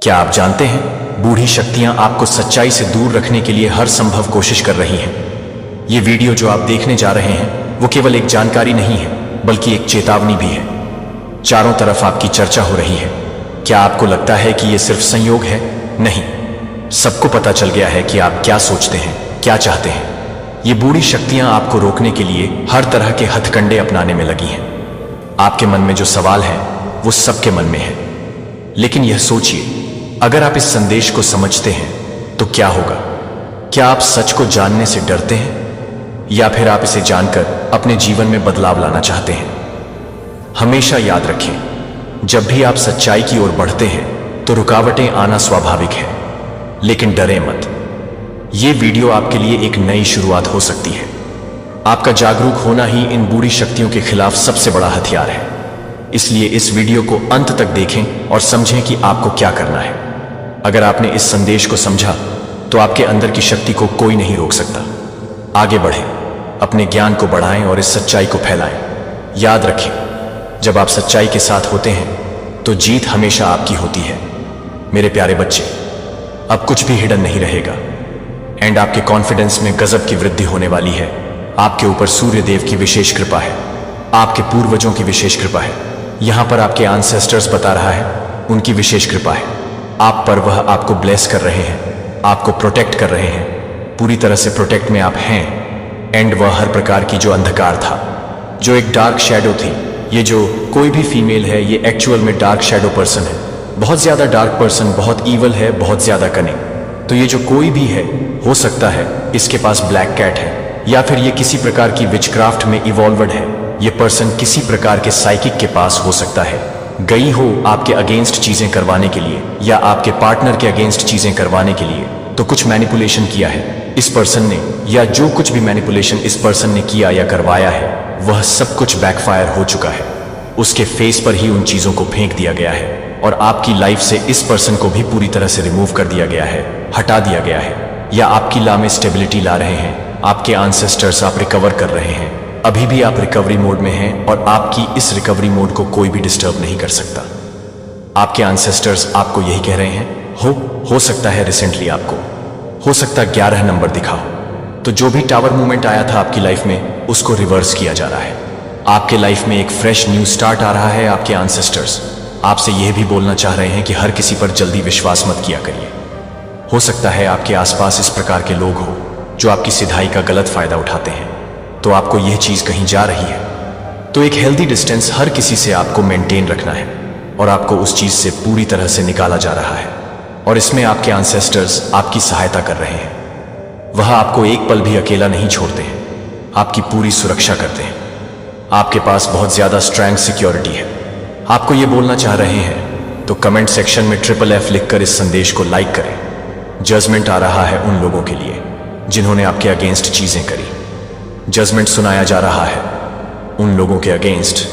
क्या आप जानते हैं, बूढ़ी शक्तियां आपको सच्चाई से दूर रखने के लिए हर संभव कोशिश कर रही हैं। ये वीडियो जो आप देखने जा रहे हैं वो केवल एक जानकारी नहीं है, बल्कि एक चेतावनी भी है। चारों तरफ आपकी चर्चा हो रही है। क्या आपको लगता है कि ये सिर्फ संयोग है? नहीं, सबको पता चल गया है कि आप क्या सोचते हैं, क्या चाहते हैं। ये बूढ़ी शक्तियां आपको रोकने के लिए हर तरह के हथकंडे अपनाने में लगी हैं। आपके मन में जो सवाल है वो सबके मन में है, लेकिन यह सोचिए, अगर आप इस संदेश को समझते हैं तो क्या होगा? क्या आप सच को जानने से डरते हैं, या फिर आप इसे जानकर अपने जीवन में बदलाव लाना चाहते हैं? हमेशा याद रखें, जब भी आप सच्चाई की ओर बढ़ते हैं तो रुकावटें आना स्वाभाविक है, लेकिन डरे मत। ये वीडियो आपके लिए एक नई शुरुआत हो सकती है। आपका जागरूक होना ही इन बूढ़ी शक्तियों के खिलाफ सबसे बड़ा हथियार है। इसलिए इस वीडियो को अंत तक देखें और समझें कि आपको क्या करना है। अगर आपने इस संदेश को समझा तो आपके अंदर की शक्ति को कोई नहीं रोक सकता। आगे बढ़ें, अपने ज्ञान को बढ़ाएं और इस सच्चाई को फैलाएं। याद रखें, जब आप सच्चाई के साथ होते हैं तो जीत हमेशा आपकी होती है। मेरे प्यारे बच्चे, अब कुछ भी हिडन नहीं रहेगा, एंड आपके कॉन्फिडेंस में गजब की वृद्धि होने वाली है। आपके ऊपर सूर्य देव की विशेष कृपा है, आपके पूर्वजों की विशेष कृपा है। यहां पर आपके एंसेस्टर्स बता रहा है, उनकी विशेष कृपा है आप पर। वह आपको ब्लेस कर रहे हैं, आपको प्रोटेक्ट कर रहे हैं। पूरी तरह से प्रोटेक्ट में आप हैं। एंड वह हर प्रकार की जो अंधकार था, जो एक डार्क शैडो थी, ये जो कोई भी फीमेल है ये एक्चुअल में डार्क शैडो पर्सन है। बहुत ज्यादा डार्क पर्सन, बहुत ईवल है, बहुत ज्यादा कनिंग। तो ये जो कोई भी है, हो सकता है इसके पास ब्लैक कैट है, या फिर ये किसी प्रकार की विचक्राफ्ट में इवॉल्वड है। ये पर्सन किसी प्रकार के साइकिक के पास हो सकता है, गई हो आपके अगेंस्ट चीजें करवाने के लिए, या आपके पार्टनर के अगेंस्ट चीजें करवाने के लिए। तो कुछ मैनिपुलेशन किया है इस पर्सन ने, या जो कुछ भी मैनिपुलेशन इस पर्सन ने किया या करवाया है, वह सब कुछ बैकफायर हो चुका है। उसके फेस पर ही उन चीजों को फेंक दिया गया है, और आपकी लाइफ से इस पर्सन को भी पूरी तरह से रिमूव कर दिया गया है, हटा दिया गया है। या आपकी ला में स्टेबिलिटी ला रहे हैं आपके एंसेस्टर्स, आप रिकवर कर रहे हैं। अभी भी आप रिकवरी मोड में हैं, और आपकी इस रिकवरी मोड को कोई भी डिस्टर्ब नहीं कर सकता। आपके एंसेस्टर्स आपको यही कह रहे हैं, हो सकता है रिसेंटली आपको हो सकता 11 नंबर दिखाओ। तो जो भी टावर मूवमेंट आया था आपकी लाइफ में, उसको रिवर्स किया जा रहा है। आपके लाइफ में एक फ्रेश न्यू स्टार्ट आ रहा है। आपके एंसेस्टर्स आपसे यह भी बोलना चाह रहे हैं कि हर किसी पर जल्दी विश्वास मत किया करिए। हो सकता है आपके आसपास इस प्रकार के लोग हो जो आपकी सिधाई का गलत फायदा उठाते हैं। तो आपको यह चीज कहीं जा रही है, तो एक हेल्दी डिस्टेंस हर किसी से आपको मेंटेन रखना है, और आपको उस चीज से पूरी तरह से निकाला जा रहा है। और इसमें आपके एंसेस्टर्स आपकी सहायता कर रहे हैं। वह आपको एक पल भी अकेला नहीं छोड़ते हैं, आपकी पूरी सुरक्षा करते हैं। आपके पास बहुत ज्यादा स्ट्रॉन्ग सिक्योरिटी है। आपको यह बोलना चाह रहे हैं तो कमेंट सेक्शन में FFF लिखकर इस संदेश को लाइक करें। जजमेंट आ रहा है उन लोगों के लिए जिन्होंने आपके अगेंस्ट चीजें करी। जजमेंट सुनाया जा रहा है उन लोगों के अगेंस्ट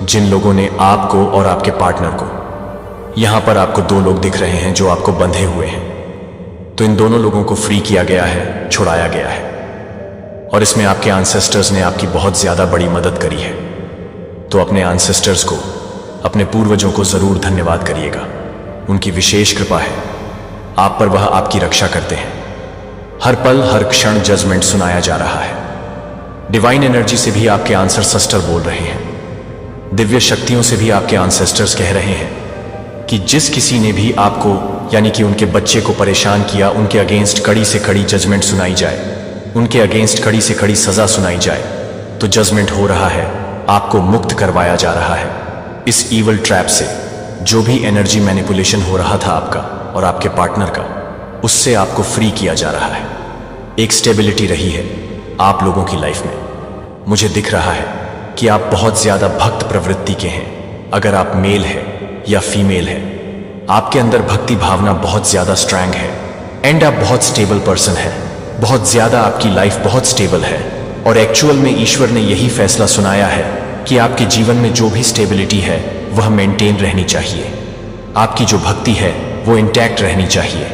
जिन लोगों ने आपको और आपके पार्टनर को, यहां पर आपको 2 लोग दिख रहे हैं जो आपको बंधे हुए हैं। तो इन दोनों लोगों को फ्री किया गया है, छुड़ाया गया है, और इसमें आपके एंसेस्टर्स ने आपकी बहुत ज्यादा बड़ी मदद करी है। तो अपने एंसेस्टर्स को, अपने पूर्वजों को जरूर धन्यवाद करिएगा। उनकी विशेष कृपा है आप पर, वह आपकी रक्षा करते हैं। हर पल हर क्षण जजमेंट सुनाया जा रहा है। डिवाइन एनर्जी से भी आपके एंसेस्टर बोल रहे हैं। दिव्य शक्तियों से भी आपके एंसेस्टर्स कह रहे हैं कि जिस किसी ने भी आपको, यानी कि उनके बच्चे को परेशान किया, उनके अगेंस्ट कड़ी से कड़ी जजमेंट सुनाई जाए, उनके अगेंस्ट कड़ी से कड़ी सजा सुनाई जाए। तो जजमेंट हो रहा है, आपको मुक्त करवाया जा रहा है इस ईवल ट्रैप से। जो भी एनर्जी मैनिपुलेशन हो रहा था आपका और आपके पार्टनर का, उससे आपको फ्री किया जा रहा है। एक स्टेबिलिटी रही है आप लोगों की लाइफ में। मुझे दिख रहा है कि आप बहुत ज्यादा भक्त प्रवृत्ति के हैं। अगर आप मेल है या फीमेल है, आपके अंदर भक्ति भावना बहुत ज्यादा स्ट्रांग है, एंड आप बहुत स्टेबल पर्सन है। बहुत ज्यादा आपकी लाइफ बहुत स्टेबल है, और एक्चुअल में ईश्वर ने यही फैसला सुनाया है कि आपके जीवन में जो भी स्टेबिलिटी है वह मेंटेन रहनी चाहिए। आपकी जो भक्ति है वो इंटैक्ट रहनी चाहिए।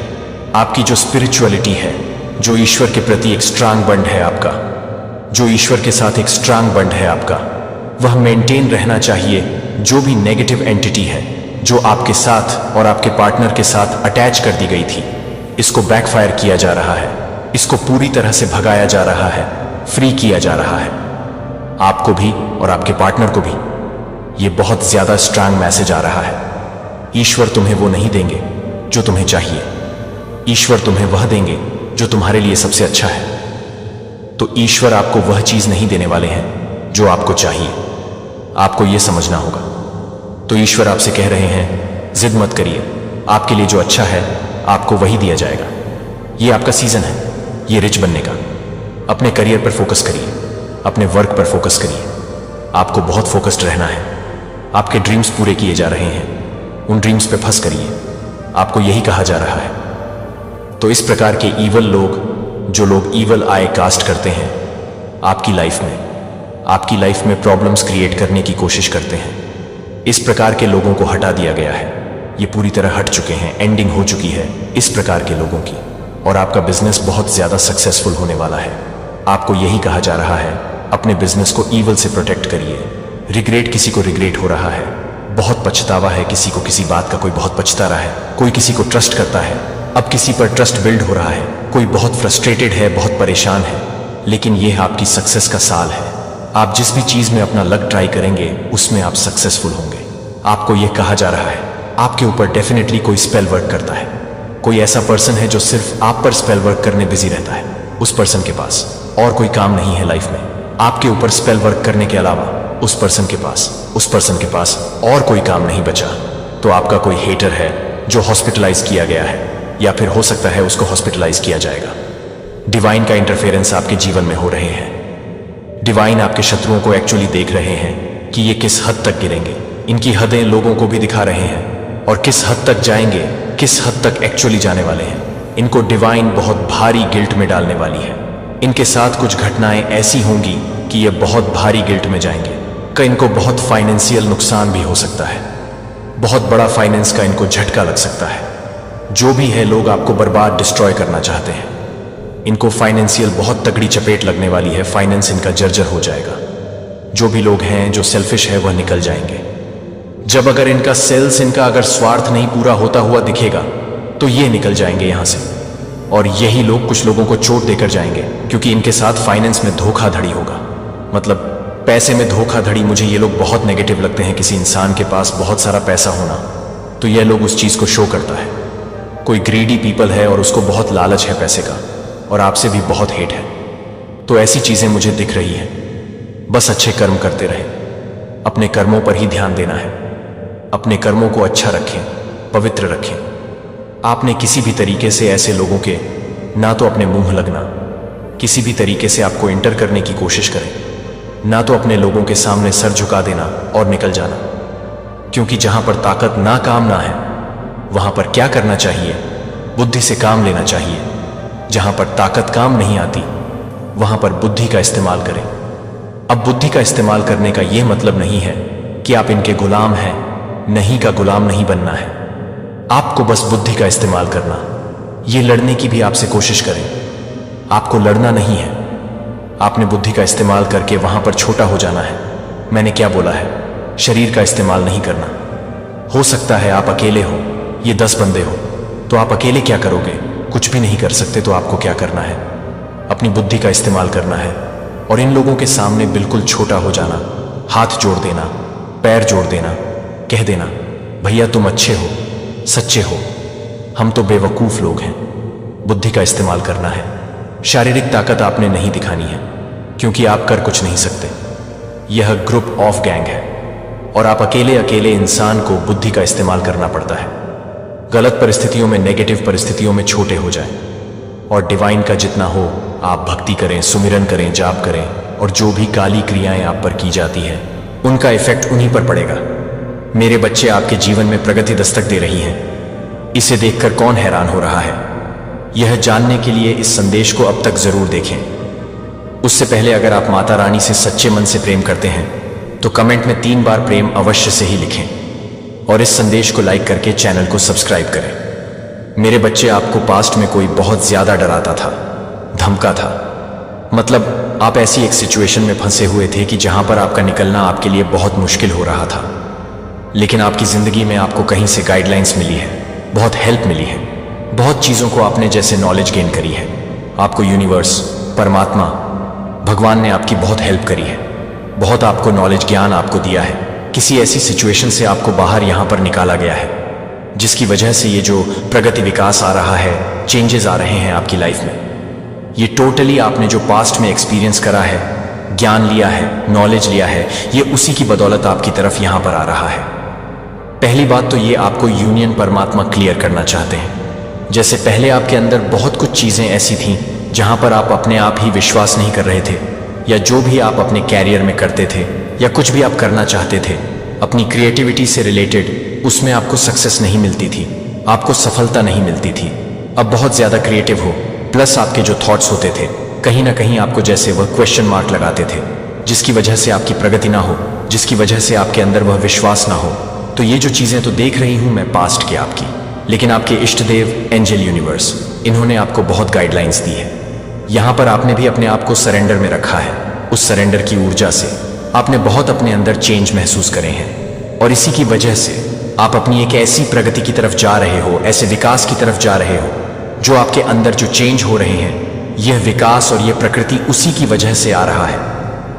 आपकी जो स्पिरिचुअलिटी है, जो ईश्वर के प्रति एक स्ट्रांग बंड है आपका, जो ईश्वर के साथ एक स्ट्रांग बंड है आपका, वह मेंटेन रहना चाहिए। जो भी नेगेटिव एंटिटी है, जो आपके साथ और आपके पार्टनर के साथ अटैच कर दी गई थी, इसको बैकफायर किया जा रहा है, इसको पूरी तरह से भगाया जा रहा है, फ्री किया जा रहा है, आपको भी और आपके पार्टनर को भी। ये बहुत ज्यादा स्ट्रांग मैसेज आ रहा है। ईश्वर तुम्हें वो नहीं देंगे जो तुम्हें चाहिए, ईश्वर तुम्हें वह देंगे जो तुम्हारे लिए सबसे अच्छा है। तो ईश्वर आपको वह चीज नहीं देने वाले हैं जो आपको चाहिए, आपको यह समझना होगा। तो ईश्वर आपसे कह रहे हैं, जिद मत करिए, आपके लिए जो अच्छा है आपको वही दिया जाएगा। ये आपका सीजन है, ये रिच बनने का। अपने करियर पर फोकस करिए, अपने वर्क पर फोकस करिए। आपको बहुत फोकस्ड रहना है। आपके ड्रीम्स पूरे किए जा रहे हैं, उन ड्रीम्स पे फंस करिए, आपको यही कहा जा रहा है। तो इस प्रकार के ईवल लोग, जो लोग ईवल आई कास्ट करते हैं आपकी लाइफ में प्रॉब्लम्स क्रिएट करने की कोशिश करते हैं, इस प्रकार के लोगों को हटा दिया गया है। ये पूरी तरह हट चुके हैं, एंडिंग हो चुकी है इस प्रकार के लोगों की। और आपका बिजनेस बहुत ज्यादा सक्सेसफुल होने वाला है। आपको यही कहा जा रहा है, अपने बिजनेस को ईवल से प्रोटेक्ट करिए। रिग्रेट, किसी को रिग्रेट हो रहा है, बहुत पछतावा है, किसी को किसी बात का कोई बहुत पछता रहा है, कोई किसी को ट्रस्ट करता है, अब किसी पर ट्रस्ट बिल्ड हो रहा है, कोई बहुत फ्रस्ट्रेटेड है, बहुत परेशान है। लेकिन यह आपकी सक्सेस का साल है। आप जिस भी चीज में अपना लक ट्राई करेंगे उसमें आप सक्सेसफुल होंगे। आपको यह कहा जा रहा है, आपके ऊपर डेफिनेटली कोई स्पेल वर्क करता है। कोई ऐसा पर्सन है जो सिर्फ आप पर स्पेल वर्क करने बिजी रहता है। उस पर्सन के पास और कोई काम नहीं है लाइफ में, आपके ऊपर स्पेल वर्क करने के अलावा उस पर्सन के पास और कोई काम नहीं बचा। तो आपका कोई हेटर है जो हॉस्पिटलाइज किया गया है, या फिर हो सकता है उसको हॉस्पिटलाइज किया जाएगा। डिवाइन का इंटरफेरेंस आपके जीवन में हो रहे हैं। डिवाइन आपके शत्रुओं को एक्चुअली देख रहे हैं कि ये किस हद तक गिरेंगे। इनकी हदें लोगों को भी दिखा रहे हैं, और किस हद तक जाएंगे, किस हद तक एक्चुअली जाने वाले हैं। इनको डिवाइन बहुत भारी गिल्ट में डालने वाली है। इनके साथ कुछ घटनाएं ऐसी होंगी कि ये बहुत भारी गिल्ट में जाएंगे। कि इनको बहुत फाइनेंशियल नुकसान भी हो सकता है, बहुत बड़ा फाइनेंस का इनको झटका लग सकता है। जो भी है, लोग आपको बर्बाद, डिस्ट्रॉय करना चाहते हैं। इनको फाइनेंशियल बहुत तगड़ी चपेट लगने वाली है, फाइनेंस इनका जर्जर हो जाएगा। जो भी लोग हैं जो सेल्फिश है वह निकल जाएंगे। जब अगर इनका सेल्स, इनका अगर स्वार्थ नहीं पूरा होता हुआ दिखेगा तो ये निकल जाएंगे यहां से। और यही लोग कुछ लोगों को चोट देकर जाएंगे, क्योंकि इनके साथ फाइनेंस में धोखाधड़ी होगा, मतलब पैसे में धोखाधड़ी। मुझे ये लोग बहुत नेगेटिव लगते हैं। किसी इंसान के पास बहुत सारा पैसा होना, तो यह लोग उस चीज को शो करता है। कोई ग्रीडी पीपल है और उसको बहुत लालच है पैसे का, और आपसे भी बहुत हेट है। तो ऐसी चीजें मुझे दिख रही हैं। बस अच्छे कर्म करते रहे, अपने कर्मों पर ही ध्यान देना है। अपने कर्मों को अच्छा रखें, पवित्र रखें। आपने किसी भी तरीके से ऐसे लोगों के ना तो अपने मुंह लगना, किसी भी तरीके से आपको इंटर करने की कोशिश करें, ना तो अपने लोगों के सामने सर झुका देना और निकल जाना। क्योंकि जहां पर ताकत ना काम ना है, वहां पर क्या करना चाहिए? बुद्धि से काम लेना चाहिए। जहां पर ताकत काम नहीं आती, वहां पर बुद्धि का इस्तेमाल करें। अब बुद्धि का इस्तेमाल करने का यह मतलब नहीं है कि आप इनके गुलाम हैं, नहीं का गुलाम नहीं बनना है। आपको बस बुद्धि का इस्तेमाल करना। ये लड़ने की भी आपसे कोशिश करें, आपको लड़ना नहीं है। आपने बुद्धि का इस्तेमाल करके वहां पर छोटा हो जाना है। मैंने क्या बोला है? शरीर का इस्तेमाल नहीं करना। हो सकता है आप अकेले हो, ये 10 बंदे हो, तो आप अकेले क्या करोगे? कुछ भी नहीं कर सकते। तो आपको क्या करना है? अपनी बुद्धि का इस्तेमाल करना है और इन लोगों के सामने बिल्कुल छोटा हो जाना, हाथ जोड़ देना, पैर जोड़ देना, कह देना, भैया तुम अच्छे हो, सच्चे हो, हम तो बेवकूफ लोग हैं। बुद्धि का इस्तेमाल करना है। शारीरिक ताकत आपने नहीं दिखानी है, क्योंकि आप कर कुछ नहीं सकते। यह ग्रुप ऑफ गैंग है और आप अकेले अकेले इंसान को बुद्धि का इस्तेमाल करना पड़ता है। गलत परिस्थितियों में, नेगेटिव परिस्थितियों में छोटे हो जाएं और डिवाइन का जितना हो आप भक्ति करें, सुमिरन करें, जाप करें, और जो भी काली क्रियाएं आप पर की जाती हैं उनका इफेक्ट उन्हीं पर पड़ेगा। मेरे बच्चे, आपके जीवन में प्रगति दस्तक दे रही हैं। इसे देखकर कौन हैरान हो रहा है? यह जानने के लिए इस संदेश को अब तक जरूर देखें। उससे पहले अगर आप माता रानी से सच्चे मन से प्रेम करते हैं तो कमेंट में 3 बार प्रेम अवश्य से ही लिखें, और इस संदेश को लाइक करके चैनल को सब्सक्राइब करें। मेरे बच्चे, आपको पास्ट में कोई बहुत ज्यादा डराता था, धमका था। मतलब आप ऐसी एक सिचुएशन में फंसे हुए थे कि जहां पर आपका निकलना आपके लिए बहुत मुश्किल हो रहा था। लेकिन आपकी ज़िंदगी में आपको कहीं से गाइडलाइंस मिली है, बहुत हेल्प मिली है, बहुत चीज़ों को आपने जैसे नॉलेज गेन करी है। आपको यूनिवर्स, परमात्मा, भगवान ने आपकी बहुत हेल्प करी है, बहुत आपको नॉलेज ज्ञान आपको दिया है। किसी ऐसी सिचुएशन से आपको बाहर यहाँ पर निकाला गया है जिसकी वजह से ये जो प्रगति विकास आ रहा है, चेंजेस आ रहे हैं आपकी लाइफ में, ये टोटली आपने जो पास्ट में एक्सपीरियंस करा है, ज्ञान लिया है, नॉलेज लिया है, ये उसी की बदौलत आपकी तरफ यहाँ पर आ रहा है। पहली बात तो ये आपको यूनियन परमात्मा क्लियर करना चाहते हैं। जैसे पहले आपके अंदर बहुत कुछ चीज़ें ऐसी थीं जहाँ पर आप अपने आप ही विश्वास नहीं कर रहे थे, या जो भी आप अपने कैरियर में करते थे या कुछ भी आप करना चाहते थे अपनी क्रिएटिविटी से रिलेटेड, उसमें आपको सक्सेस नहीं मिलती थी, आपको सफलता नहीं मिलती थी। अब बहुत ज़्यादा क्रिएटिव हो, प्लस आपके जो थॉट्स होते थे कहीं ना कहीं आपको जैसे वह क्वेश्चन मार्क लगाते थे, जिसकी वजह से आपकी प्रगति ना हो, जिसकी वजह से आपके अंदर वह विश्वास ना हो। तो ये जो चीज़ें तो देख रही हूँ मैं पास्ट की आपकी, लेकिन आपके इष्ट देव एंजल यूनिवर्स, इन्होंने आपको बहुत गाइडलाइंस दी है। यहाँ पर आपने भी अपने आप को सरेंडर में रखा है। उस सरेंडर की ऊर्जा से आपने बहुत अपने अंदर चेंज महसूस करे हैं, और इसी की वजह से आप अपनी एक ऐसी प्रगति की तरफ जा रहे हो, ऐसे विकास की तरफ जा रहे हो, जो आपके अंदर जो चेंज हो रहे हैं, यह विकास और यह प्रकृति उसी की वजह से आ रहा है।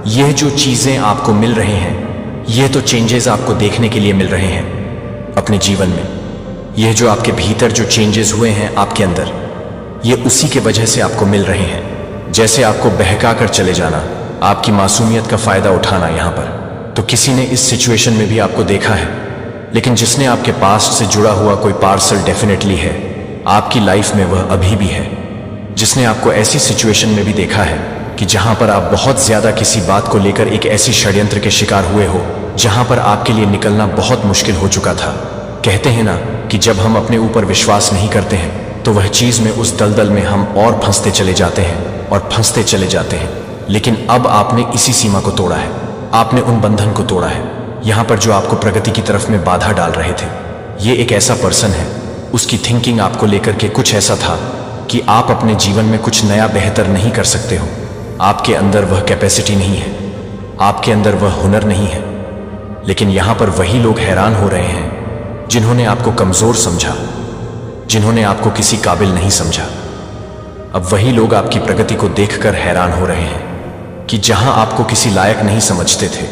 यह जो चीज़ें आपको मिल रहे हैं, यह तो चेंजेस आपको देखने के लिए मिल रहे हैं अपने जीवन में। यह जो आपके भीतर जो चेंजेस हुए हैं आपके अंदर, ये उसी के वजह से आपको मिल रहे हैं। जैसे आपको बहका कर चले जाना, आपकी मासूमियत का फ़ायदा उठाना यहाँ पर, तो किसी ने इस सिचुएशन में भी आपको देखा है, लेकिन जिसने आपके पास्ट से जुड़ा हुआ कोई पार्सल डेफिनेटली है आपकी लाइफ में, वह अभी भी है। जिसने आपको ऐसी सिचुएशन में भी देखा है कि जहाँ पर आप बहुत ज़्यादा किसी बात को लेकर एक ऐसी षड्यंत्र के शिकार हुए हो जहाँ पर आपके लिए निकलना बहुत मुश्किल हो चुका था। कहते हैं ना कि जब हम अपने ऊपर विश्वास नहीं करते हैं तो वह चीज़ में, उस दलदल में हम और फंसते चले जाते हैं और फंसते चले जाते हैं। लेकिन अब आपने इसी सीमा को तोड़ा है, आपने उन बंधन को तोड़ा है। यहाँ पर जो आपको प्रगति की तरफ में बाधा डाल रहे थे, ये एक ऐसा पर्सन है, उसकी थिंकिंग आपको लेकर के कुछ ऐसा था कि आप अपने जीवन में कुछ नया बेहतर नहीं कर सकते हो। आपके अंदर वह कैपेसिटी नहीं है, आपके अंदर वह हुनर नहीं है। लेकिन यहाँ पर वही लोग हैरान हो रहे हैं जिन्होंने आपको कमज़ोर समझा, जिन्होंने आपको किसी काबिल नहीं समझा। अब वही लोग आपकी प्रगति को देखकर हैरान हो रहे हैं कि जहां आपको किसी लायक नहीं समझते थे,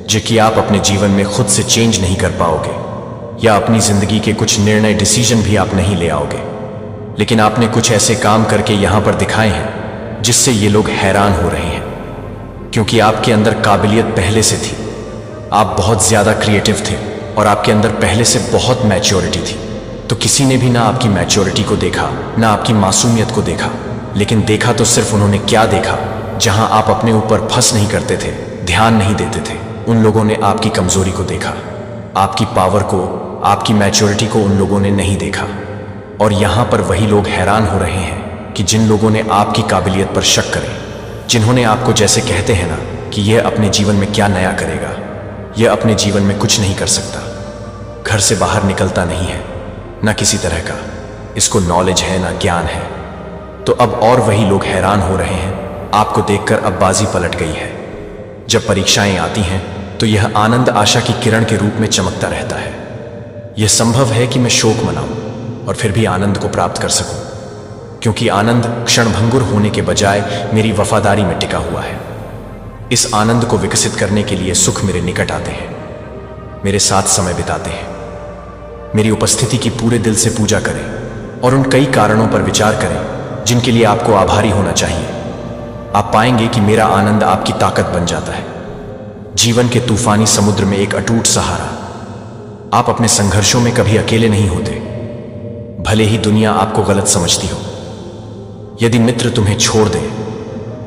जो कि आप अपने जीवन में खुद से चेंज नहीं कर पाओगे, या अपनी जिंदगी के कुछ निर्णय, डिसीजन भी आप नहीं ले आओगे, लेकिन आपने कुछ ऐसे काम करके यहां पर दिखाए हैं जिससे ये लोग हैरान हो रहे हैं। क्योंकि आपके अंदर काबिलियत पहले से थी, आप बहुत ज़्यादा क्रिएटिव थे और आपके अंदर पहले से बहुत मैच्योरिटी थी। तो किसी ने भी ना आपकी मैच्योरिटी को देखा, ना आपकी मासूमियत को देखा, लेकिन देखा तो सिर्फ उन्होंने क्या देखा, जहां आप अपने ऊपर फंस नहीं करते थे, ध्यान नहीं देते थे, उन लोगों ने आपकी कमजोरी को देखा, आपकी पावर को, आपकी मैच्योरिटी को उन लोगों ने नहीं देखा। और यहां पर वही लोग हैरान हो रहे हैं कि जिन लोगों ने आपकी काबिलियत पर शक करे, जिन्होंने आपको जैसे कहते हैं ना कि यह अपने जीवन में क्या नया करेगा, यह अपने जीवन में कुछ नहीं कर सकता, घर से बाहर निकलता नहीं है, ना किसी तरह का इसको नॉलेज है, ना ज्ञान है। तो अब और वही लोग हैरान हो रहे हैं, आपको देखकर अब बाजी पलट गई है। जब परीक्षाएं आती हैं तो यह आनंद आशा की किरण के रूप में चमकता रहता है। यह संभव है कि मैं शोक मनाऊं और फिर भी आनंद को प्राप्त कर सकूं, क्योंकि आनंद क्षणभंगुर होने के बजाय मेरी वफादारी में टिका हुआ है। इस आनंद को विकसित करने के लिए सुख मेरे निकट आते हैं, मेरे साथ समय बिताते हैं, मेरी उपस्थिति की पूरे दिल से पूजा करें और उन कई कारणों पर विचार करें जिनके लिए आपको आभारी होना चाहिए। आप पाएंगे कि मेरा आनंद आपकी ताकत बन जाता है, जीवन के तूफानी समुद्र में एक अटूट सहारा। आप अपने संघर्षों में कभी अकेले नहीं होते, भले ही दुनिया आपको गलत समझती हो। यदि मित्र तुम्हें छोड़ दे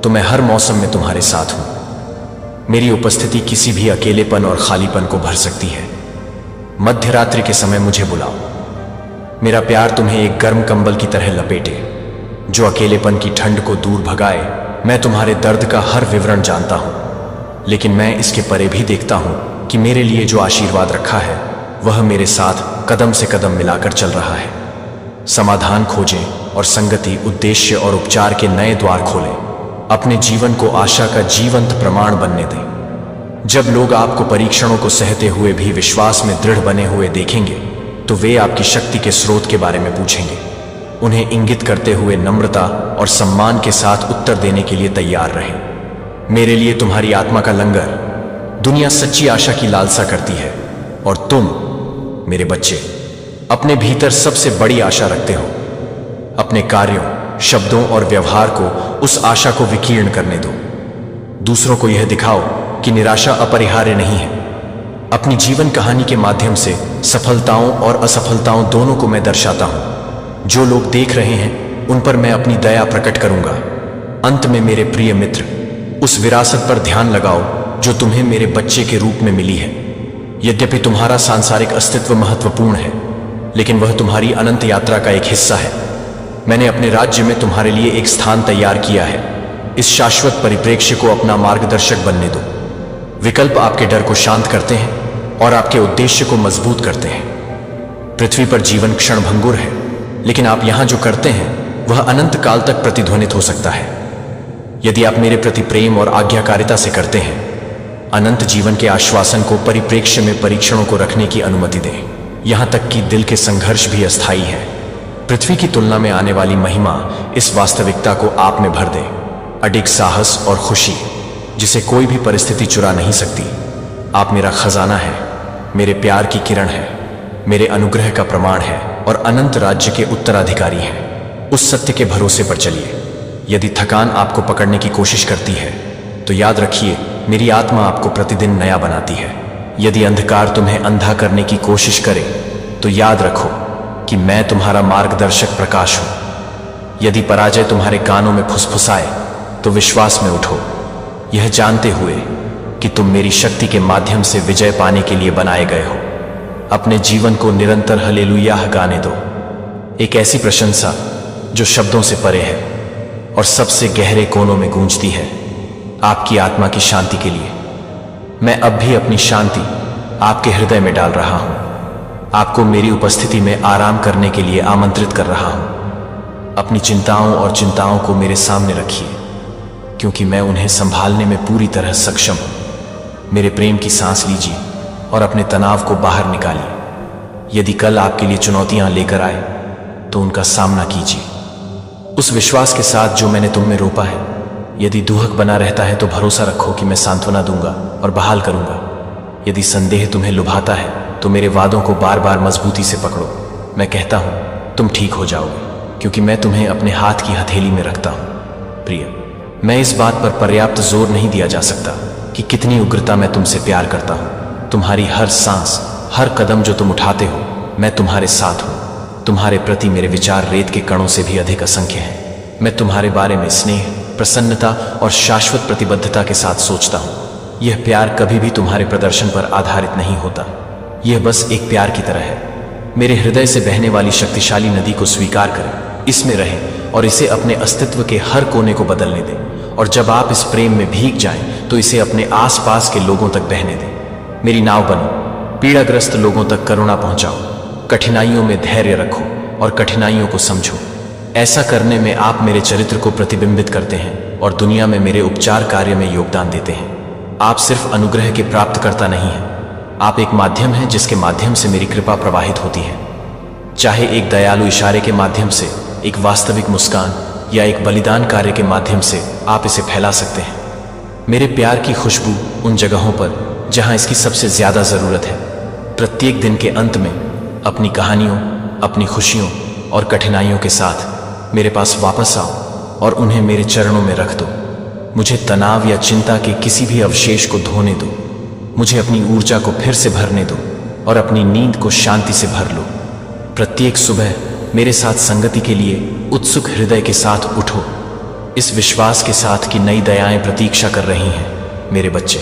तो मैं हर मौसम में तुम्हारे साथ हूं। मेरी उपस्थिति किसी भी अकेलेपन और खालीपन को भर सकती है। मध्य रात्रि के समय मुझे बुलाओ, मेरा प्यार तुम्हें एक गर्म कंबल की तरह लपेटे जो अकेलेपन की ठंड को दूर भगाए। मैं तुम्हारे दर्द का हर विवरण जानता हूं, लेकिन मैं इसके परे भी देखता हूं कि मेरे लिए जो आशीर्वाद रखा है वह मेरे साथ कदम से कदम मिलाकर चल रहा है। समाधान खोजें और संगति, उद्देश्य और उपचार के नए द्वार खोलें। अपने जीवन को आशा का जीवंत प्रमाण बनने दें। जब लोग आपको परीक्षणों को सहते हुए भी विश्वास में दृढ़ बने हुए देखेंगे तो वे आपकी शक्ति के स्रोत के बारे में पूछेंगे। उन्हें इंगित करते हुए नम्रता और सम्मान के साथ उत्तर देने के लिए तैयार रहें। मेरे लिए तुम्हारी आत्मा का लंगर, दुनिया सच्ची आशा की लालसा करती है और तुम, मेरे बच्चे, अपने भीतर सबसे बड़ी आशा रखते हो। अपने कार्यों, शब्दों और व्यवहार को उस आशा को विकीर्ण करने दो। दूसरों को यह दिखाओ कि निराशा अपरिहार्य नहीं है। अपनी जीवन कहानी के माध्यम से सफलताओं और असफलताओं दोनों को मैं दर्शाता हूं। जो लोग देख रहे हैं उन पर मैं अपनी दया प्रकट करूंगा। अंत में मेरे प्रिय मित्र, उस विरासत पर ध्यान लगाओ जो तुम्हें मेरे बच्चे के रूप में मिली है। यद्यपि तुम्हारा सांसारिक अस्तित्व महत्वपूर्ण है, लेकिन वह तुम्हारी अनंत यात्रा का एक हिस्सा है। मैंने अपने राज्य में तुम्हारे लिए एक स्थान तैयार किया है। इस शाश्वत परिप्रेक्ष्य को अपना मार्गदर्शक बनने दो। विकल्प आपके डर को शांत करते हैं और आपके उद्देश्य को मजबूत करते हैं। पृथ्वी पर जीवन क्षणभंगुर है, लेकिन आप यहां जो करते हैं वह अनंत काल तक प्रतिध्वनित हो सकता है। यदि आप मेरे प्रति प्रेम और आज्ञाकारिता से करते हैं, अनंत जीवन के आश्वासन को परिप्रेक्ष्य में परीक्षणों को रखने की अनुमति दें। यहां तक कि दिल के संघर्ष भी अस्थायी है। पृथ्वी की तुलना में आने वाली महिमा इस वास्तविकता को आप में भर दे। अडिग साहस और खुशी जिसे कोई भी परिस्थिति चुरा नहीं सकती। आप मेरा खजाना है, मेरे प्यार की किरण है, मेरे अनुग्रह का प्रमाण है और अनंत राज्य के उत्तराधिकारी हैं। उस सत्य के भरोसे पर चलिए। यदि थकान आपको पकड़ने की कोशिश करती है तो याद रखिए, मेरी आत्मा आपको प्रतिदिन नया बनाती है। यदि अंधकार तुम्हें अंधा करने की कोशिश करे तो याद रखो कि मैं तुम्हारा मार्गदर्शक प्रकाश हूं। यदि पराजय तुम्हारे कानों में फुसफुसाए तो विश्वास में उठो, यह जानते हुए कि तुम मेरी शक्ति के माध्यम से विजय पाने के लिए बनाए गए हो। अपने जीवन को निरंतर हल्लेलुयाह गाने दो, एक ऐसी प्रशंसा जो शब्दों से परे है और सबसे गहरे कोनों में गूंजती है। आपकी आत्मा की शांति के लिए मैं अब भी अपनी शांति आपके हृदय में डाल रहा हूं। आपको मेरी उपस्थिति में आराम करने के लिए आमंत्रित कर रहा हूं। अपनी चिंताओं और चिंताओं को मेरे सामने रखिए, क्योंकि मैं उन्हें संभालने में पूरी तरह सक्षम हूं। मेरे प्रेम की सांस लीजिए और अपने तनाव को बाहर निकालिए। यदि कल आपके लिए चुनौतियां लेकर आए तो उनका सामना कीजिए, उस विश्वास के साथ जो मैंने तुम में रोपा है। यदि दुहक बना रहता है तो भरोसा रखो कि मैं सांत्वना दूंगा और बहाल करूंगा। यदि संदेह तुम्हें लुभाता है तो मेरे वादों को बार बार मजबूती से पकड़ो। मैं कहता हूं तुम ठीक हो जाओगे, क्योंकि मैं तुम्हें अपने हाथ की हथेली में रखता हूं। प्रिय, मैं इस बात पर पर्याप्त जोर नहीं दिया जा सकता कि कितनी उग्रता मैं तुमसे प्यार करता हूं। तुम्हारी हर सांस, हर कदम जो तुम उठाते हो, मैं तुम्हारे साथ हूं। तुम्हारे प्रति मेरे विचार रेत के कणों से भी अधिक असंख्य हैं। मैं तुम्हारे बारे में स्नेह, प्रसन्नता और शाश्वत प्रतिबद्धता के साथ सोचता हूं। यह प्यार कभी भी तुम्हारे प्रदर्शन पर आधारित नहीं होता। यह बस एक प्यार की तरह है। मेरे हृदय से बहने वाली शक्तिशाली नदी को स्वीकार करें, इसमें रहें और इसे अपने अस्तित्व के हर कोने को बदलने दें। और जब आप इस प्रेम में भीग जाएं तो इसे अपने आसपास के लोगों तक बहने दें। मेरी नाव बनो, पीड़ाग्रस्त लोगों तक करुणा पहुंचाओ। कठिनाइयों में धैर्य रखो और कठिनाइयों को समझो। ऐसा करने में आप मेरे चरित्र को प्रतिबिंबित करते हैं और दुनिया में मेरे उपचार कार्य में योगदान देते हैं। आप सिर्फ अनुग्रह के प्राप्तकर्ता नहीं हैं, आप एक माध्यम हैं जिसके माध्यम से मेरी कृपा प्रवाहित होती है। चाहे एक दयालु इशारे के माध्यम से, एक वास्तविक मुस्कान या एक बलिदान कार्य के माध्यम से आप इसे फैला सकते हैं। मेरे प्यार की खुशबू उन जगहों पर जहां इसकी सबसे ज्यादा जरूरत है। प्रत्येक दिन के अंत में अपनी कहानियों, अपनी खुशियों और कठिनाइयों के साथ मेरे पास वापस आओ और उन्हें मेरे चरणों में रख दो। मुझे तनाव या चिंता के किसी भी अवशेष को धोने दो। मुझे अपनी ऊर्जा को फिर से भरने दो और अपनी नींद को शांति से भर लो। प्रत्येक सुबह मेरे साथ संगति के लिए उत्सुक हृदय के साथ उठो, इस विश्वास के साथ कि नई दयाएं प्रतीक्षा कर रही हैं। मेरे बच्चे,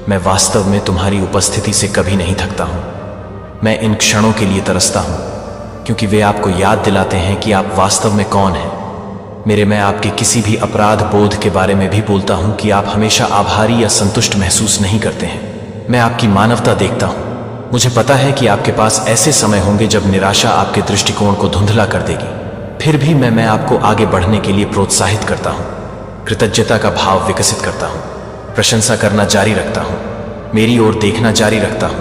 मैं वास्तव में तुम्हारी उपस्थिति से कभी नहीं थकता हूं। मैं इन क्षणों के लिए तरसता हूं, क्योंकि वे आपको याद दिलाते हैं कि आप वास्तव में कौन हैं। मैं आपके किसी भी अपराध बोध के बारे में भी बोलता हूं कि आप हमेशा आभारी या संतुष्ट महसूस नहीं करते हैं। मैं आपकी मानवता देखता हूं। मुझे पता है कि आपके पास ऐसे समय होंगे जब निराशा आपके दृष्टिकोण को धुंधला कर देगी। फिर भी मैं आपको आगे बढ़ने के लिए प्रोत्साहित करता हूं, कृतज्ञता का भाव विकसित करता हूं, प्रशंसा करना जारी रखता हूं मेरी ओर देखना जारी रखता हूं।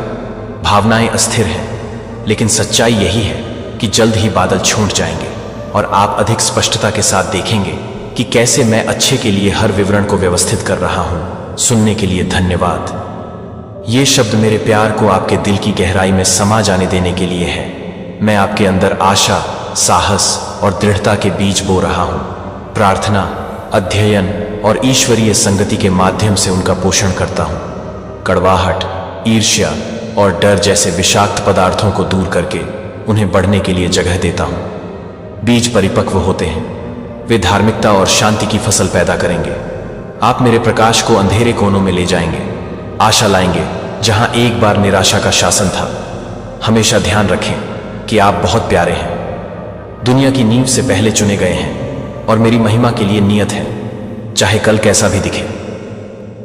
भावनाएं अस्थिर हैं, लेकिन सच्चाई यही है कि जल्द ही बादल छूट जाएंगे और आप अधिक स्पष्टता के साथ देखेंगे कि कैसे मैं अच्छे के लिए हर विवरण को व्यवस्थित कर रहा हूं। सुनने के लिए धन्यवाद। ये शब्द मेरे प्यार को आपके दिल की गहराई में समा जाने देने के लिए है। मैं आपके अंदर आशा, साहस और दृढ़ता के बीज बो रहा हूं। प्रार्थना, अध्ययन और ईश्वरीय संगति के माध्यम से उनका पोषण करता हूं। कड़वाहट, ईर्ष्या और डर जैसे विषाक्त पदार्थों को दूर करके उन्हें बढ़ने के लिए जगह देता हूं। बीज परिपक्व होते हैं, वे धार्मिकता और शांति की फसल पैदा करेंगे। आप मेरे प्रकाश को अंधेरे कोनों में ले जाएंगे, आशा लाएंगे जहां एक बार निराशा का शासन था। हमेशा ध्यान रखें कि आप बहुत प्यारे हैं, दुनिया की नींव से पहले चुने गए हैं और मेरी महिमा के लिए नियत है, चाहे कल कैसा भी दिखे।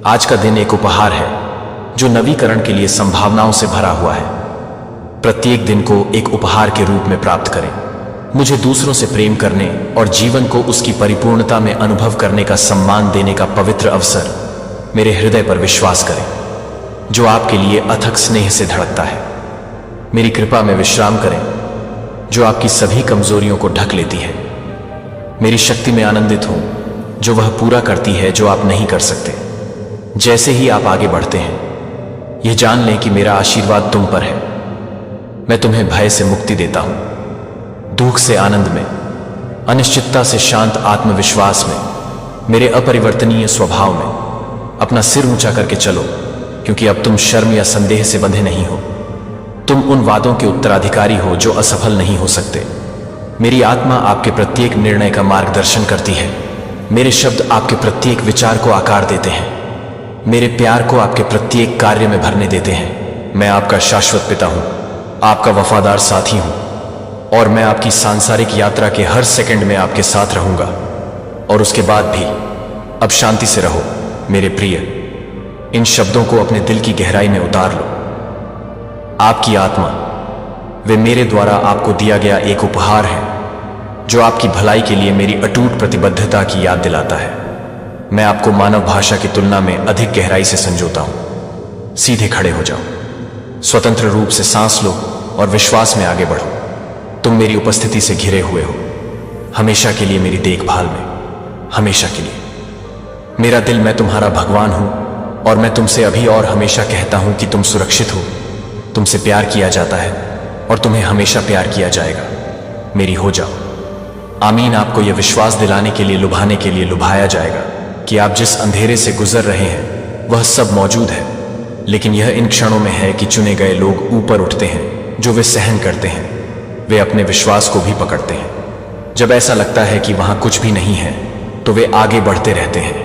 आज का दिन एक उपहार है जो नवीकरण के लिए संभावनाओं से भरा हुआ है। प्रत्येक दिन को एक उपहार के रूप में प्राप्त करें। मुझे दूसरों से प्रेम करने और जीवन को उसकी परिपूर्णता में अनुभव करने का सम्मान देने का पवित्र अवसर। मेरे हृदय पर विश्वास करें जो आपके लिए अथक स्नेह से धड़कता है। मेरी कृपा में विश्राम करें जो आपकी सभी कमजोरियों को ढक लेती है। मेरी शक्ति में आनंदित हों जो वह पूरा करती है जो आप नहीं कर सकते। जैसे ही आप आगे बढ़ते हैं, यह जान लें कि मेरा आशीर्वाद तुम पर है। मैं तुम्हें भय से मुक्ति देता हूं, दुख से आनंद में, अनिश्चितता से शांत आत्मविश्वास में, मेरे अपरिवर्तनीय स्वभाव में। अपना सिर ऊंचा करके चलो, क्योंकि अब तुम शर्म या संदेह से बंधे नहीं हो। तुम उन वादों के उत्तराधिकारी हो जो असफल नहीं हो सकते। मेरी आत्मा आपके प्रत्येक निर्णय का मार्गदर्शन करती है। मेरे शब्द आपके प्रत्येक विचार को आकार देते हैं, मेरे प्यार को आपके प्रत्येक कार्य में भरने देते हैं। मैं आपका शाश्वत पिता हूं, आपका वफादार साथी हूं और मैं आपकी सांसारिक यात्रा के हर सेकंड में आपके साथ रहूंगा। और उसके बाद भी अब शांति से रहो मेरे प्रिय। इन शब्दों को अपने दिल की गहराई में उतार लो। आपकी आत्मा, वे मेरे द्वारा आपको दिया गया एक उपहार है जो आपकी भलाई के लिए मेरी अटूट प्रतिबद्धता की याद दिलाता है। मैं आपको मानव भाषा की तुलना में अधिक गहराई से संजोता हूं। सीधे खड़े हो जाओ, स्वतंत्र रूप से सांस लो और विश्वास में आगे बढ़ो। तुम मेरी उपस्थिति से घिरे हुए हो, हमेशा के लिए मेरी देखभाल में, हमेशा के लिए। मेरा दिल, मैं तुम्हारा भगवान हूं और मैं तुमसे अभी और हमेशा कहता हूं कि तुम सुरक्षित हो। तुमसे प्यार किया जाता है और तुम्हें हमेशा प्यार किया जाएगा। मेरी हो जाओ। आमीन। आपको यह विश्वास दिलाने के लिए, लुभाने के लिए लुभाया जाएगा कि आप जिस अंधेरे से गुजर रहे हैं वह सब मौजूद है, लेकिन यह इन क्षणों में है कि चुने गए लोग ऊपर उठते हैं। जो वे सहन करते हैं, वे अपने विश्वास को भी पकड़ते हैं। जब ऐसा लगता है कि वहां कुछ भी नहीं है, तो वे आगे बढ़ते रहते हैं,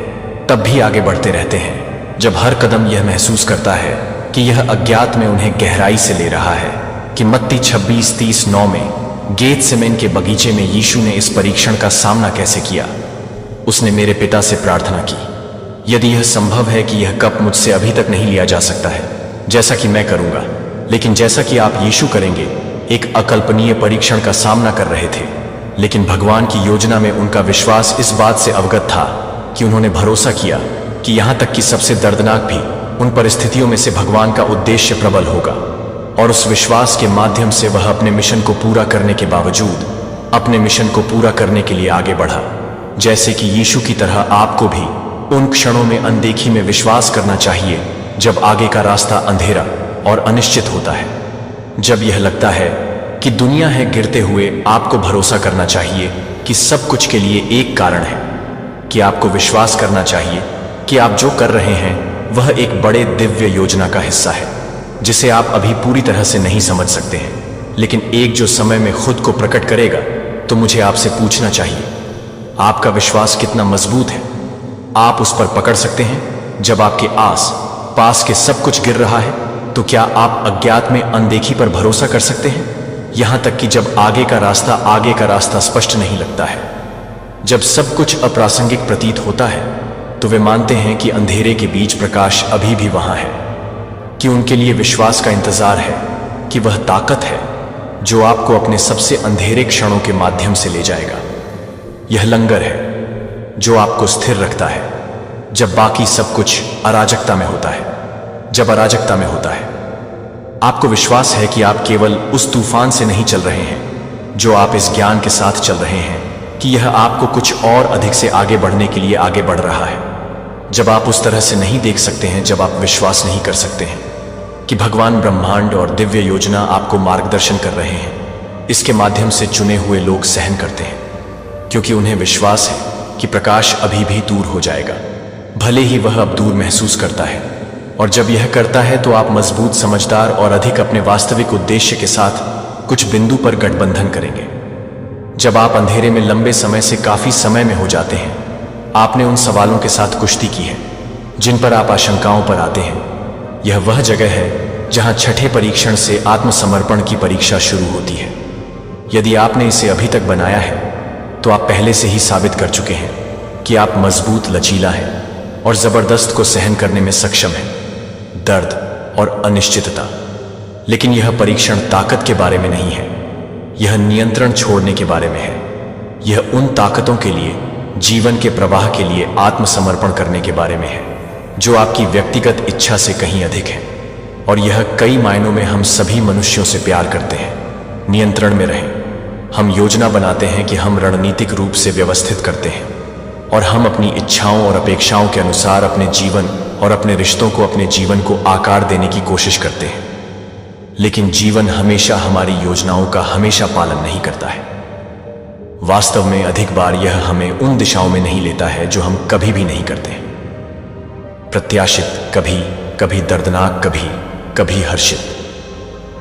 तब भी आगे बढ़ते रहते हैं। जब हर कदम यह महसूस करता है कि यह अज्ञात में उन्हें गहराई से ले रहा है। कि मत्ती 26:30-9 में गेतसेमने के बगीचे में यीशु ने इस परीक्षण का सामना कैसे किया। उसने मेरे पिता से प्रार्थना की, यदि यह संभव है कि यह कप मुझसे अभी तक नहीं लिया जा सकता है, जैसा कि मैं करूंगा, लेकिन जैसा कि आप यीशु करेंगे। एक अकल्पनीय परीक्षण का सामना कर रहे थे, लेकिन भगवान की योजना में उनका विश्वास इस बात से अवगत था कि उन्होंने भरोसा किया कि यहां तक कि सबसे दर्दनाक भी उन परिस्थितियों में से भगवान का उद्देश्य प्रबल होगा। और उस विश्वास के माध्यम से वह अपने मिशन को पूरा करने के बावजूद अपने मिशन को पूरा करने के लिए आगे बढ़ा। जैसे कि यीशु की तरह आपको भी उन क्षणों में अनदेखी में विश्वास करना चाहिए जब आगे का रास्ता अंधेरा और अनिश्चित होता है। जब यह लगता है कि दुनिया है गिरते हुए, आपको भरोसा करना चाहिए कि सब कुछ के लिए एक कारण है। कि आपको विश्वास करना चाहिए कि आप जो कर रहे हैं वह एक बड़े दिव्य योजना का हिस्सा है, जिसे आप अभी पूरी तरह से नहीं समझ सकते हैं, लेकिन एक जो समय में खुद को प्रकट करेगा। तो मुझे आपसे पूछना चाहिए, आपका विश्वास कितना मजबूत है? आप उस पर पकड़ सकते हैं जब आपके आस पास के सब कुछ गिर रहा है? तो क्या आप अज्ञात में अनदेखी पर भरोसा कर सकते हैं, यहां तक कि जब आगे का रास्ता स्पष्ट नहीं लगता है? जब सब कुछ अप्रासंगिक प्रतीत होता है, तो वे मानते हैं कि अंधेरे के बीच प्रकाश अभी भी वहां है, कि उनके लिए विश्वास का इंतजार है, कि वह ताकत है जो आपको अपने सबसे अंधेरे क्षणों के माध्यम से ले जाएगा। यह लंगर है जो आपको स्थिर रखता है जब बाकी सब कुछ अराजकता में होता है। जब अराजकता में होता है। आपको विश्वास है कि आप केवल उस तूफान से नहीं चल रहे हैं, जो आप इस ज्ञान के साथ चल रहे हैं कि यह आपको कुछ और अधिक से आगे बढ़ने के लिए आगे बढ़ रहा है। जब आप उस तरह से नहीं देख सकते हैं, जब आप विश्वास नहीं कर सकते हैं कि भगवान, ब्रह्मांड और दिव्य योजना आपको मार्गदर्शन कर रहे हैं, इसके माध्यम से चुने हुए लोग सहन करते हैं, क्योंकि उन्हें विश्वास है कि प्रकाश अभी भी दूर हो जाएगा, भले ही वह अब दूर महसूस करता है। और जब यह करता है तो आप मजबूत, समझदार और अधिक अपने वास्तविक उद्देश्य के साथ कुछ बिंदु पर गठबंधन करेंगे। जब आप अंधेरे में लंबे समय से काफी समय में हो जाते हैं, आपने उन सवालों के साथ कुश्ती की है जिन पर आप आशंकाओं पर आते हैं। यह वह जगह है जहां छठे परीक्षण से आत्मसमर्पण की परीक्षा शुरू होती है। यदि आपने इसे अभी तक बनाया है तो आप पहले से ही साबित कर चुके हैं कि आप मजबूत, लचीला हैं और जबरदस्त को सहन करने में सक्षम हैं, दर्द और अनिश्चितता। लेकिन यह परीक्षण ताकत के बारे में नहीं है, यह नियंत्रण छोड़ने के बारे में है। यह उन ताकतों के लिए, जीवन के प्रवाह के लिए आत्मसमर्पण करने के बारे में है जो आपकी व्यक्तिगत इच्छा से कहीं अधिक है। और यह कई मायनों में हम सभी मनुष्यों से प्यार करते हैं। नियंत्रण में रहें। हम योजना बनाते हैं कि हम रणनीतिक रूप से व्यवस्थित करते हैं और हम अपनी इच्छाओं और अपेक्षाओं के अनुसार अपने जीवन और अपने रिश्तों को, अपने जीवन को आकार देने की कोशिश करते हैं। लेकिन जीवन हमेशा हमारी योजनाओं का हमेशा पालन नहीं करता है। वास्तव में अधिक बार यह हमें उन दिशाओं में नहीं लेता है जो हम कभी भी नहीं करते। प्रत्याशित कभी, कभी दर्दनाक, कभी कभी हर्षित।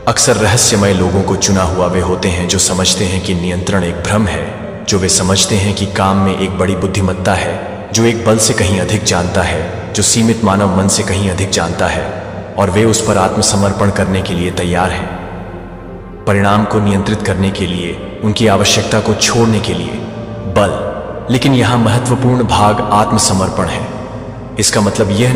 अक्सर रहस्यमय लोगों को चुना हुआ वे होते हैं जो समझते हैं कि नियंत्रण एक भ्रम है, जो वे समझते हैं कि काम में एक बड़ी बुद्धिमत्ता है, जो एक बल से कहीं अधिक जानता है, जो सीमित मानव मन से कहीं अधिक जानता है, और वे उस पर आत्मसमर्पण करने के लिए तैयार हैं। परिणाम को नियंत्रित करने के लिए, उनकी आवश्यकता को छोड़ने के लिए बल। लेकिन यहां महत्वपूर्ण भाग आत्मसमर्पण है। इसका मतलब यह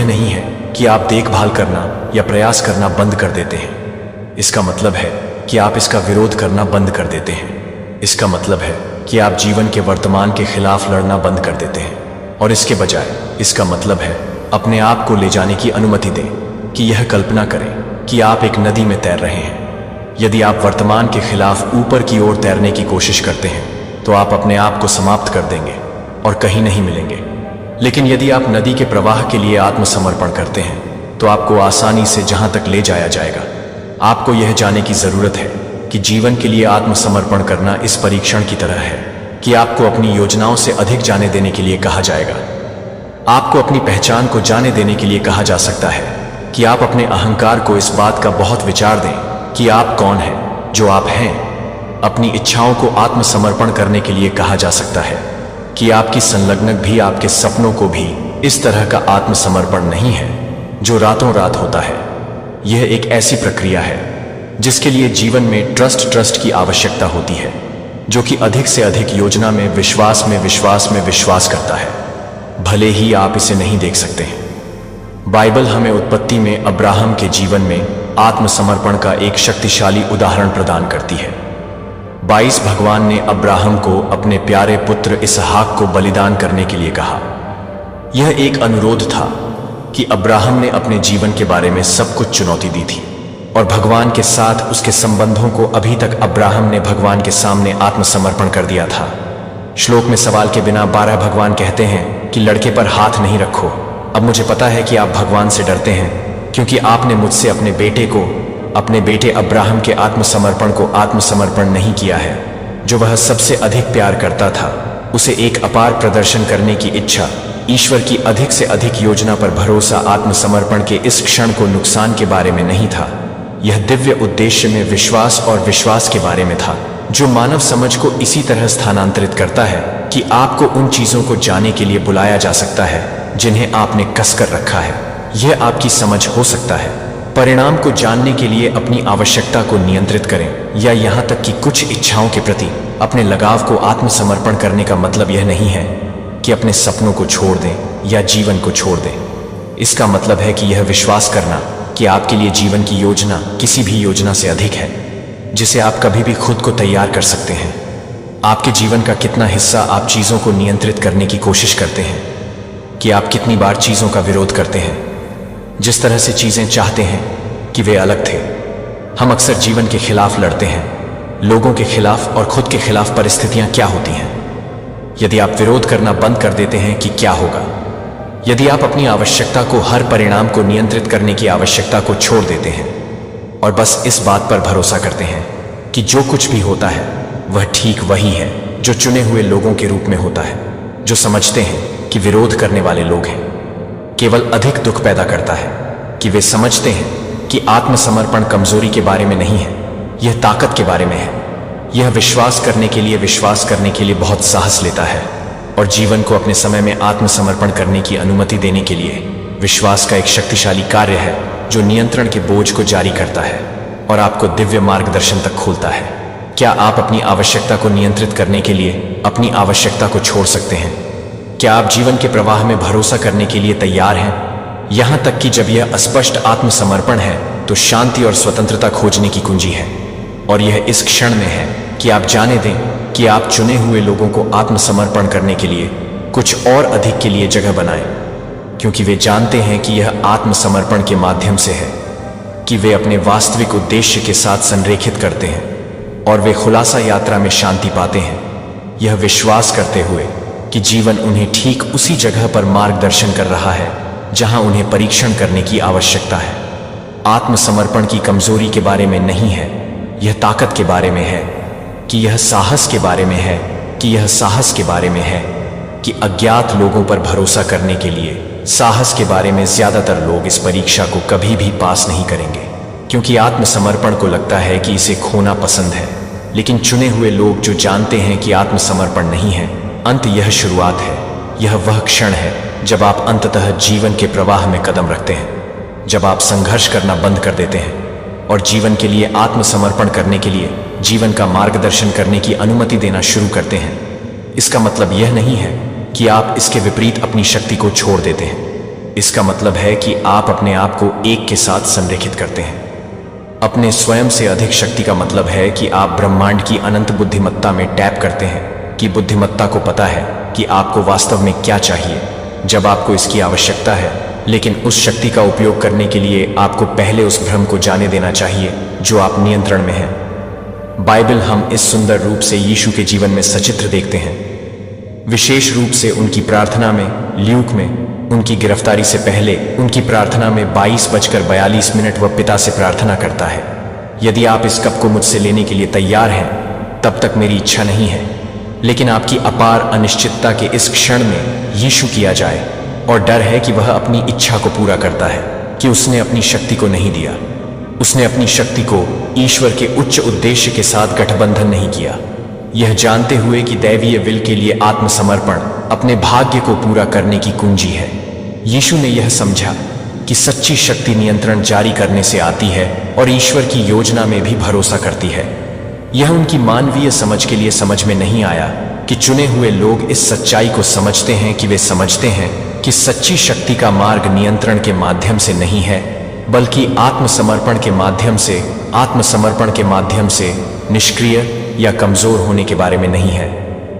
नहीं है कि आप देखभाल करना या प्रयास करना बंद कर देते हैं। इसका मतलब है कि आप इसका विरोध करना बंद कर देते हैं। इसका मतलब है कि आप जीवन के वर्तमान के खिलाफ लड़ना बंद कर देते हैं और इसके बजाय इसका मतलब है अपने आप को ले जाने की अनुमति दें कि यह कल्पना करें कि आप एक नदी में तैर रहे हैं। यदि आप वर्तमान के खिलाफ ऊपर की ओर तैरने की कोशिश करते हैं तो आप अपने आप को समाप्त कर देंगे और कहीं नहीं मिलेंगे। लेकिन यदि आप नदी के प्रवाह के लिए आत्मसमर्पण करते हैं तो आपको आसानी से जहां तक ले जाया जाएगा। आपको यह जानने की जरूरत है कि जीवन के लिए आत्मसमर्पण करना इस परीक्षण की तरह है कि आपको अपनी योजनाओं से अधिक जाने देने के लिए कहा जाएगा। आपको अपनी पहचान को जाने देने के लिए कहा जा सकता है कि आप अपने अहंकार को इस बात का बहुत विचार दें कि आप कौन हैं, जो आप हैं। अपनी इच्छाओं को आत्मसमर्पण करने के लिए कहा जा सकता है कि आपकी संलग्नक भी, आपके सपनों को भी इस तरह का आत्मसमर्पण नहीं है जो रातों रात होता है। यह एक ऐसी प्रक्रिया है जिसके लिए जीवन में ट्रस्ट की आवश्यकता होती है, जो कि अधिक से अधिक योजना में, विश्वास करता है, भले ही आप इसे नहीं देख सकते हैं। बाइबल हमें उत्पत्ति में अब्राहम के जीवन में आत्मसमर्पण का एक शक्तिशाली उदाहरण प्रदान करती है। 22 भगवान ने अब्राहम को अपने प्यारे पुत्र इसहाक को बलिदान करने के लिए कहा। यह एक अनुरोध था कि अब्राहम ने अपने जीवन के बारे में सब कुछ चुनौती दी थी और भगवान के साथ उसके संबंधों को अभी तक अब्राहम ने भगवान के सामने आत्मसमर्पण कर दिया था। श्लोक में सवाल के बिना 12 भगवान कहते हैं कि लड़के पर हाथ नहीं रखो। अब मुझे पता है कि आप भगवान से डरते हैं क्योंकि आपने मुझसे अपने बेटे अब्राहम के आत्मसमर्पण को आत्मसमर्पण नहीं किया है, जो वह सबसे अधिक प्यार करता था। उसे एक अपार प्रदर्शन करने की इच्छा, ईश्वर की अधिक से अधिक योजना पर भरोसा आत्मसमर्पण के इस क्षण को नुकसान के बारे में नहीं था। यह दिव्य उद्देश्य में विश्वास और विश्वास के बारे में था, जो मानव समझ को इसी तरह स्थानांतरित करता है कि आपको उन चीजों को जाने के लिए बुलाया जा सकता है जिन्हें आपने कसकर रखा है। यह आपकी समझ हो सकता है। परिणाम को जानने के लिए अपनी आवश्यकता को नियंत्रित करें, या यहां तक कि कुछ इच्छाओं के प्रति अपने लगाव को आत्मसमर्पण करने का मतलब यह नहीं है कि अपने सपनों को छोड़ दें या जीवन को छोड़ दें। इसका मतलब है कि यह विश्वास करना कि आपके लिए जीवन की योजना किसी भी योजना से अधिक है जिसे आप कभी भी खुद को तैयार कर सकते हैं। आपके जीवन का कितना हिस्सा आप चीजों को नियंत्रित करने की कोशिश करते हैं, कि आप कितनी बार चीजों का विरोध करते हैं, जिस तरह से चीजें चाहते हैं कि वे अलग थे। हम अक्सर जीवन के खिलाफ लड़ते हैं, लोगों के खिलाफ और खुद के खिलाफ। परिस्थितियां क्या होती हैं? यदि आप विरोध करना बंद कर देते हैं कि क्या होगा? यदि आप अपनी आवश्यकता को, हर परिणाम को नियंत्रित करने की आवश्यकता को छोड़ देते हैं और बस इस बात पर भरोसा करते हैं कि जो कुछ भी होता है वह ठीक वही है जो चुने हुए लोगों के रूप में होता है, जो समझते हैं कि विरोध करने वाले लोग हैं, केवल अधिक दुख पैदा करता है कि वे समझते हैं कि आत्मसमर्पण कमजोरी के बारे में नहीं है, यह ताकत के बारे में है। यह विश्वास करने के लिए बहुत साहस लेता है और जीवन को अपने समय में आत्मसमर्पण करने की अनुमति देने के लिए विश्वास का एक शक्तिशाली कार्य है जो नियंत्रण के बोझ को जारी करता है और आपको दिव्य मार्गदर्शन तक खोलता है। क्या आप अपनी आवश्यकता को नियंत्रित करने के लिए अपनी आवश्यकता को छोड़ सकते हैं? क्या आप जीवन के प्रवाह में भरोसा करने के लिए तैयार हैं? यहां तक कि जब यह अस्पष्ट आत्मसमर्पण है तो शांति और स्वतंत्रता खोजने की कुंजी है। और यह इस क्षण में है कि आप जाने दें कि आप चुने हुए लोगों को आत्मसमर्पण करने के लिए कुछ और अधिक के लिए जगह बनाएं, क्योंकि वे जानते हैं कि यह आत्मसमर्पण के माध्यम से है कि वे अपने वास्तविक उद्देश्य के साथ संरेखित करते हैं और वे खुलासा यात्रा में शांति पाते हैं, यह विश्वास करते हुए कि जीवन उन्हें ठीक उसी जगह पर मार्गदर्शन कर रहा है जहां उन्हें परीक्षण करने की आवश्यकता है। आत्मसमर्पण की कमजोरी के बारे में नहीं है, यह ताकत के बारे में है, कि यह साहस के बारे में है, कि अज्ञात लोगों पर भरोसा करने के लिए साहस के बारे में ज्यादातर लोग इस परीक्षा को कभी भी पास नहीं करेंगे, क्योंकि आत्मसमर्पण को लगता है कि इसे खोना पसंद है। लेकिन चुने हुए लोग जो जानते हैं कि आत्मसमर्पण नहीं है अंत, यह शुरुआत है, यह वह क्षण है जब आप अंततः जीवन के प्रवाह में कदम रखते हैं, जब आप संघर्ष करना बंद कर देते हैं और जीवन के लिए आत्मसमर्पण करने के लिए, जीवन का मार्गदर्शन करने की अनुमति देना शुरू करते हैं। इसका मतलब यह नहीं है कि आप इसके विपरीत अपनी शक्ति को छोड़ देते हैं। इसका मतलब है कि आप अपने आप को एक के साथ संरेखित करते हैं। अपने स्वयं से अधिक शक्ति का मतलब है कि आप ब्रह्मांड की अनंत बुद्धिमत्ता में टैप करते हैं, कि बुद्धिमत्ता को पता है कि आपको वास्तव में क्या चाहिए जब आपको इसकी आवश्यकता है, लेकिन उस शक्ति का उपयोग करने के लिए आपको पहले उस भ्रम को जाने देना चाहिए जो आप नियंत्रण में हैं। बाइबल हम इस सुंदर रूप से यीशु के जीवन में सचित्र देखते हैं, विशेष रूप से उनकी प्रार्थना में, ल्यूक में, उनकी गिरफ्तारी से पहले उनकी प्रार्थना में 22:42 वह पिता से प्रार्थना करता है, यदि आप इस कप को मुझसे लेने के लिए तैयार हैं तब तक मेरी इच्छा नहीं है, लेकिन आपकी अपार अनिश्चितता के इस क्षण में यीशु किया जाए। और डर है कि वह अपनी इच्छा को पूरा करता है, कि उसने अपनी शक्ति को नहीं दिया, उसने अपनी शक्ति को ईश्वर के उच्च उद्देश्य के साथ गठबंधन नहीं किया, यह जानते हुए कि दैवीय विल के लिए आत्मसमर्पण अपने भाग्य को पूरा करने की कुंजी है। यीशु ने यह समझा कि सच्ची शक्ति नियंत्रण जारी करने से आती है और ईश्वर की योजना में भी भरोसा करती है। यह उनकी मानवीय समझ के लिए समझ में नहीं आया कि चुने हुए लोग इस सच्चाई को समझते हैं, कि वे समझते हैं कि सच्ची शक्ति का मार्ग नियंत्रण के माध्यम से नहीं है, बल्कि आत्मसमर्पण के माध्यम से निष्क्रिय या कमजोर होने के बारे में नहीं है।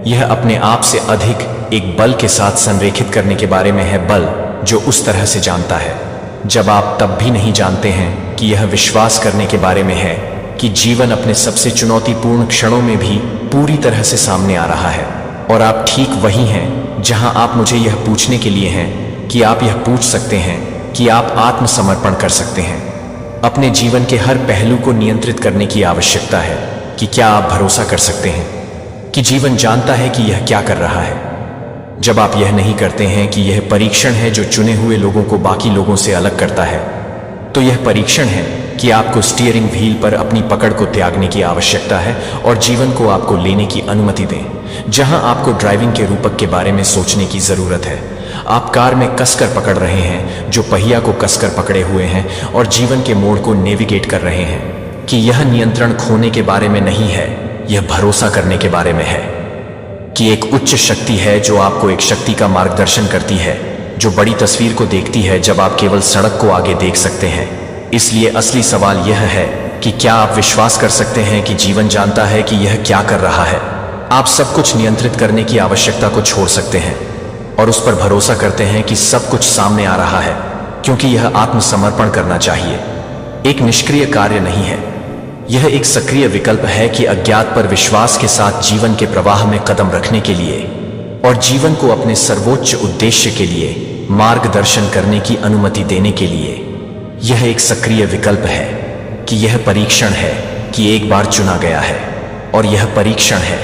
यह अपने आप से अधिक एक बल के साथ संरेखित करने के बारे में है, बल जो उस तरह से जानता है जब आप तब भी नहीं जानते हैं, कि यह विश्वास करने के बारे में है कि जीवन अपने सबसे चुनौतीपूर्ण क्षणों में भी पूरी तरह से सामने आ रहा है और आप ठीक वही हैं जहां आप मुझे यह पूछने के लिए हैं कि आप यह पूछ सकते हैं कि आप आत्मसमर्पण कर सकते हैं। अपने जीवन के हर पहलू को नियंत्रित करने की आवश्यकता है कि क्या आप भरोसा कर सकते हैं कि जीवन जानता है कि यह क्या कर रहा है। जब आप यह नहीं करते हैं कि यह परीक्षण है जो चुने हुए लोगों को बाकी लोगों से अलग करता है, तो यह परीक्षण है कि आपको स्टीयरिंग व्हील पर अपनी पकड़ को त्यागने की आवश्यकता है और जीवन को आपको लेने की अनुमति दें जहां आपको ड्राइविंग के रूपक के बारे में सोचने की जरूरत है। आप कार में कसकर पकड़ रहे हैं, जो पहिया को कसकर पकड़े हुए हैं और जीवन के मोड़ को नेविगेट कर रहे हैं, कि यह नियंत्रण खोने के बारे में नहीं है, यह भरोसा करने के बारे में है कि एक उच्च शक्ति है जो आपको एक शक्ति का मार्गदर्शन करती है, जो बड़ी तस्वीर को देखती है जब आप केवल सड़क को आगे देख सकते हैं। इसलिए असली सवाल यह है कि क्या आप विश्वास कर सकते हैं कि जीवन जानता है कि यह क्या कर रहा है। आप सब कुछ नियंत्रित करने की आवश्यकता को छोड़ सकते हैं और उस पर भरोसा करते हैं कि सब कुछ सामने आ रहा है। क्योंकि यह आत्मसमर्पण करना चाहिए एक निष्क्रिय कार्य नहीं है। यह एक सक्रिय विकल्प है कि अज्ञात पर विश्वास के साथ जीवन के प्रवाह में कदम रखने के लिए और जीवन को अपने सर्वोच्च उद्देश्य के लिए मार्गदर्शन करने की अनुमति देने के लिए। यह एक सक्रिय विकल्प है कि यह परीक्षण है कि एक बार चुना गया है, और यह परीक्षण है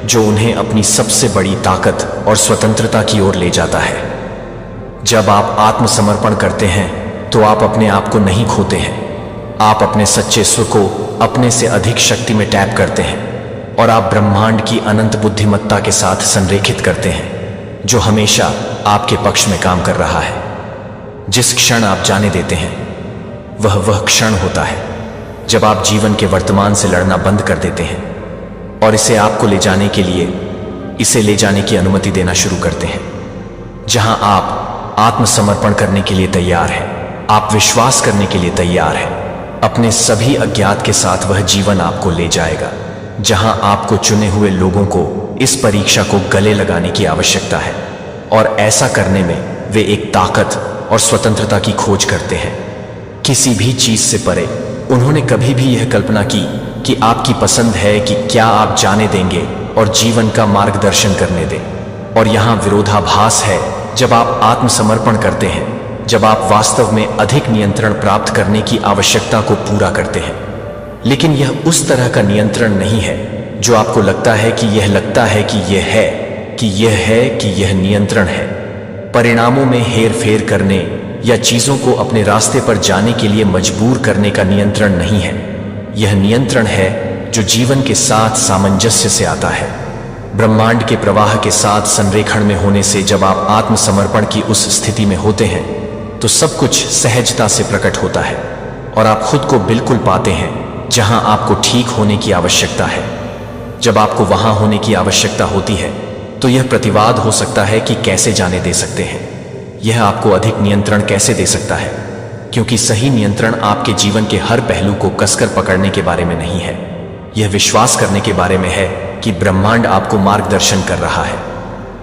जो उन्हें अपनी सबसे बड़ी ताकत और स्वतंत्रता की ओर ले जाता है। जब आप आत्मसमर्पण करते हैं तो आप अपने आप को नहीं खोते हैं, आप अपने सच्चे स्व को अपने से अधिक शक्ति में टैप करते हैं और आप ब्रह्मांड की अनंत बुद्धिमत्ता के साथ संरेखित करते हैं जो हमेशा आपके पक्ष में काम कर रहा है। जिस क्षण आप जाने देते हैं वह क्षण होता है जब आप जीवन के वर्तमान से लड़ना बंद कर देते हैं और इसे आपको ले जाने के लिए इसे ले जाने की अनुमति देना शुरू करते हैं। जहां आप आत्मसमर्पण करने के लिए तैयार हैं, आप विश्वास करने के लिए तैयार हैं, अपने सभी अज्ञात के साथ वह जीवन आपको ले जाएगा जहां आपको चुने हुए लोगों को इस परीक्षा को गले लगाने की आवश्यकता है, और ऐसा करने में वे एक ताकत और स्वतंत्रता की खोज करते हैं किसी भी चीज से परे। उन्होंने कभी भी यह कल्पना की कि आपकी पसंद है कि क्या आप जाने देंगे और जीवन का मार्गदर्शन करने दें। और यहां विरोधाभास है जब आप आत्मसमर्पण करते हैं, जब आप वास्तव में अधिक नियंत्रण प्राप्त करने की आवश्यकता को पूरा करते हैं। लेकिन यह उस तरह का नियंत्रण नहीं है जो आपको लगता है कि यह लगता है कि यह है, कि यह है, कि यह नियंत्रण है। परिणामों में हेरफेर करने या चीजों को अपने रास्ते पर जाने के लिए मजबूर करने का नियंत्रण नहीं है। यह नियंत्रण है जो जीवन के साथ सामंजस्य से आता है, ब्रह्मांड के प्रवाह के साथ संरेखण में होने से। जब आप आत्मसमर्पण की उस स्थिति में होते हैं तो सब कुछ सहजता से प्रकट होता है और आप खुद को बिल्कुल पाते हैं जहां आपको ठीक होने की आवश्यकता है। जब आपको वहां होने की आवश्यकता होती है तो यह प्रतिवाद हो सकता है कि कैसे जाने दे सकते हैं। यह आपको अधिक नियंत्रण कैसे दे सकता है, क्योंकि सही नियंत्रण आपके जीवन के हर पहलू को कसकर पकड़ने के बारे में नहीं है। यह विश्वास करने के बारे में है कि ब्रह्मांड आपको मार्गदर्शन कर रहा है।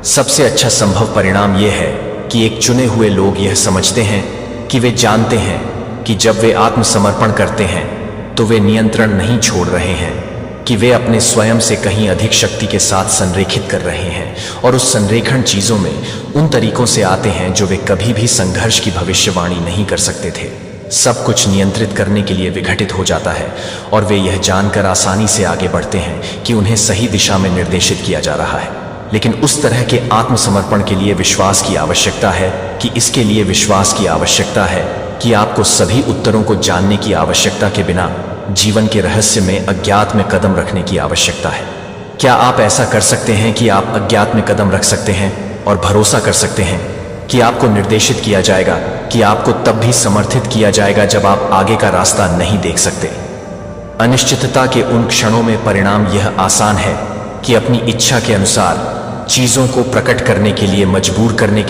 सबसे अच्छा संभव परिणाम यह है कि एक चुने हुए लोग यह समझते हैं कि वे जानते हैं कि जब वे आत्मसमर्पण करते हैं तो वे नियंत्रण नहीं छोड़ रहे हैं, कि वे अपने स्वयं से कहीं अधिक शक्ति के साथ संरेखित कर रहे हैं। और उस संरेखण चीजों में उन तरीकों से आते हैं जो वे कभी भी संघर्ष की भविष्यवाणी नहीं कर सकते थे। सब कुछ नियंत्रित करने के लिए विघटित हो जाता है और वे यह जानकर आसानी से आगे बढ़ते हैं कि उन्हें सही दिशा में निर्देशित किया जा रहा है। लेकिन उस तरह के आत्मसमर्पण के लिए विश्वास की आवश्यकता है, कि इसके लिए विश्वास की आवश्यकता है कि आपको सभी उत्तरों को जानने की आवश्यकता के बिना जीवन के रहस्य में अज्ञात में कदम रखने की आवश्यकता है। क्या आप ऐसा कर सकते हैं कि आप अज्ञात में कदम रख सकते हैं और भरोसा कर सकते हैं कि आपको निर्देशित किया जाएगा, कि आपको तब भी समर्थित किया जाएगा जब आप आगे का रास्ता नहीं देख सकते। अनिश्चितता के उन क्षणों में परिणाम यह आसान है कि अपनी इच्छा के अनुसार चीजों को प्रकट करने के लिए मजबूर करने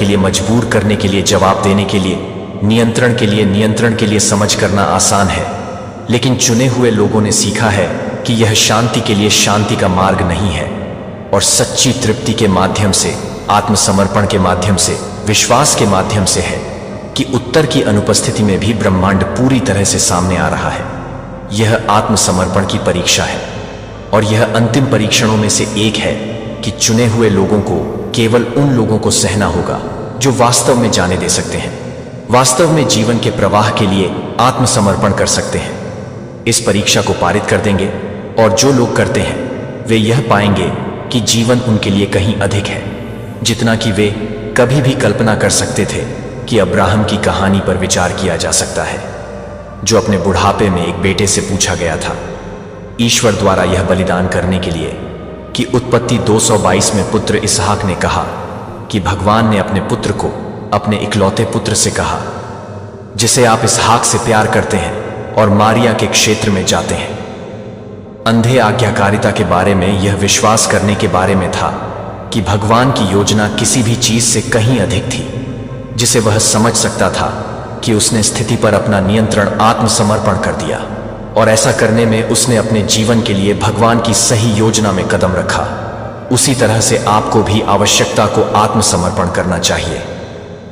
के लिए जवाब देने के लिए नियंत्रण के लिए समझ करना आसान है। लेकिन चुने हुए लोगों ने सीखा है कि यह शांति के लिए शांति का मार्ग नहीं है, और सच्ची तृप्ति के माध्यम से, आत्मसमर्पण के माध्यम से, विश्वास के माध्यम से है कि उत्तर की अनुपस्थिति में भी ब्रह्मांड पूरी तरह से सामने आ रहा है। यह आत्मसमर्पण की परीक्षा है, और यह अंतिम परीक्षणों में से एक है कि चुने हुए लोगों को केवल उन लोगों को सहना होगा जो वास्तव में जाने दे सकते हैं, वास्तव में जीवन के प्रवाह के लिए आत्मसमर्पण कर सकते हैं। इस परीक्षा को पारित कर देंगे, और जो लोग करते हैं वे यह पाएंगे कि जीवन उनके लिए कहीं अधिक है, जितना कि वे कभी भी कल्पना कर सकते थे। कि अब्राहम की कहानी पर विचार किया जा सकता है, जो अपने बुढ़ापे में एक बेटे से पूछा गया था ईश्वर द्वारा यह बलिदान करने के लिए, कि उत्पत्ति 222 में पुत्र इसहाक ने कहा कि भगवान ने अपने पुत्र को, अपने इकलौते पुत्र से कहा, जिसे आप इसहाक से प्यार करते हैं, और मारिया के क्षेत्र में जाते हैं। अंधे आज्ञाकारिता के बारे में यह विश्वास करने के बारे में था कि भगवान की योजना किसी भी चीज से कहीं अधिक थी, जिसे वह समझ सकता था कि उसने स्थिति पर अपना नियंत्रण आत्मसमर्पण कर दिया, और ऐसा करने में उसने अपने जीवन के लिए भगवान की सही योजना में कदम रखा। उसी तरह से आपको भी आवश्यकता को आत्मसमर्पण करना चाहिए।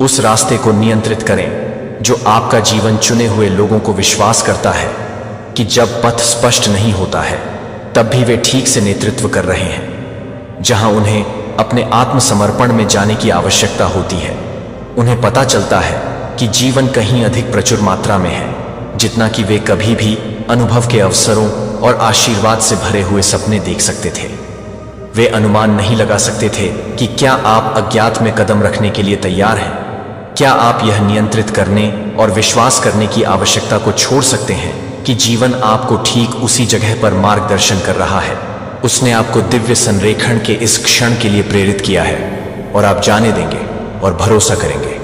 उस रास्ते को नियंत्रित करें जो आपका जीवन चुने हुए लोगों को विश्वास करता है कि जब पथ स्पष्ट नहीं होता है तब भी वे ठीक से नेतृत्व कर रहे हैं। जहां उन्हें अपने आत्मसमर्पण में जाने की आवश्यकता होती है, उन्हें पता चलता है कि जीवन कहीं अधिक प्रचुर मात्रा में है जितना कि वे कभी भी अनुभव के अवसरों और आशीर्वाद से भरे हुए सपने देख सकते थे। वे अनुमान नहीं लगा सकते थे कि क्या आप अज्ञात में कदम रखने के लिए तैयार हैं। क्या आप यह नियंत्रित करने और विश्वास करने की आवश्यकता को छोड़ सकते हैं कि जीवन आपको ठीक उसी जगह पर मार्गदर्शन कर रहा है। उसने आपको दिव्य संरेखण के इस क्षण के लिए प्रेरित किया है और आप जाने देंगे और भरोसा करेंगे।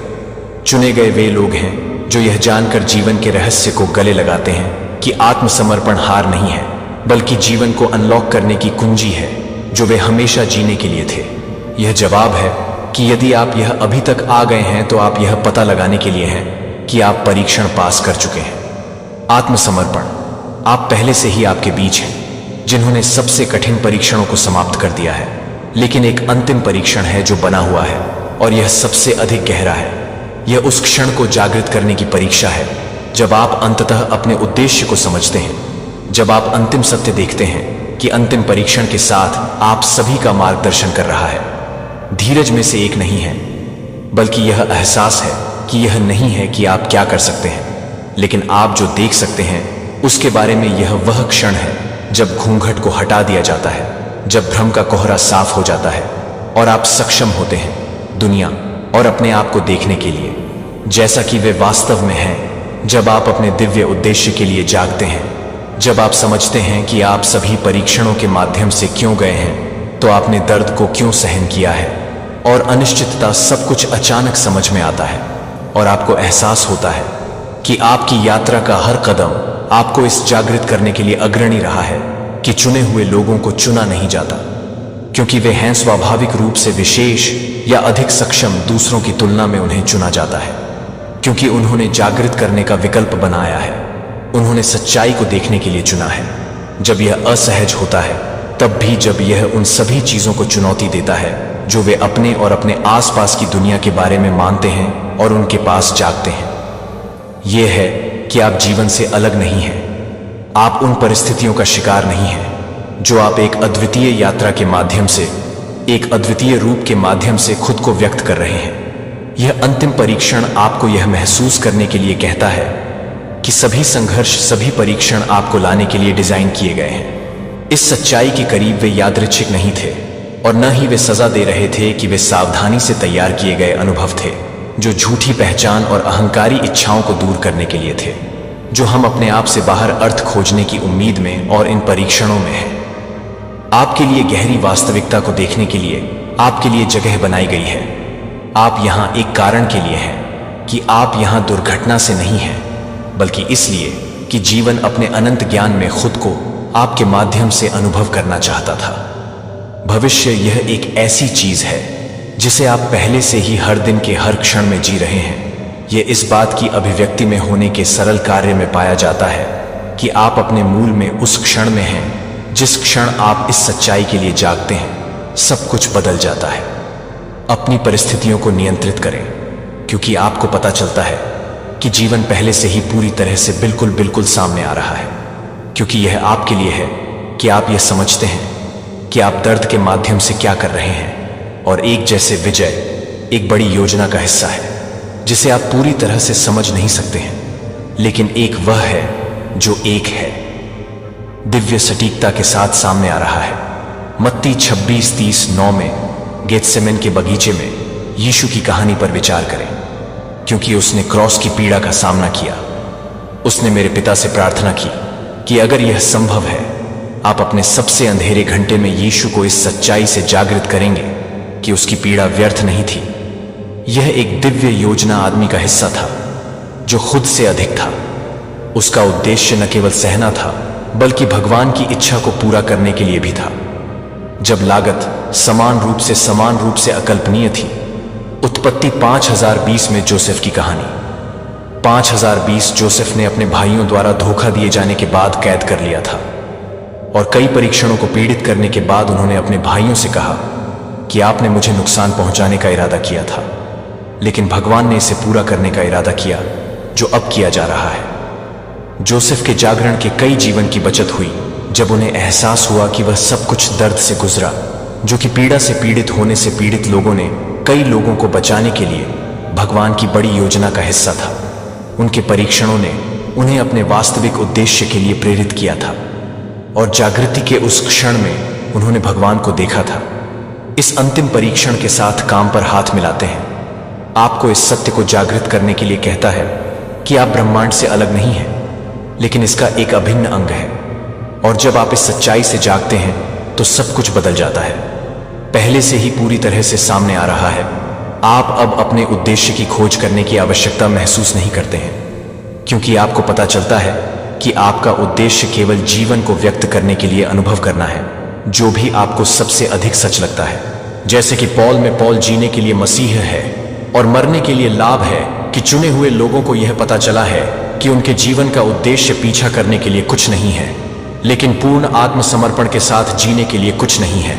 चुने गए वे लोग हैं जो यह जानकर जीवन के रहस्य को गले लगाते हैं कि आत्मसमर्पण हार नहीं है, बल्कि जीवन को अनलॉक करने की कुंजी है जो वे हमेशा जीने के लिए थे। यह जवाब है कि यदि आप यह अभी तक आ गए हैं तो आप यह पता लगाने के लिए हैं कि आप परीक्षण पास कर चुके हैं। आत्मसमर्पण, आप पहले से ही आपके बीच हैं जिन्होंने सबसे कठिन परीक्षणों को समाप्त कर दिया है, लेकिन एक अंतिम परीक्षण है जो बना हुआ है और यह सबसे अधिक गहरा है। यह उस क्षण को जागृत करने की परीक्षा है जब आप अंततः अपने उद्देश्य को समझते हैं, जब आप अंतिम सत्य देखते हैं कि अंतिम परीक्षण के साथ आप सभी का मार्गदर्शन कर रहा है। धीरज में से एक नहीं है, बल्कि यह एहसास है कि यह नहीं है कि आप क्या कर सकते हैं, लेकिन आप जो देख सकते हैं उसके बारे में। यह वह क्षण है जब घूंघट को हटा दिया जाता है, जब भ्रम का कोहरा साफ हो जाता है और आप सक्षम होते हैं दुनिया और अपने आप को देखने के लिए जैसा कि वे वास्तव में हैं। जब आप अपने दिव्य उद्देश्य के लिए जागते हैं, जब आप समझते हैं कि आप सभी परीक्षणों के माध्यम से क्यों गए हैं, तो आपने दर्द को क्यों सहन किया है और अनिश्चितता, सब कुछ अचानक समझ में आता है और आपको एहसास होता है कि आपकी यात्रा का हर कदम आपको इस जागृत करने के लिए अग्रणी रहा है कि चुने हुए लोगों को चुना नहीं जाता क्योंकि वे हैं स्वाभाविक रूप से विशेष या अधिक सक्षम। दूसरों की तुलना में उन्हें चुना जाता है क्योंकि उन्होंने जागृत करने का विकल्प बनाया है। उन्होंने सच्चाई को देखने के लिए चुना है जब यह असहज होता है, तब भी जब यह उन सभी चीजों को चुनौती देता है जो वे अपने और अपने आसपास की दुनिया के बारे में मानते हैं और उनके पास जागते हैं। यह है कि आप जीवन से अलग नहीं हैं। आप उन परिस्थितियों का शिकार नहीं हैं जो आप एक अद्वितीय यात्रा के माध्यम से, एक अद्वितीय रूप के माध्यम से खुद को व्यक्त कर रहे हैं। यह अंतिम परीक्षण आपको यह महसूस करने के लिए कहता है कि सभी संघर्ष, सभी परीक्षण आपको लाने के लिए डिजाइन किए गए हैं। इस सच्चाई के करीब वे यादृच्छिक नहीं थे और न ही वे सजा दे रहे थे कि वे सावधानी से तैयार किए गए अनुभव थे जो झूठी पहचान और अहंकारी इच्छाओं को दूर करने के लिए थे, जो हम अपने आप से बाहर अर्थ खोजने की उम्मीद में और इन परीक्षणों में हैं। आपके लिए गहरी वास्तविकता को देखने के लिए आपके लिए जगह बनाई गई है। आप यहां एक कारण के लिए हैं कि आप यहां दुर्घटना से नहीं हैं, बल्कि इसलिए कि जीवन अपने अनंत ज्ञान में खुद को आपके माध्यम से अनुभव करना चाहता था। भविष्य यह एक ऐसी चीज है जिसे आप पहले से ही हर दिन के हर क्षण में जी रहे हैं। यह इस बात की अभिव्यक्ति में होने के सरल कार्य में पाया जाता है कि आप अपने मूल में उस क्षण में हैं जिस क्षण आप इस सच्चाई के लिए जागते हैं, सब कुछ बदल जाता है। अपनी परिस्थितियों को नियंत्रित करें क्योंकि आपको पता चलता है कि जीवन पहले से ही पूरी तरह से बिल्कुल सामने आ रहा है, क्योंकि यह आपके लिए है कि आप यह समझते हैं कि आप दर्द के माध्यम से क्या कर रहे हैं और एक जैसे विजय एक बड़ी योजना का हिस्सा है जिसे आप पूरी तरह से समझ नहीं सकते हैं, लेकिन एक वह है जो एक है, दिव्य सटीकता के साथ सामने आ रहा है। मत्ती 26:30-9 में गेत्सेमन के बगीचे में यीशु की कहानी पर विचार करें, क्योंकि उसने क्रॉस की पीड़ा का सामना किया। उसने मेरे पिता से प्रार्थना की कि अगर यह संभव है, आप अपने सबसे अंधेरे घंटे में यीशु को इस सच्चाई से जागृत करेंगे कि उसकी पीड़ा व्यर्थ नहीं थी। यह एक दिव्य योजना आदमी का हिस्सा था जो खुद से अधिक था। उसका उद्देश्य न केवल सहना था, बल्कि भगवान की इच्छा को पूरा करने के लिए भी था। जब लागत समान रूप से अकल्पनीय थी। उत्पत्ति 5020 में जोसेफ की कहानी। 5020 जोसेफ ने अपने भाइयों द्वारा धोखा दिए जाने के बाद कैद कर लिया था और कई परीक्षणों को पीड़ित करने के बाद उन्होंने अपने भाइयों से कहा कि आपने मुझे नुकसान पहुंचाने का इरादा किया था, लेकिन भगवान ने इसे पूरा करने का इरादा किया जो अब किया जा रहा है। जोसेफ के जागरण के कई जीवन की बचत हुई जब उन्हें एहसास हुआ कि वह सब कुछ दर्द से गुजरा, जो कि पीड़ा से पीड़ित होने से पीड़ित लोगों ने कई लोगों को बचाने के लिए भगवान की बड़ी योजना का हिस्सा था। उनके परीक्षणों ने उन्हें अपने वास्तविक उद्देश्य के लिए प्रेरित किया था और जागृति के उस क्षण में उन्होंने भगवान को देखा था। इस अंतिम परीक्षण के साथ काम पर हाथ मिलाते हैं, आपको इस सत्य को जागृत करने के लिए कहता है कि आप ब्रह्मांड से अलग नहीं हैं, लेकिन इसका एक अभिन्न अंग है। और जब आप इस सच्चाई से जागते हैं तो सब कुछ बदल जाता है, पहले से ही पूरी तरह से सामने आ रहा है। आप अब अपने उद्देश्य की खोज करने की आवश्यकता महसूस नहीं करते हैं, क्योंकि आपको पता चलता है कि आपका उद्देश्य केवल जीवन को व्यक्त करने के लिए अनुभव करना है, जो भी आपको सबसे अधिक सच लगता है। जैसे कि पॉल में पॉल जीने के लिए मसीह है और मरने के लिए लाभ है, कि चुने हुए लोगों को यह पता चला है कि उनके जीवन का उद्देश्य पीछा करने के लिए कुछ नहीं है, लेकिन पूर्ण आत्मसमर्पण के साथ जीने के लिए कुछ नहीं है।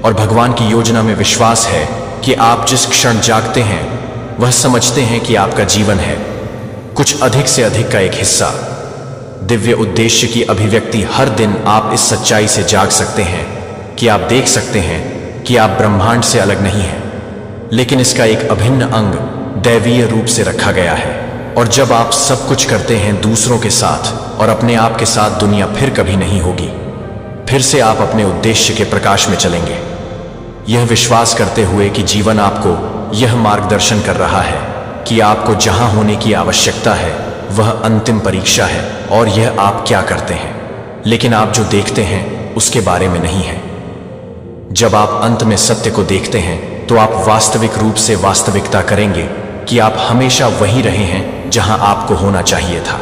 और भगवान की योजना में विश्वास है कि आप जिस क्षण जागते हैं वह समझते हैं कि आपका जीवन है कुछ अधिक से अधिक का एक हिस्सा। दिव्य उद्देश्य की अभिव्यक्ति हर दिन आप इस सच्चाई से जाग सकते हैं कि आप देख सकते हैं कि आप ब्रह्मांड से अलग नहीं हैं, लेकिन इसका एक अभिन्न अंग दैवीय रूप से रखा गया है। और जब आप सब कुछ करते हैं दूसरों के साथ और अपने आप के साथ, दुनिया फिर कभी नहीं होगी। फिर से आप अपने उद्देश्य के प्रकाश में चलेंगे, यह विश्वास करते हुए कि जीवन आपको यह मार्गदर्शन कर रहा है कि आपको जहां होने की आवश्यकता है वह अंतिम परीक्षा है और यह आप क्या करते हैं, लेकिन आप जो देखते हैं उसके बारे में नहीं है। जब आप अंत में सत्य को देखते हैं तो आप वास्तविक रूप से वास्तविकता करेंगे कि आप हमेशा वहीं रहे हैं जहां आपको होना चाहिए था।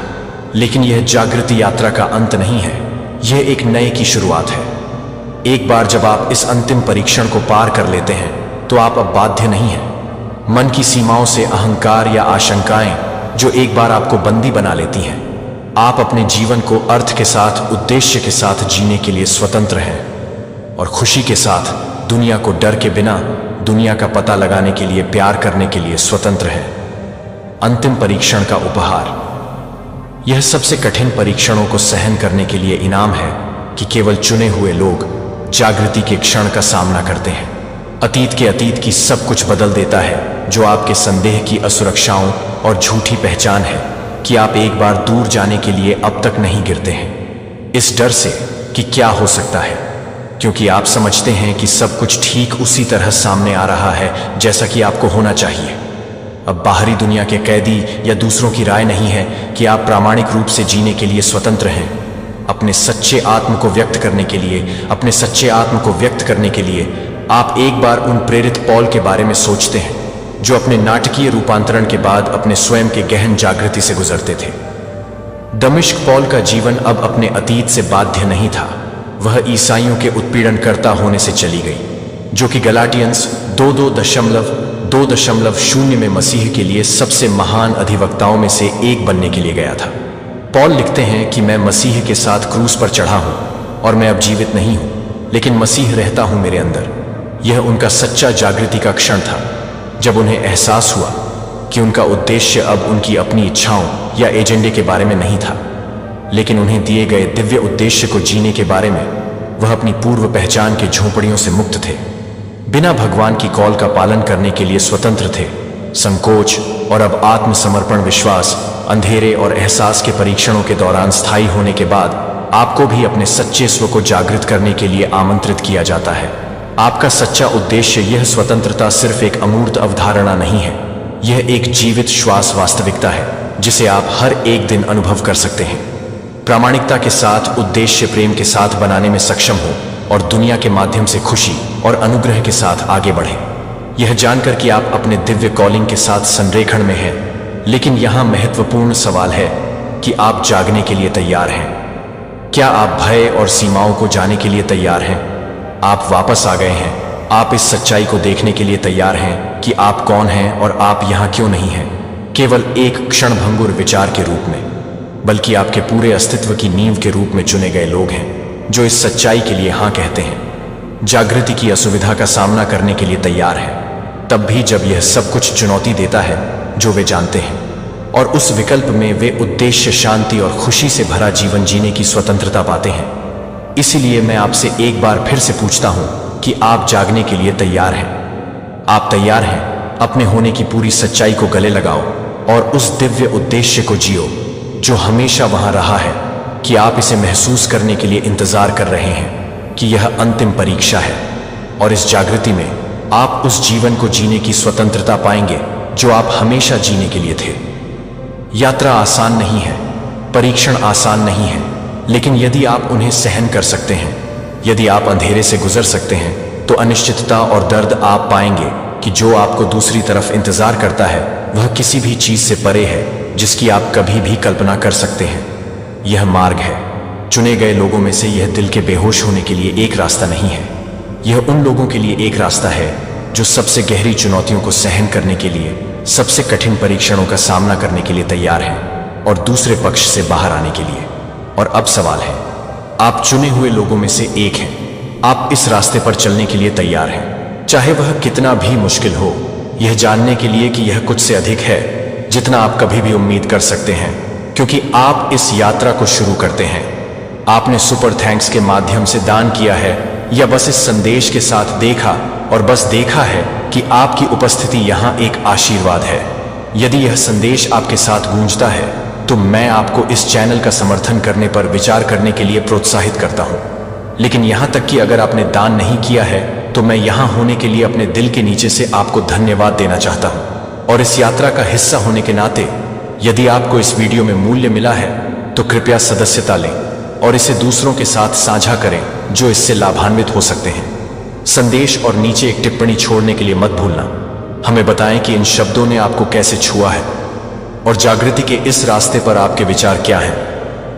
लेकिन यह जागृति यात्रा का अंत नहीं है, यह एक नए की शुरुआत है। एक बार जब आप इस अंतिम परीक्षण को पार कर लेते हैं तो आप अब बाध्य नहीं हैं। मन की सीमाओं से अहंकार या आशंकाएं जो एक बार आपको बंदी बना लेती हैं, आप अपने जीवन को अर्थ के साथ, उद्देश्य के साथ जीने के लिए स्वतंत्र हैं और खुशी के साथ, दुनिया को डर के बिना, दुनिया का पता लगाने के लिए, प्यार करने के लिए स्वतंत्र हैं। अंतिम परीक्षण का उपहार, यह सबसे कठिन परीक्षणों को सहन करने के लिए इनाम है कि केवल चुने हुए लोग जागृति के क्षण का सामना करते हैं। अतीत के अतीत की सब कुछ बदल देता है, जो आपके संदेह की असुरक्षाओं और झूठी पहचान है कि आप एक बार दूर जाने के लिए अब तक नहीं गिरते हैं, इस डर से कि क्या हो सकता है, क्योंकि आप समझते हैं कि सब कुछ ठीक उसी तरह सामने आ रहा है जैसा कि आपको होना चाहिए। अब बाहरी दुनिया के कैदी या दूसरों की राय नहीं है कि आप प्रामाणिक रूप से जीने के लिए स्वतंत्र हैं। अपने सच्चे आत्म को व्यक्त करने के लिए, अपने सच्चे आत्म को व्यक्त करने के लिए आप एक बार उन प्रेरित पॉल के बारे में सोचते हैं जो अपने नाटकीय रूपांतरण के बाद अपने स्वयं के गहन जागृति से गुजरते थे। दमिश्क पॉल का जीवन अब अपने अतीत से बाध्य नहीं था, वह ईसाइयों के उत्पीड़नकर्ता होने से चली गई, जो कि गलाटियंस 2:2.0 में मसीह के लिए सबसे महान अधिवक्ताओं में से एक बनने के लिए गया था। पॉल लिखते हैं कि मैं मसीह के साथ क्रूस पर चढ़ा हूं और मैं अब जीवित नहीं हूं, लेकिन मसीह रहता हूं मेरे अंदर। यह उनका सच्चा जागृति का क्षण था, जब उन्हें एहसास हुआ कि उनका उद्देश्य अब उनकी अपनी इच्छाओं या एजेंडे के बारे में नहीं था, लेकिन उन्हें दिए गए दिव्य उद्देश्य को जीने के बारे में। वह अपनी पूर्व पहचान के झोंपड़ियों से मुक्त थे, बिना भगवान की कॉल का पालन करने के लिए स्वतंत्र थे। संकोच और अब आत्मसमर्पण, विश्वास, अंधेरे और एहसास के परीक्षणों के दौरान स्थायी होने के बाद आपको भी अपने सच्चे स्व को जागृत करने के लिए आमंत्रित किया जाता है। आपका सच्चा उद्देश्य, यह स्वतंत्रता सिर्फ एक अमूर्त अवधारणा नहीं है, यह एक जीवित श्वास वास्तविकता है जिसे आप हर एक दिन अनुभव कर सकते हैं। प्रामाणिकता के साथ उद्देश्य प्रेम के साथ बनाने में सक्षम हो और दुनिया के माध्यम से खुशी और अनुग्रह के साथ आगे बढ़ें, यह जानकर कि आप अपने दिव्य कॉलिंग के साथ संरेखण में हैं। लेकिन यहां महत्वपूर्ण सवाल है कि आप जागने के लिए तैयार हैं। क्या आप भय और सीमाओं को जाने के लिए तैयार हैं? आप वापस आ गए हैं। आप इस सच्चाई को देखने के लिए तैयार हैं कि आप कौन हैं और आप यहां क्यों नहीं हैं, केवल एक क्षणभंगुर विचार के रूप में, बल्कि आपके पूरे अस्तित्व की नींव के रूप में चुने गए लोग हैं जो इस सच्चाई के लिए हां कहते हैं। जागृति की असुविधा का सामना करने के लिए तैयार हैं, तब भी जब यह सब कुछ चुनौती देता है जो वे जानते हैं। और उस विकल्प में वे उद्देश्य, शांति और खुशी से भरा जीवन जीने की स्वतंत्रता पाते हैं। इसीलिए मैं आपसे एक बार फिर से पूछता हूं कि आप जागने के लिए तैयार हैं? आप तैयार हैं? अपने होने की पूरी सच्चाई को गले लगाओ और उस दिव्य उद्देश्य को जियो जो हमेशा वहां रहा है, कि आप इसे महसूस करने के लिए इंतजार कर रहे हैं कि यह अंतिम परीक्षा है। और इस जागृति में आप उस जीवन को जीने की स्वतंत्रता पाएंगे जो आप हमेशा जीने के लिए थे। यात्रा आसान नहीं है, परीक्षण आसान नहीं है, लेकिन यदि आप उन्हें सहन कर सकते हैं, यदि आप अंधेरे से गुजर सकते हैं, तो अनिश्चितता और दर्द आप पाएंगे कि जो आपको दूसरी तरफ इंतजार करता है वह किसी भी चीज से परे है जिसकी आप कभी भी कल्पना कर सकते हैं। यह मार्ग है। चुने गए लोगों में से यह दिल के बेहोश होने के लिए एक रास्ता नहीं है। यह उन लोगों के लिए एक रास्ता है जो सबसे गहरी चुनौतियों को सहन करने के लिए, सबसे कठिन परीक्षणों का सामना करने के लिए तैयार हैं और दूसरे पक्ष से बाहर आने के लिए। और अब सवाल है, आप चुने हुए लोगों में से एक हैं। आप इस रास्ते पर चलने के लिए तैयार हैं, चाहे वह कितना भी मुश्किल हो, यह जानने के लिए कि यह कुछ से अधिक है जितना आप कभी भी उम्मीद कर सकते हैं, क्योंकि आप इस यात्रा को शुरू करते हैं। आपने सुपर थैंक्स के माध्यम से दान किया है या बस इस संदेश के साथ देखा और बस देखा है कि आपकी उपस्थिति यहाँ एक आशीर्वाद है। यदि यह संदेश आपके साथ गूंजता है तो मैं आपको इस चैनल का समर्थन करने पर विचार करने के लिए प्रोत्साहित करता हूँ। लेकिन यहाँ तक कि अगर आपने दान नहीं किया है तो मैं यहाँ होने के लिए अपने दिल के नीचे से आपको धन्यवाद देना चाहता हूँ। और इस यात्रा का हिस्सा होने के नाते यदि आपको इस वीडियो में मूल्य मिला है तो कृपया सदस्यता लें और इसे दूसरों के साथ साझा करें जो इससे लाभान्वित हो सकते हैं। संदेश और नीचे एक टिप्पणी छोड़ने के लिए मत भूलना। हमें बताएं कि इन शब्दों ने आपको कैसे छुआ है और जागृति के इस रास्ते पर आपके विचार क्या हैं।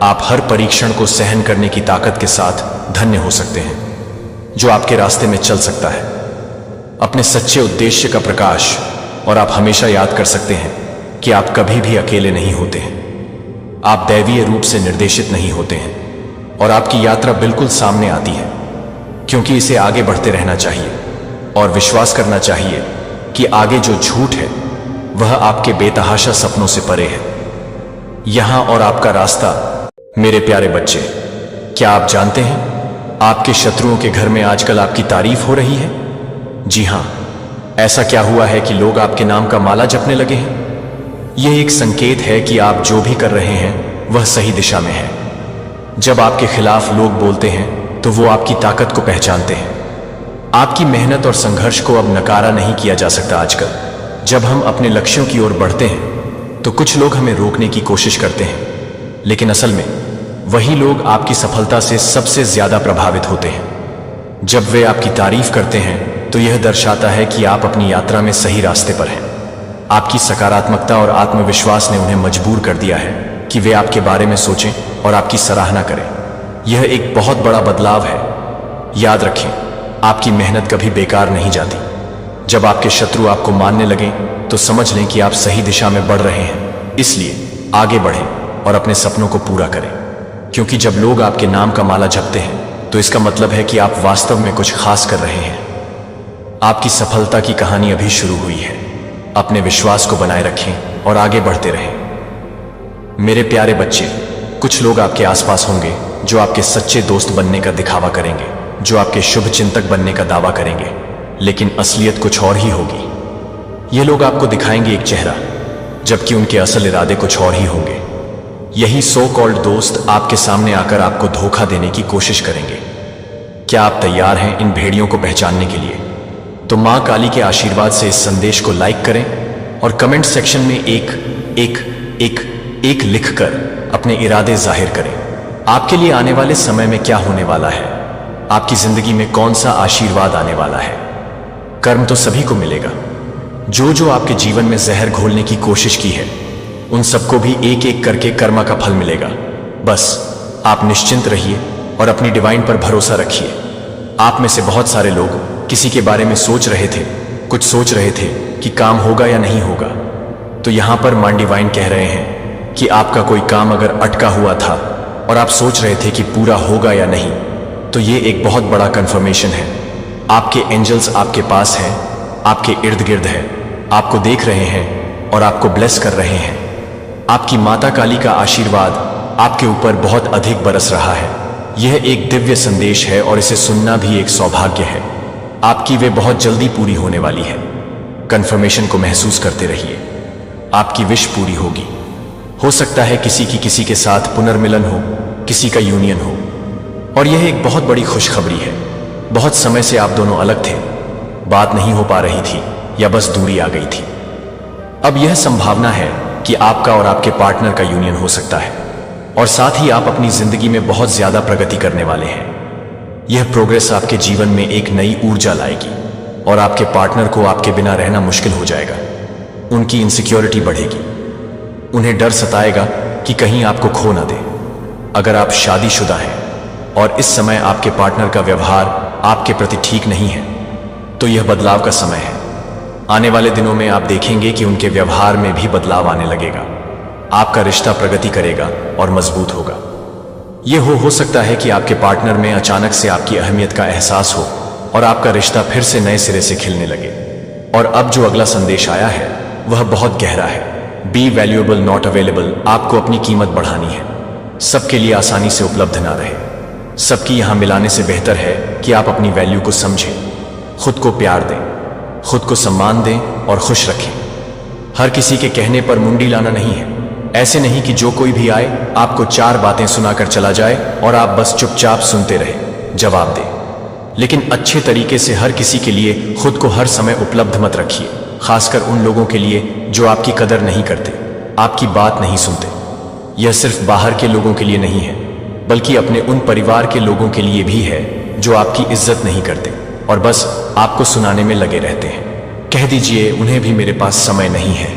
आप हर परीक्षण को सहन करने की ताकत के साथ धन्य हो सकते हैं जो आपके रास्ते में चल सकता है, अपने सच्चे उद्देश्य का प्रकाश। और आप हमेशा याद कर सकते हैं कि आप कभी भी अकेले नहीं होते हैं। आप दैवीय रूप से निर्देशित नहीं होते हैं और आपकी यात्रा बिल्कुल सामने आती है, क्योंकि इसे आगे बढ़ते रहना चाहिए और विश्वास करना चाहिए कि आगे जो झूठ है वह आपके बेतहाशा सपनों से परे है। यहां और आपका रास्ता। मेरे प्यारे बच्चे, क्या आप जानते हैं आपके शत्रुओं के घर में आजकल आपकी तारीफ हो रही है? जी हां, ऐसा क्या हुआ है कि लोग आपके नाम का माला जपने लगे हैं? यह एक संकेत है कि आप जो भी कर रहे हैं वह सही दिशा में है। जब आपके खिलाफ लोग बोलते हैं तो वो आपकी ताकत को पहचानते हैं। आपकी मेहनत और संघर्ष को अब नकारा नहीं किया जा सकता। आजकल जब हम अपने लक्ष्यों की ओर बढ़ते हैं तो कुछ लोग हमें रोकने की कोशिश करते हैं, लेकिन असल में वही लोग आपकी सफलता से सबसे ज्यादा प्रभावित होते हैं। जब वे आपकी तारीफ करते हैं तो यह दर्शाता है कि आप अपनी यात्रा में सही रास्ते पर हैं। आपकी सकारात्मकता और आत्मविश्वास ने उन्हें मजबूर कर दिया है कि वे आपके बारे में सोचें और आपकी सराहना करें। यह एक बहुत बड़ा बदलाव है। याद रखें, आपकी मेहनत कभी बेकार नहीं जाती। जब आपके शत्रु आपको मानने लगें तो समझ लें कि आप सही दिशा में बढ़ रहे हैं। इसलिए आगे बढ़ें और अपने सपनों को पूरा करें, क्योंकि जब लोग आपके नाम का माला जपते हैं तो इसका मतलब है कि आप वास्तव में कुछ खास कर रहे हैं। आपकी सफलता की कहानी अभी शुरू हुई है। अपने विश्वास को बनाए रखें और आगे बढ़ते रहें। मेरे प्यारे बच्चे, कुछ लोग आपके आसपास होंगे जो आपके सच्चे दोस्त बनने का दिखावा करेंगे, जो आपके शुभ चिंतक बनने का दावा करेंगे, लेकिन असलियत कुछ और ही होगी। ये लोग आपको दिखाएंगे एक चेहरा, जबकि उनके असल इरादे कुछ और ही होंगे। यही सो कॉल्ड दोस्त आपके सामने आकर आपको धोखा देने की कोशिश करेंगे। क्या आप तैयार हैं इन भेड़ियों को पहचानने के लिए? तो मां काली के आशीर्वाद से इस संदेश को लाइक करें और कमेंट सेक्शन में एक लिखकर अपने इरादे जाहिर करें। आपके लिए आने वाले समय में क्या होने वाला है? आपकी जिंदगी में कौन सा आशीर्वाद आने वाला है? कर्म तो सभी को मिलेगा। जो आपके जीवन में जहर घोलने की कोशिश की है उन सबको भी एक एक करके कर्मा का फल मिलेगा। बस आप निश्चिंत रहिए और अपनी डिवाइन पर भरोसा रखिए। आप में से बहुत सारे लोग किसी के बारे में सोच रहे थे, कुछ सोच रहे थे कि काम होगा या नहीं होगा। तो यहां पर मां डिवाइन कह रहे हैं कि आपका कोई काम अगर अटका हुआ था और आप सोच रहे थे कि पूरा होगा या नहीं, तो ये एक बहुत बड़ा कंफर्मेशन है। आपके एंजल्स आपके पास हैं, आपके इर्द गिर्द हैं, आपको देख रहे हैं और आपको ब्लेस कर रहे हैं। आपकी माता काली का आशीर्वाद आपके ऊपर बहुत अधिक बरस रहा है। यह एक दिव्य संदेश है और इसे सुनना भी एक सौभाग्य है। आपकी वे बहुत जल्दी पूरी होने वाली है। कंफर्मेशन को महसूस करते रहिए, आपकी विश पूरी होगी। हो सकता है किसी की किसी के साथ पुनर्मिलन हो, किसी का यूनियन हो, और यह एक बहुत बड़ी खुशखबरी है। बहुत समय से आप दोनों अलग थे, बात नहीं हो पा रही थी या बस दूरी आ गई थी। अब यह संभावना है कि आपका और आपके पार्टनर का यूनियन हो सकता है, और साथ ही आप अपनी जिंदगी में बहुत ज्यादा प्रगति करने वाले हैं। यह प्रोग्रेस आपके जीवन में एक नई ऊर्जा लाएगी और आपके पार्टनर को आपके बिना रहना मुश्किल हो जाएगा। उनकी इनसिक्योरिटी बढ़ेगी, उन्हें डर सताएगा कि कहीं आपको खो ना दे। अगर आप शादीशुदा हैं और इस समय आपके पार्टनर का व्यवहार आपके प्रति ठीक नहीं है, तो यह बदलाव का समय है। आने वाले दिनों में आप देखेंगे कि उनके व्यवहार में भी बदलाव आने लगेगा। आपका रिश्ता प्रगति करेगा और मजबूत होगा। यह हो सकता है कि आपके पार्टनर में अचानक से आपकी अहमियत का एहसास हो और आपका रिश्ता फिर से नए सिरे से खिलने लगे। और अब जो अगला संदेश आया है वह बहुत गहरा है। B valuable not available. आपको अपनी कीमत बढ़ानी है। सबके लिए आसानी से उपलब्ध ना रहे। सबकी यहां मिलाने से बेहतर है कि आप अपनी वैल्यू को समझें, खुद को प्यार दें, खुद को सम्मान दें और खुश रखें। हर किसी के कहने पर मुंडी लाना नहीं है। ऐसे नहीं कि जो कोई भी आए आपको 4 बातें सुनाकर चला जाए और आप बस चुपचाप सुनते रहे, जवाब दें। लेकिन अच्छे तरीके से हर किसी के लिए खुद को हर समय उपलब्ध मत रखिए, खासकर उन लोगों के लिए जो आपकी कदर नहीं करते, आपकी बात नहीं सुनते। यह सिर्फ बाहर के लोगों के लिए नहीं है, बल्कि अपने उन परिवार के लोगों के लिए भी है जो आपकी इज्जत नहीं करते और बस आपको सुनाने में लगे रहते हैं। कह दीजिए उन्हें भी मेरे पास समय नहीं है।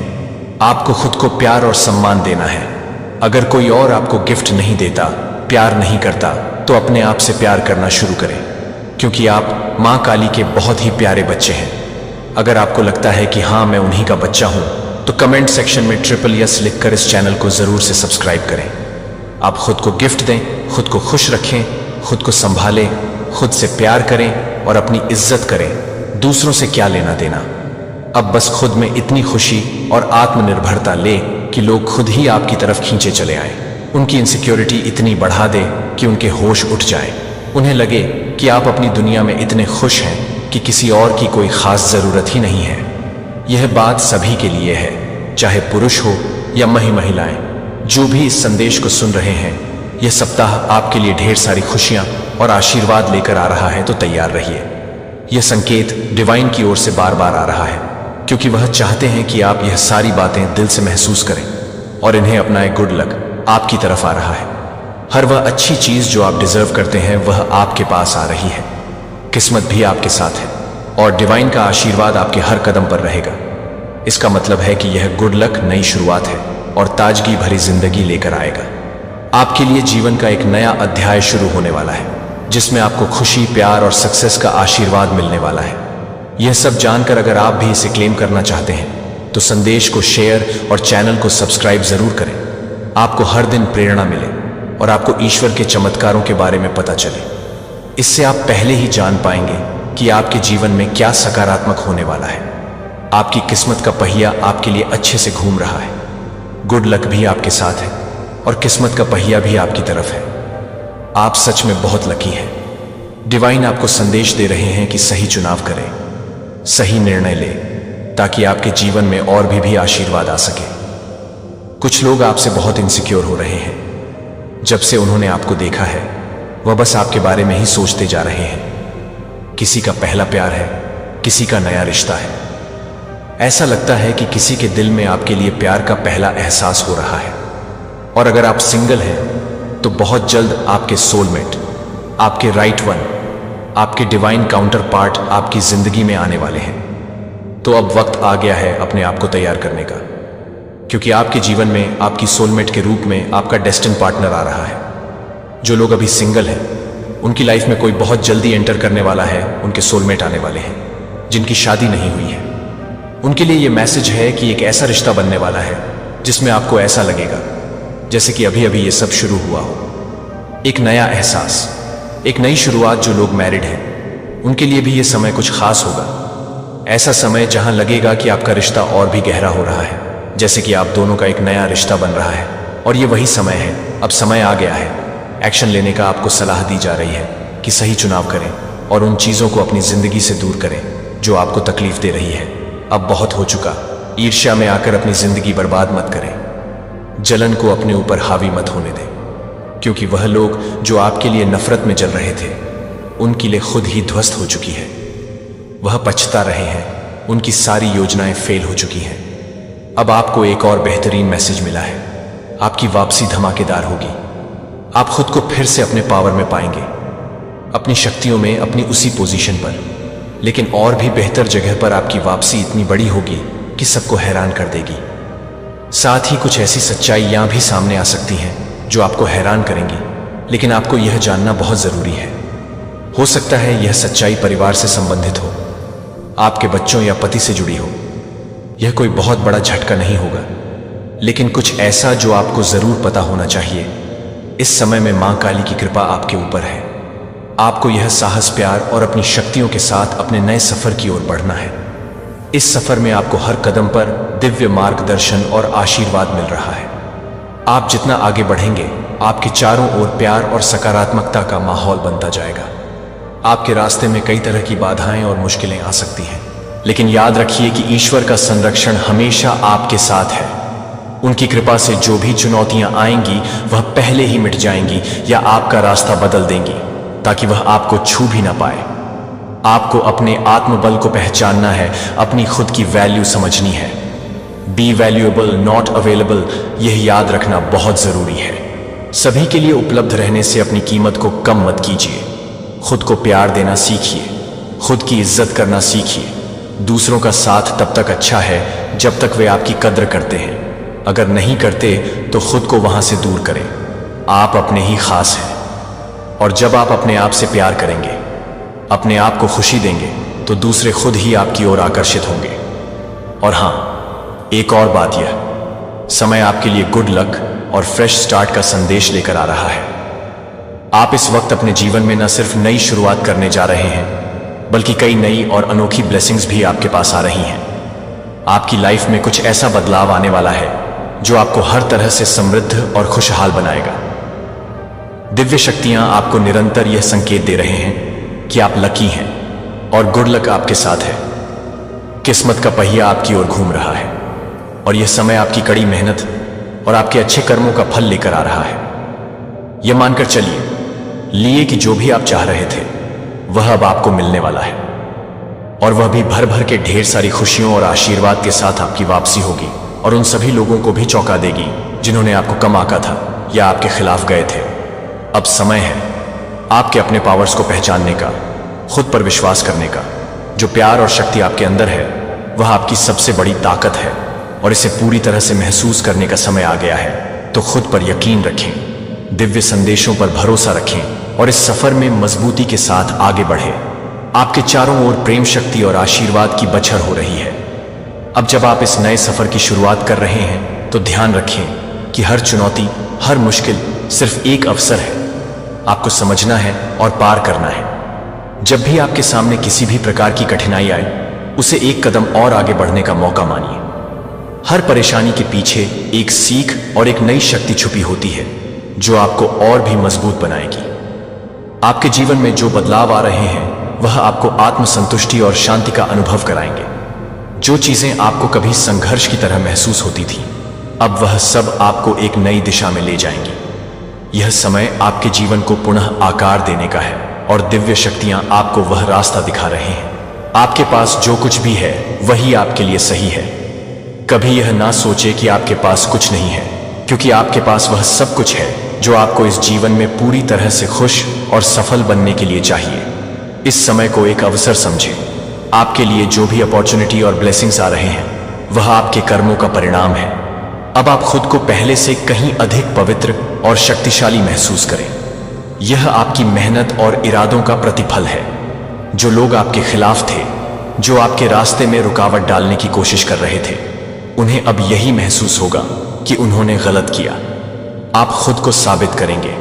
आपको खुद को प्यार और सम्मान देना है। अगर कोई और आपको गिफ्ट नहीं देता, प्यार नहीं करता, तो अपने आप से प्यार करना शुरू करें, क्योंकि आप माँ काली के बहुत ही प्यारे बच्चे हैं। अगर आपको लगता है कि हाँ मैं उन्हीं का बच्चा हूं, तो कमेंट सेक्शन में SSS लिखकर इस चैनल को जरूर से सब्सक्राइब करें। आप खुद को गिफ्ट दें, खुद को खुश रखें, खुद को संभालें, खुद से प्यार करें और अपनी इज्जत करें। दूसरों से क्या लेना देना। अब बस खुद में इतनी खुशी और आत्मनिर्भरता ले कि लोग खुद ही आपकी तरफ खींचे चले आए। उनकी इनसिक्योरिटी इतनी बढ़ा दे कि उनके होश उठ जाए। उन्हें लगे कि आप अपनी दुनिया में इतने खुश हैं कि किसी और की कोई खास जरूरत ही नहीं है। यह बात सभी के लिए है, चाहे पुरुष हो या महिलाएं। जो भी इस संदेश को सुन रहे हैं, यह सप्ताह आपके लिए ढेर सारी खुशियां और आशीर्वाद लेकर आ रहा है, तो तैयार रहिए। यह संकेत डिवाइन की ओर से बार बार आ रहा है, क्योंकि वह चाहते हैं कि आप यह सारी बातें दिल से महसूस करें और इन्हें अपनाएं। गुड लक आपकी तरफ आ रहा है। हर वह अच्छी चीज जो आप डिजर्व करते हैं वह आपके पास आ रही है। किस्मत भी आपके साथ है और डिवाइन का आशीर्वाद आपके हर कदम पर रहेगा। इसका मतलब है कि यह गुड लक नई शुरुआत है और ताजगी भरी जिंदगी लेकर आएगा। आपके लिए जीवन का एक नया अध्याय शुरू होने वाला है, जिसमें आपको खुशी, प्यार और सक्सेस का आशीर्वाद मिलने वाला है। यह सब जानकर अगर आप भी इसे क्लेम करना चाहते हैं, तो संदेश को शेयर और चैनल को सब्सक्राइब जरूर करें। आपको हर दिन प्रेरणा मिले और आपको ईश्वर के चमत्कारों के बारे में पता चले। इससे आप पहले ही जान पाएंगे कि आपके जीवन में क्या सकारात्मक होने वाला है। आपकी किस्मत का पहिया आपके लिए अच्छे से घूम रहा है। गुड लक भी आपके साथ है और किस्मत का पहिया भी आपकी तरफ है। आप सच में बहुत लकी हैं। डिवाइन आपको संदेश दे रहे हैं कि सही चुनाव करें, सही निर्णय लें, ताकि आपके जीवन में और भी आशीर्वाद आ सके। कुछ लोग आपसे बहुत इनसिक्योर हो रहे हैं। जब से उन्होंने आपको देखा है, वह बस आपके बारे में ही सोचते जा रहे हैं। किसी का पहला प्यार है, किसी का नया रिश्ता है। ऐसा लगता है कि किसी के दिल में आपके लिए प्यार का पहला एहसास हो रहा है। और अगर आप सिंगल हैं, तो बहुत जल्द आपके सोलमेट, आपके राइट वन, आपके डिवाइन काउंटर पार्ट आपकी जिंदगी में आने वाले हैं। तो अब वक्त आ गया है अपने आप को तैयार करने का, क्योंकि आपके जीवन में आपकी सोलमेट के रूप में आपका डेस्टिन पार्टनर आ रहा है। जो लोग अभी सिंगल हैं, उनकी लाइफ में कोई बहुत जल्दी एंटर करने वाला है। उनके सोलमेट आने वाले हैं, जिनकी शादी नहीं हुई है। उनके लिए यह मैसेज है कि एक ऐसा रिश्ता बनने वाला है जिसमें आपको ऐसा लगेगा जैसे कि अभी अभी ये सब शुरू हुआ हो। एक नया एहसास, एक नई शुरुआत। जो लोग मैरिड हैं, उनके लिए भी ये समय कुछ खास होगा। ऐसा समय जहां लगेगा कि आपका रिश्ता और भी गहरा हो रहा है जैसे कि आप दोनों का एक नया रिश्ता बन रहा है। और ये वही समय है, अब समय आ गया है एक्शन लेने का। आपको सलाह दी जा रही है कि सही चुनाव करें और उन चीज़ों को अपनी ज़िंदगी से दूर करें जो आपको तकलीफ दे रही है। अब बहुत हो चुका। ईर्ष्या में आकर अपनी ज़िंदगी बर्बाद मत करें। जलन को अपने ऊपर हावी मत होने दें, क्योंकि वह लोग जो आपके लिए नफरत में जल रहे थे उनके लिए खुद ही ध्वस्त हो चुकी है। वह पछता रहे हैं, उनकी सारी योजनाएं फेल हो चुकी हैं। अब आपको एक और बेहतरीन मैसेज मिला है। आपकी वापसी धमाकेदार होगी। आप खुद को फिर से अपने पावर में पाएंगे, अपनी शक्तियों में, अपनी उसी पोजीशन पर, लेकिन और भी बेहतर जगह पर। आपकी वापसी इतनी बड़ी होगी कि सबको हैरान कर देगी। साथ ही कुछ ऐसी सच्चाइयां भी सामने आ सकती हैं जो आपको हैरान करेंगी, लेकिन आपको यह जानना बहुत जरूरी है। हो सकता है यह सच्चाई परिवार से संबंधित हो, आपके बच्चों या पति से जुड़ी हो। यह कोई बहुत बड़ा झटका नहीं होगा, लेकिन कुछ ऐसा जो आपको जरूर पता होना चाहिए। इस समय में मां काली की कृपा आपके ऊपर है। आपको यह साहस, प्यार और अपनी शक्तियों के साथ अपने नए सफर की ओर बढ़ना है। इस सफर में आपको हर कदम पर दिव्य मार्गदर्शन और आशीर्वाद मिल रहा है। आप जितना आगे बढ़ेंगे, आपके चारों ओर प्यार और सकारात्मकता का माहौल बनता जाएगा। आपके रास्ते में कई तरह की बाधाएं और मुश्किलें आ सकती हैं, लेकिन याद रखिए कि ईश्वर का संरक्षण हमेशा आपके साथ है। उनकी कृपा से जो भी चुनौतियां आएंगी वह पहले ही मिट जाएंगी या आपका रास्ता बदल देंगी, ताकि वह आपको छू भी ना पाए। आपको अपने आत्मबल को पहचानना है, अपनी खुद की वैल्यू समझनी है। बी वैल्यूएबल, नॉट अवेलेबल, यह याद रखना बहुत जरूरी है। सभी के लिए उपलब्ध रहने से अपनी कीमत को कम मत कीजिए। खुद को प्यार देना सीखिए, खुद की इज्जत करना सीखिए। दूसरों का साथ तब तक अच्छा है जब तक वे आपकी कद्र करते हैं। अगर नहीं करते तो खुद को वहां से दूर करें। आप अपने ही खास हैं, और जब आप अपने आप से प्यार करेंगे, अपने आप को खुशी देंगे, तो दूसरे खुद ही आपकी ओर आकर्षित होंगे। और हां, एक और बात, यह समय आपके लिए गुड लक और फ्रेश स्टार्ट का संदेश लेकर आ रहा है। आप इस वक्त अपने जीवन में न सिर्फ नई शुरुआत करने जा रहे हैं, बल्कि कई नई और अनोखी ब्लेसिंग्स भी आपके पास आ रही हैं। आपकी लाइफ में कुछ ऐसा बदलाव आने वाला है जो आपको हर तरह से समृद्ध और खुशहाल बनाएगा। दिव्य शक्तियां आपको निरंतर यह संकेत दे रहे हैं कि आप लकी हैं और गुड लक आपके साथ है। किस्मत का पहिया आपकी ओर घूम रहा है, और यह समय आपकी कड़ी मेहनत और आपके अच्छे कर्मों का फल लेकर आ रहा है। यह मानकर चलिए कि जो भी आप चाह रहे थे वह अब आपको मिलने वाला है, और वह भी भर भर के ढेर सारी खुशियों और आशीर्वाद के साथ आपकी वापसी होगी, और उन सभी लोगों को भी चौंका देगी जिन्होंने आपको कम आंका था या आपके खिलाफ गए थे। अब समय है आपके अपने पावर्स को पहचानने का, खुद पर विश्वास करने का। जो प्यार और शक्ति आपके अंदर है वह आपकी सबसे बड़ी ताकत है, और इसे पूरी तरह से महसूस करने का समय आ गया है। तो खुद पर यकीन रखें, दिव्य संदेशों पर भरोसा रखें, और इस सफर में मजबूती के साथ आगे बढ़े। आपके चारों ओर प्रेम, शक्ति और आशीर्वाद की बछर हो रही है। अब जब आप इस नए सफर की शुरुआत कर रहे हैं तो ध्यान रखें कि हर चुनौती, हर मुश्किल सिर्फ एक अवसर है। आपको समझना है और पार करना है। जब भी आपके सामने किसी भी प्रकार की कठिनाई आए, उसे एक कदम और आगे बढ़ने का मौका मानिए। हर परेशानी के पीछे एक सीख और एक नई शक्ति छुपी होती है जो आपको और भी मजबूत बनाएगी। आपके जीवन में जो बदलाव आ रहे हैं वह आपको आत्मसंतुष्टि और शांति का अनुभव कराएंगे। जो चीजें आपको कभी संघर्ष की तरह महसूस होती थी, अब वह सब आपको एक नई दिशा में ले जाएंगी। यह समय आपके जीवन को पुनः आकार देने का है, और दिव्य शक्तियां आपको वह रास्ता दिखा रहे हैं। आपके पास जो कुछ भी है वही आपके लिए सही है। कभी यह ना सोचे कि आपके पास कुछ नहीं है, क्योंकि आपके पास वह सब कुछ है जो आपको इस जीवन में पूरी तरह से खुश और सफल बनने के लिए चाहिए। इस समय को एक अवसर समझें। आपके लिए जो भी अपॉर्चुनिटी और ब्लेसिंग्स आ रहे हैं वह आपके कर्मों का परिणाम है। अब आप खुद को पहले से कहीं अधिक पवित्र और शक्तिशाली महसूस करें। यह आपकी मेहनत और इरादों का प्रतिफल है। जो लोग आपके खिलाफ थे, जो आपके रास्ते में रुकावट डालने की कोशिश कर रहे थे, उन्हें अब यही महसूस होगा कि उन्होंने गलत किया। आप खुद को साबित करेंगे,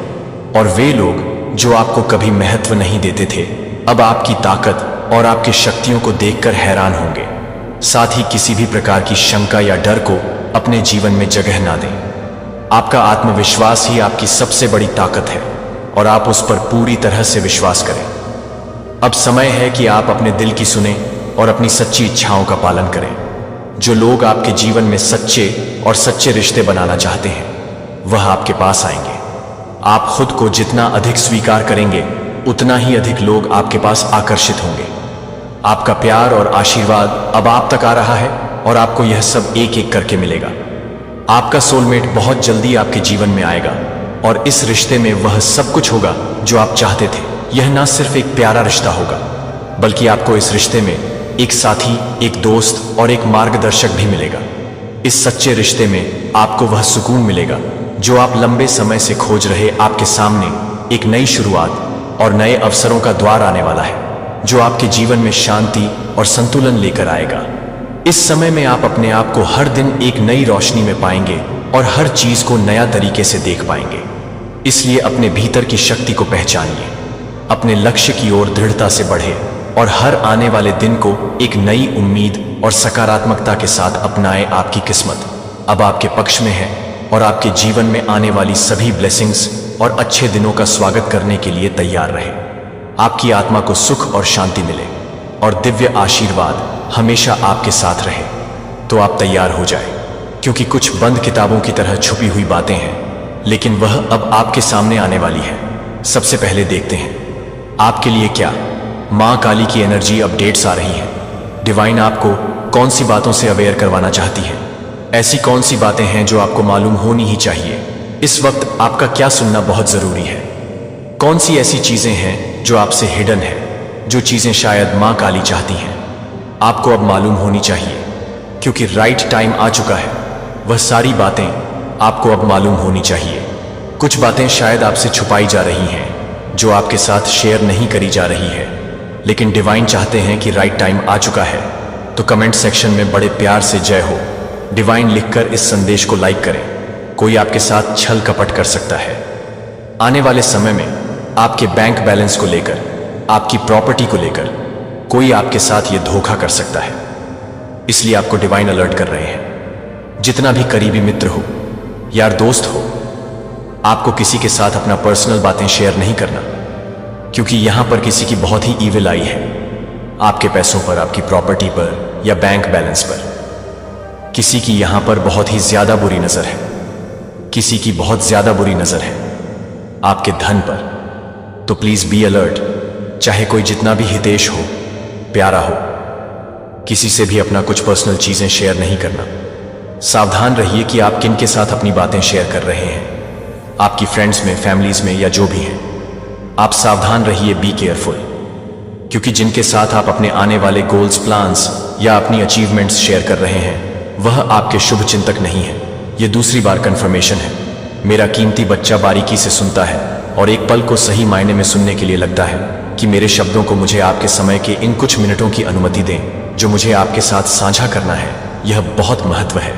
और वे लोग जो आपको कभी महत्व नहीं देते थे अब आपकी ताकत और आपकी शक्तियों को देखकर हैरान होंगे। साथ ही किसी भी प्रकार की शंका या डर को अपने जीवन में जगह ना दें। आपका आत्मविश्वास ही आपकी सबसे बड़ी ताकत है और आप उस पर पूरी तरह से विश्वास करें। अब समय है कि आप अपने दिल की सुने और अपनी सच्ची इच्छाओं का पालन करें। जो लोग आपके जीवन में सच्चे और सच्चे रिश्ते बनाना चाहते हैं वह आपके पास आएंगे। आप खुद को जितना अधिक स्वीकार करेंगे उतना ही अधिक लोग आपके पास आकर्षित होंगे। आपका प्यार और आशीर्वाद अब आप तक आ रहा है और आपको यह सब एक एक करके मिलेगा। आपका सोलमेट बहुत जल्दी आपके जीवन में आएगा और इस रिश्ते में वह सब कुछ होगा जो आप चाहते थे। यह ना सिर्फ एक प्यारा रिश्ता होगा बल्कि आपको इस रिश्ते में एक साथी, एक दोस्त और एक मार्गदर्शक भी मिलेगा। इस सच्चे रिश्ते में आपको वह सुकून मिलेगा जो आप लंबे समय से खोज रहे। आपके सामने एक नई शुरुआत और नए अवसरों का द्वार आने वाला है जो आपके जीवन में शांति और संतुलन लेकर आएगा। इस समय में आप अपने आप को हर दिन एक नई रोशनी में पाएंगे और हर चीज को नया तरीके से देख पाएंगे। इसलिए अपने भीतर की शक्ति को पहचानिए, अपने लक्ष्य की ओर दृढ़ता से बढ़े और हर आने वाले दिन को एक नई उम्मीद और सकारात्मकता के साथ अपनाएं। आपकी किस्मत अब आपके पक्ष में है और आपके जीवन में आने वाली सभी ब्लेसिंग्स और अच्छे दिनों का स्वागत करने के लिए तैयार रहे। आपकी आत्मा को सुख और शांति मिले और दिव्य आशीर्वाद हमेशा आपके साथ रहे। तो आप तैयार हो जाएं, क्योंकि कुछ बंद किताबों की तरह छुपी हुई बातें हैं लेकिन वह अब आपके सामने आने वाली है। सबसे पहले देखते हैं आपके लिए क्या मां काली की एनर्जी अपडेट्स आ रही हैं। डिवाइन आपको कौन सी बातों से अवेयर करवाना चाहती है? ऐसी कौन सी बातें हैं जो आपको मालूम होनी ही चाहिए? इस वक्त आपका क्या सुनना बहुत जरूरी है? कौन सी ऐसी चीजें हैं जो आपसे हिडन है, जो चीजें शायद मां काली चाहती हैं? आपको अब मालूम होनी चाहिए, क्योंकि राइट टाइम आ चुका है। वह सारी बातें आपको अब मालूम होनी चाहिए। कुछ बातें शायद आपसे छुपाई जा रही हैं जो आपके साथ शेयर नहीं करी जा रही है, लेकिन डिवाइन चाहते हैं कि राइट टाइम आ चुका है। तो कमेंट सेक्शन में बड़े प्यार से जय हो डिवाइन लिखकर इस संदेश को लाइक करें। कोई आपके साथ छल कपट कर सकता है। आने वाले समय में आपके बैंक बैलेंस को लेकर, आपकी प्रॉपर्टी को लेकर कोई आपके साथ ये धोखा कर सकता है। इसलिए आपको डिवाइन अलर्ट कर रहे हैं। जितना भी करीबी मित्र हो, यार दोस्त हो, आपको किसी के साथ अपना पर्सनल बातें शेयर नहीं करना, क्योंकि यहां पर किसी की बहुत ही ईविल आई है। आपके पैसों पर, आपकी प्रॉपर्टी पर या बैंक बैलेंस पर किसी की यहां पर बहुत ही ज्यादा बुरी नजर है। किसी की बहुत ज्यादा बुरी नजर है आपके धन पर। तो प्लीज बी अलर्ट। चाहे कोई जितना भी हितेश हो, प्यारा हो, किसी से भी अपना कुछ पर्सनल चीजें शेयर नहीं करना। सावधान रहिए कि आप किन के साथ अपनी बातें शेयर कर रहे हैं। आपकी फ्रेंड्स में, फैमिलीज में या जो भी हैं, आप सावधान रहिए, बी केयरफुल। क्योंकि जिनके साथ आप अपने आने वाले गोल्स, प्लान्स या अपनी अचीवमेंट्स शेयर कर रहे हैं वह आपके शुभ चिंतक नहीं है। यह दूसरी बार कंफर्मेशन है। मेरा कीमती बच्चा बारीकी से सुनता है और एक पल को सही मायने में सुनने के लिए लगता है कि मेरे शब्दों को मुझे आपके समय के इन कुछ मिनटों की अनुमति दें जो मुझे आपके साथ साझा करना है। यह बहुत महत्व है।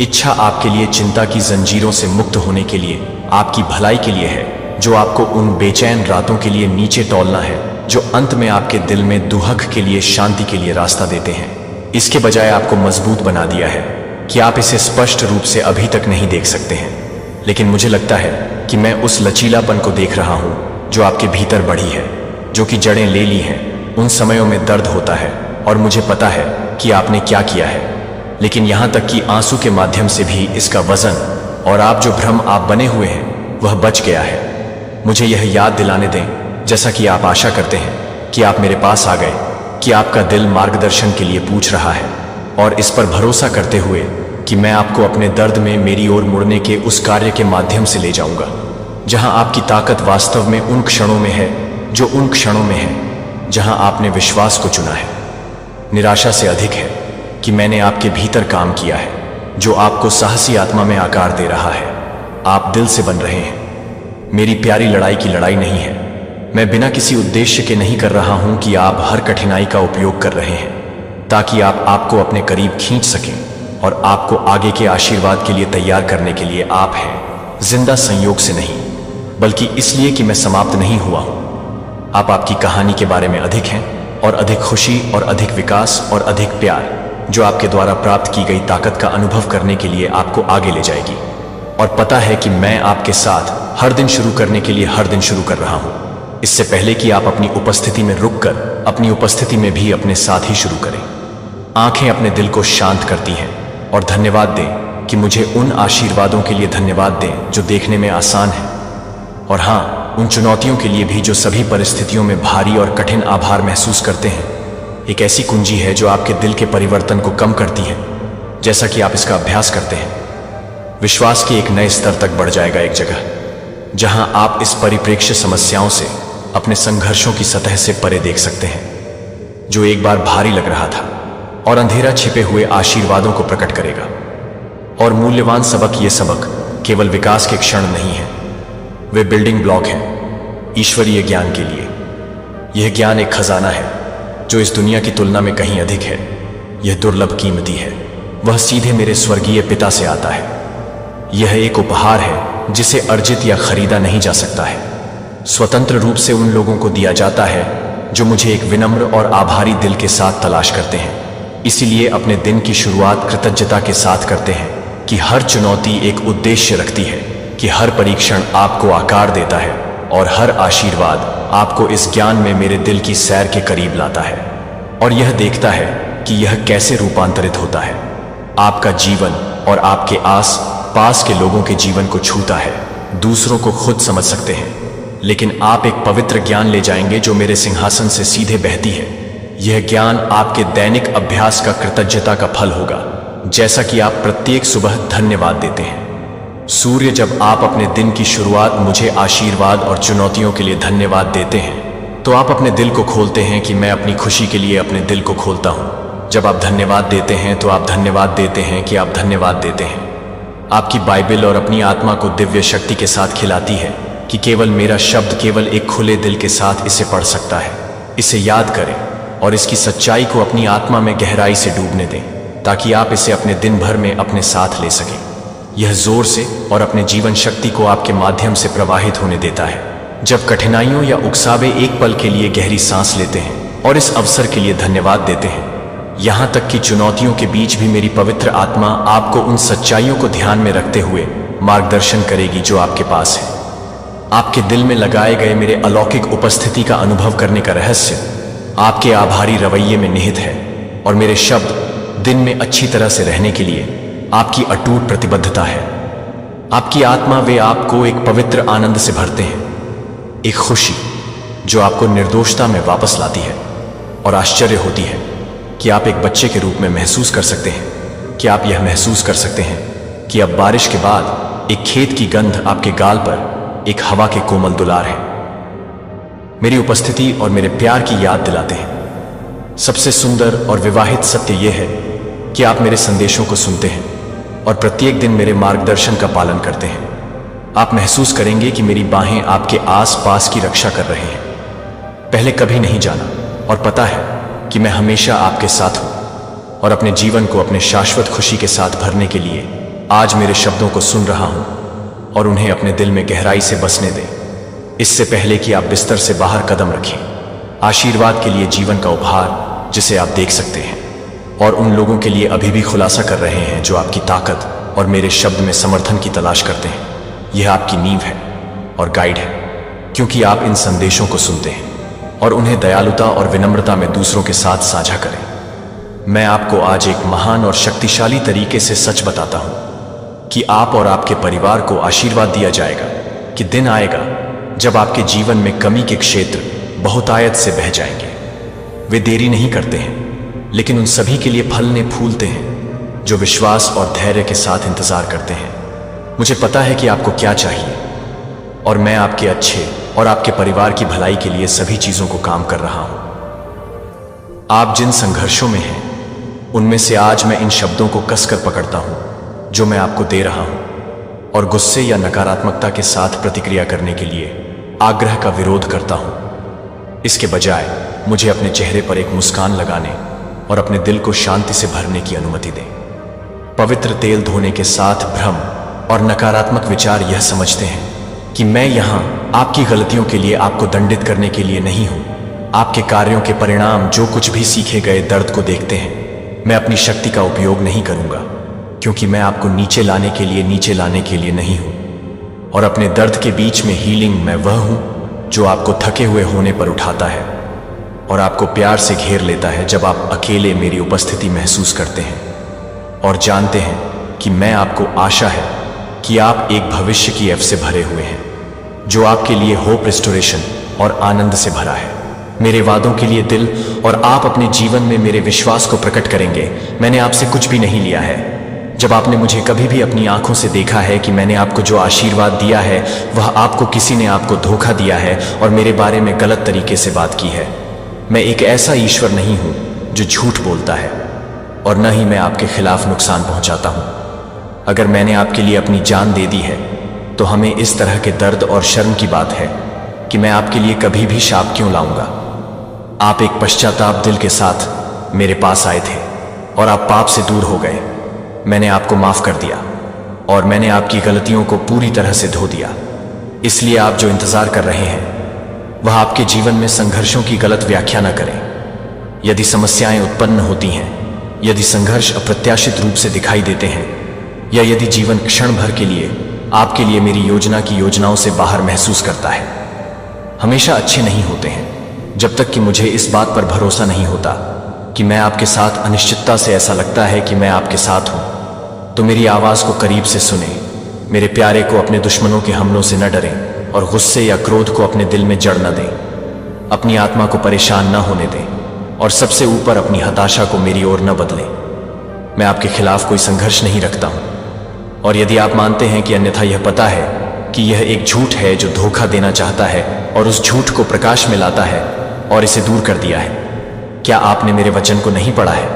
इच्छा आपके लिए चिंता की जंजीरों से मुक्त होने के लिए, आपकी भलाई के लिए है, जो आपको उन बेचैन रातों के लिए नीचे तौलना है जो अंत में आपके दिल में दुहक के लिए, शांति के लिए रास्ता देते हैं। इसके बजाय आपको मजबूत बना दिया है कि आप इसे स्पष्ट रूप से अभी तक नहीं देख सकते हैं, लेकिन मुझे लगता है कि मैं उस लचीलापन को देख रहा हूं जो आपके भीतर बढ़ी है, जो कि जड़ें ले ली हैं। उन समयों में दर्द होता है और मुझे पता है कि आपने क्या किया है, लेकिन यहां तक कि आंसू के माध्यम से भी इसका वजन और आप जो भ्रम आप बने हुए हैं वह बच गया है। मुझे यह याद दिलाने दें, जैसा कि आप आशा करते हैं कि आप मेरे पास आ गए, कि आपका दिल मार्गदर्शन के लिए पूछ रहा है, और इस पर भरोसा करते हुए कि मैं आपको अपने दर्द में मेरी ओर मुड़ने के उस कार्य के माध्यम से ले जाऊंगा जहां आपकी ताकत वास्तव में उन क्षणों में है, जो उन क्षणों में है जहां आपने विश्वास को चुना है। निराशा से अधिक है कि मैंने आपके भीतर काम किया है, जो आपको साहसी आत्मा में आकार दे रहा है। आप दिल से बन रहे हैं। मेरी प्यारी लड़ाई की लड़ाई नहीं है। मैं बिना किसी उद्देश्य के नहीं कर रहा हूं कि आप हर कठिनाई का उपयोग कर रहे हैं ताकि आप आपको अपने करीब खींच सकें और आपको आगे के आशीर्वाद के लिए तैयार करने के लिए आप हैं। जिंदा संयोग से नहीं, बल्कि इसलिए कि मैं समाप्त नहीं हुआ हूं। आप आपकी कहानी के बारे में अधिक हैं और अधिक खुशी और अधिक विकास और अधिक प्यार। जो आपके द्वारा प्राप्त की गई ताकत का अनुभव करने के लिए आपको आगे ले जाएगी। और पता है कि मैं आपके साथ हर दिन शुरू करने के लिए हर दिन शुरू कर रहा हूं, इससे पहले कि आप अपनी उपस्थिति में रुककर अपनी उपस्थिति में भी अपने साथ ही शुरू करें। आंखें अपने दिल को शांत करती हैं और धन्यवाद दें कि मुझे उन आशीर्वादों के लिए धन्यवाद दें जो देखने में आसान है, और हाँ, उन चुनौतियों के लिए भी जो सभी परिस्थितियों में भारी और कठिन आभार महसूस करते हैं। एक ऐसी कुंजी है जो आपके दिल के परिवर्तन को कम करती है। जैसा कि आप इसका अभ्यास करते हैं, विश्वास के एक नए स्तर तक बढ़ जाएगा, एक जगह जहां आप इस परिप्रेक्ष्य समस्याओं से, अपने संघर्षों की सतह से परे देख सकते हैं, जो एक बार भारी लग रहा था, और अंधेरा छिपे हुए आशीर्वादों को प्रकट करेगा। और मूल्यवान सबक, ये सबक केवल विकास के क्षण नहीं है, वे बिल्डिंग ब्लॉक हैं ईश्वरीय ज्ञान के लिए। यह ज्ञान एक खजाना है जो इस दुनिया की तुलना में कहीं अधिक है। यह दुर्लभ कीमती है, वह सीधे मेरे स्वर्गीय पिता से आता है। यह एक उपहार है जिसे अर्जित या खरीदा नहीं जा सकता है, स्वतंत्र रूप से उन लोगों को दिया जाता है जो मुझे एक विनम्र और आभारी दिल के साथ तलाश करते हैं। इसीलिए अपने दिन की शुरुआत कृतज्ञता के साथ करते हैं कि हर चुनौती एक उद्देश्य रखती है, कि हर परीक्षण आपको आकार देता है, और हर आशीर्वाद आपको इस ज्ञान में मेरे दिल की सैर के करीब लाता है, और यह देखता है कि यह कैसे रूपांतरित होता है। आपका जीवन और आपके आस पास के लोगों के जीवन को छूता है। दूसरों को खुद समझ सकते हैं, लेकिन आप एक पवित्र ज्ञान ले जाएंगे जो मेरे सिंहासन से सीधे बहती है। यह ज्ञान आपके दैनिक अभ्यास का कृतज्ञता का फल होगा, जैसा कि आप प्रत्येक सुबह धन्यवाद देते हैं। सूर्य, जब आप अपने दिन की शुरुआत मुझे आशीर्वाद और चुनौतियों के लिए धन्यवाद देते हैं, तो आप अपने दिल को खोलते हैं कि मैं अपनी खुशी के लिए अपने दिल को खोलता हूं। जब आप धन्यवाद देते हैं तो आप धन्यवाद देते हैं कि आप धन्यवाद देते हैं। आपकी बाइबल और अपनी आत्मा को दिव्य शक्ति के साथ खिलाती है कि केवल मेरा शब्द केवल एक खुले दिल के साथ इसे पढ़ सकता है। इसे याद करें और इसकी सच्चाई को अपनी आत्मा में गहराई से डूबने दें, ताकि आप इसे अपने दिन भर में अपने साथ ले सकें। यह जोर से और अपने जीवन शक्ति को आपके माध्यम से प्रवाहित होने देता है। जब कठिनाइयों या उकसावे एक पल के लिए गहरी सांस लेते हैं और इस अवसर के लिए धन्यवाद देते हैं, यहां तक कि चुनौतियों के बीच भी मेरी पवित्र आत्मा आपको उन सच्चाइयों को ध्यान में रखते हुए मार्गदर्शन करेगी जो आपके पास है। आपके दिल में लगाए गए मेरे अलौकिक उपस्थिति का अनुभव करने का रहस्य आपके आभारी रवैये में निहित है, और मेरे शब्द दिन में अच्छी तरह से रहने के लिए आपकी अटूट प्रतिबद्धता है। आपकी आत्मा, वे आपको एक पवित्र आनंद से भरते हैं, एक खुशी जो आपको निर्दोषता में वापस लाती है। और आश्चर्य होती है कि आप एक बच्चे के रूप में महसूस कर सकते हैं, कि आप यह महसूस कर सकते हैं कि अब बारिश के बाद एक खेत की गंध आपके गाल पर एक हवा के कोमल दुलार है। मेरी उपस्थिति और मेरे प्यार की याद दिलाते हैं। सबसे सुंदर और विवाहित सत्य यह है कि आप मेरे संदेशों को सुनते हैं और प्रत्येक दिन मेरे मार्गदर्शन का पालन करते हैं। आप महसूस करेंगे कि मेरी बाहें आपके आस पास की रक्षा कर रहे हैं। पहले कभी नहीं जाना, और पता है कि मैं हमेशा आपके साथ हूं, और अपने जीवन को अपने शाश्वत खुशी के साथ भरने के लिए आज मेरे शब्दों को सुन रहा हूं और उन्हें अपने दिल में गहराई से बसने दें। इससे पहले कि आप बिस्तर से बाहर कदम रखें, आशीर्वाद के लिए जीवन का उपहार जिसे आप देख सकते हैं, और उन लोगों के लिए अभी भी खुलासा कर रहे हैं जो आपकी ताकत और मेरे शब्द में समर्थन की तलाश करते हैं। यह आपकी नींव है और गाइड है, क्योंकि आप इन संदेशों को सुनते हैं और उन्हें दयालुता और विनम्रता में दूसरों के साथ साझा करें। मैं आपको आज एक महान और शक्तिशाली तरीके से सच बताता हूं कि आप और आपके परिवार को आशीर्वाद दिया जाएगा, कि दिन आएगा जब आपके जीवन में कमी के क्षेत्र बहुतायत से बह जाएंगे। वे देरी नहीं करते हैं, लेकिन उन सभी के लिए फलने फूलते हैं जो विश्वास और धैर्य के साथ इंतजार करते हैं। मुझे पता है कि आपको क्या चाहिए, और मैं आपके अच्छे और आपके परिवार की भलाई के लिए सभी चीजों को काम कर रहा हूं। आप जिन संघर्षों में हैं, उनमें से आज मैं इन शब्दों को कसकर पकड़ता हूं जो मैं आपको दे रहा हूं, और गुस्से या नकारात्मकता के साथ प्रतिक्रिया करने के लिए आग्रह का विरोध करता हूं। इसके बजाय मुझे अपने चेहरे पर एक मुस्कान लगाने और अपने दिल को शांति से भरने की अनुमति दें। पवित्र तेल धोने के साथ भ्रम और नकारात्मक विचार यह समझते हैं कि मैं यहां आपकी गलतियों के लिए आपको दंडित करने के लिए नहीं हूं। आपके कार्यों के परिणाम, जो कुछ भी सीखे गए दर्द को देखते हैं। मैं अपनी शक्ति का उपयोग नहीं करूंगा, क्योंकि मैं आपको नीचे लाने के लिए नहीं हूं। और अपने दर्द के बीच में हीलिंग मैं वह हूं जो आपको थके हुए होने पर उठाता है और आपको प्यार से घेर लेता है जब आप अकेले मेरी उपस्थिति महसूस करते हैं और जानते हैं कि मैं आपको आशा है कि आप एक भविष्य की एफ से भरे हुए हैं जो आपके लिए होप, रिस्टोरेशन और आनंद से भरा है। मेरे वादों के लिए दिल और आप अपने जीवन में मेरे विश्वास को प्रकट करेंगे। मैंने आपसे कुछ भी नहीं लिया है। जब आपने मुझे कभी भी अपनी आंखों से देखा है कि मैंने आपको जो आशीर्वाद दिया है वह आपको किसी ने आपको धोखा दिया है और मेरे बारे में गलत तरीके से बात की है। मैं एक ऐसा ईश्वर नहीं हूं जो झूठ बोलता है और न ही मैं आपके खिलाफ नुकसान पहुंचाता हूं। अगर मैंने आपके लिए अपनी जान दे दी है तो हमें इस तरह के दर्द और शर्म की बात है कि मैं आपके लिए कभी भी शाप क्यों लाऊंगा। आप एक पश्चाताप दिल के साथ मेरे पास आए थे और आप पाप से दूर हो गए। मैंने आपको माफ कर दिया और मैंने आपकी गलतियों को पूरी तरह से धो दिया। इसलिए आप जो इंतजार कर रहे हैं वह आपके जीवन में संघर्षों की गलत व्याख्या न करें। यदि समस्याएं उत्पन्न होती हैं, यदि संघर्ष अप्रत्याशित रूप से दिखाई देते हैं या यदि जीवन क्षण भर के लिए आपके लिए मेरी योजना की योजनाओं से बाहर महसूस करता है, हमेशा अच्छे नहीं होते हैं जब तक कि मुझे इस बात पर भरोसा नहीं होता कि मैं आपके साथ अनिश्चितता से ऐसा लगता है कि मैं आपके साथ हूं। तो मेरी आवाज को करीब से सुने। मेरे प्यारे को अपने दुश्मनों के हमलों से न डरें और गुस्से या क्रोध को अपने दिल में जड़ न दें। अपनी आत्मा को परेशान न होने दें और सबसे ऊपर अपनी हताशा को मेरी ओर न बदलें। मैं आपके खिलाफ कोई संघर्ष नहीं रखता हूं और यदि आप मानते हैं कि अन्यथा यह पता है कि यह एक झूठ है जो धोखा देना चाहता है और उस झूठ को प्रकाश में लाता है और इसे दूर कर दिया है, क्या आपने मेरे वचन को नहीं पढ़ा है?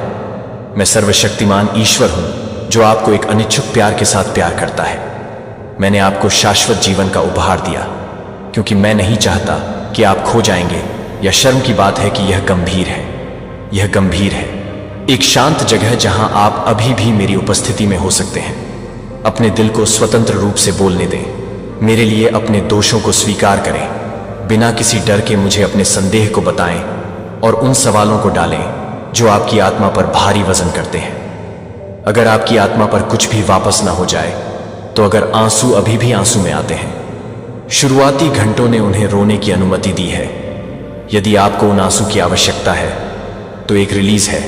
मैं सर्वशक्तिमान ईश्वर हूं जो आपको एक अनिच्छुक प्यार के साथ प्यार करता है। मैंने आपको शाश्वत जीवन का उपहार दिया क्योंकि मैं नहीं चाहता कि आप खो जाएंगे। यह शर्म की बात है कि यह गंभीर है। यह गंभीर है। एक शांत जगह जहां आप अभी भी मेरी उपस्थिति में हो सकते हैं। अपने दिल को स्वतंत्र रूप से बोलने दें। मेरे लिए अपने दोषों को स्वीकार करें। बिना किसी डर के मुझे अपने संदेह को बताएं और उन सवालों को डालें जो आपकी आत्मा पर भारी वजन करते हैं। अगर आपकी आत्मा पर कुछ भी वापस ना हो जाए, तो अगर आंसू अभी भी आंसू में आते हैं, शुरुआती घंटों ने उन्हें रोने की अनुमति दी है। यदि आपको उन आंसू की आवश्यकता है तो एक रिलीज है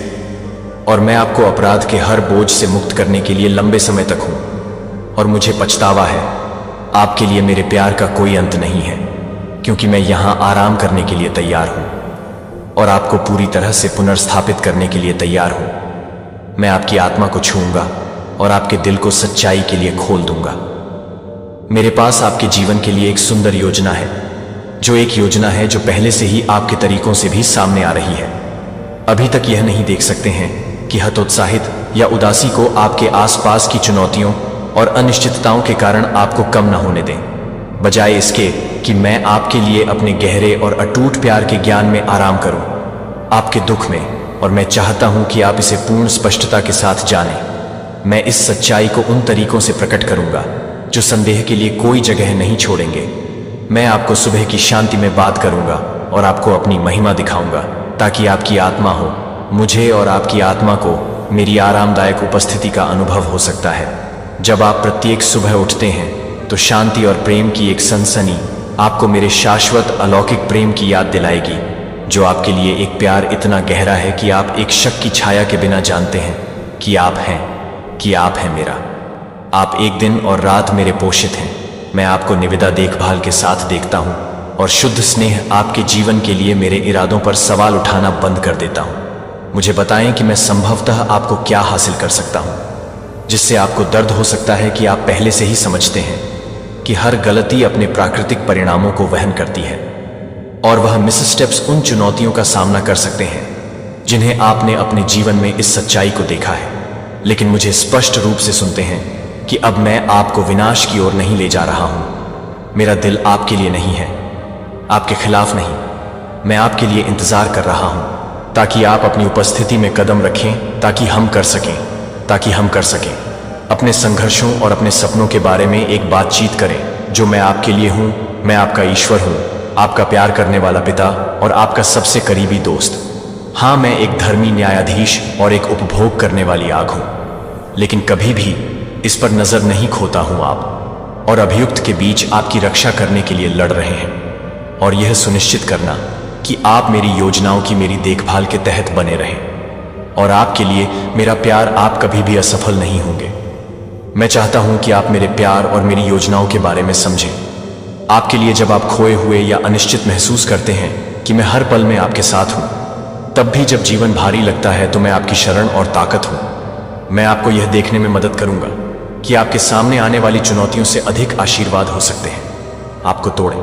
और मैं आपको अपराध के हर बोझ से मुक्त करने के लिए लंबे समय तक हूं और मुझे पछतावा है। आपके लिए मेरे प्यार का कोई अंत नहीं है क्योंकि मैं यहां आराम करने के लिए तैयार हूं और आपको पूरी तरह से पुनर्स्थापित करने के लिए तैयार हूं। मैं आपकी आत्मा को छूऊंगा और आपके दिल को सच्चाई के लिए खोल दूंगा। मेरे पास आपके जीवन के लिए एक सुंदर योजना है, जो एक योजना है जो पहले से ही आपके तरीकों से भी सामने आ रही है। अभी तक यह नहीं देख सकते हैं कि हतोत्साहित या उदासी को आपके आसपास की चुनौतियों और अनिश्चितताओं के कारण आपको कम न होने दें। बजाय इसके कि मैं आपके लिए अपने गहरे और अटूट प्यार के ज्ञान में आराम करूं, आपके दुख में, और मैं चाहता हूं कि आप इसे पूर्ण स्पष्टता के साथ जानें। मैं इस सच्चाई को उन तरीकों से प्रकट करूंगा जो संदेह के लिए कोई जगह नहीं छोड़ेंगे। मैं आपको सुबह की शांति में बात करूंगा और आपको अपनी महिमा दिखाऊंगा ताकि आपकी आत्मा हो मुझे और आपकी आत्मा को मेरी आरामदायक उपस्थिति का अनुभव हो सकता है। जब आप प्रत्येक सुबह उठते हैं तो शांति और प्रेम की एक सनसनी आपको मेरे शाश्वत अलौकिक प्रेम की याद दिलाएगी, जो आपके लिए एक प्यार इतना गहरा है कि आप एक शक की छाया के बिना जानते हैं कि आप हैं मेरा। आप एक दिन और रात मेरे पोषित हैं। मैं आपको निविदा देखभाल के साथ देखता हूं और शुद्ध स्नेह आपके जीवन के लिए मेरे इरादों पर सवाल उठाना बंद कर देता हूं। मुझे बताएं कि मैं संभवतः आपको क्या हासिल कर सकता हूं, जिससे आपको दर्द हो सकता है कि आप पहले से ही समझते हैं कि हर गलती अपने प्राकृतिक परिणामों को वहन करती है और वह मिसस्टेप्स उन चुनौतियों का सामना कर सकते हैं जिन्हें आपने अपने जीवन में इस सच्चाई को देखा है, लेकिन मुझे स्पष्ट रूप से सुनते हैं कि अब मैं आपको विनाश की ओर नहीं ले जा रहा हूं। मेरा दिल आपके लिए नहीं है, आपके खिलाफ नहीं। मैं आपके लिए इंतजार कर रहा हूं ताकि आप अपनी उपस्थिति में कदम रखें, ताकि हम कर सकें अपने संघर्षों और अपने सपनों के बारे में एक बातचीत करें जो मैं आपके लिए हूं। मैं आपका ईश्वर हूं, आपका प्यार करने वाला पिता और आपका सबसे करीबी दोस्त। हाँ, मैं एक धर्मी न्यायाधीश और एक उपभोग करने वाली आग हूं, लेकिन कभी भी इस पर नजर नहीं खोता हूं। आप और अभियुक्त के बीच आपकी रक्षा करने के लिए लड़ रहे हैं और यह सुनिश्चित करना कि आप मेरी योजनाओं की मेरी देखभाल के तहत बने रहें। और आपके लिए मेरा प्यार, आप कभी भी असफल नहीं होंगे। मैं चाहता हूं कि आप मेरे प्यार और मेरी योजनाओं के बारे में समझें। आपके लिए जब आप खोए हुए या अनिश्चित महसूस करते हैं कि मैं हर पल में आपके साथ हूं, तब भी जब जीवन भारी लगता है तो मैं आपकी शरण और ताकत हूं। मैं आपको यह देखने में मदद करूंगा कि आपके सामने आने वाली चुनौतियों से अधिक आशीर्वाद हो सकते हैं। आपको तोड़ें,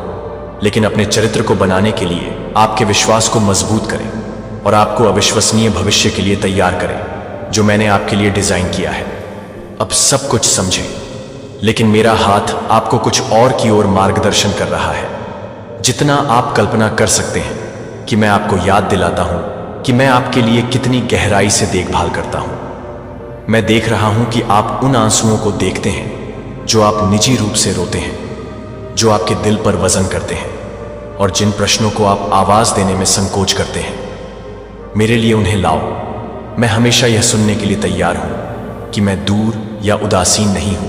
लेकिन अपने चरित्र को बनाने के लिए आपके विश्वास को मजबूत करें और आपको अविश्वसनीय भविष्य के लिए तैयार करें जो मैंने आपके लिए डिजाइन किया है। अब सब कुछ समझें, लेकिन मेरा हाथ आपको कुछ और की ओर मार्गदर्शन कर रहा है। जितना आप कल्पना कर सकते हैं कि मैं आपको याद दिलाता हूं कि मैं आपके लिए कितनी गहराई से देखभाल करता हूं। मैं देख रहा हूं कि आप उन आंसुओं को देखते हैं जो आप निजी रूप से रोते हैं, जो आपके दिल पर वजन करते हैं और जिन प्रश्नों को आप आवाज देने में संकोच करते हैं। मेरे लिए उन्हें लाओ। मैं हमेशा यह सुनने के लिए तैयार हूं कि मैं दूर या उदासीन नहीं हूं,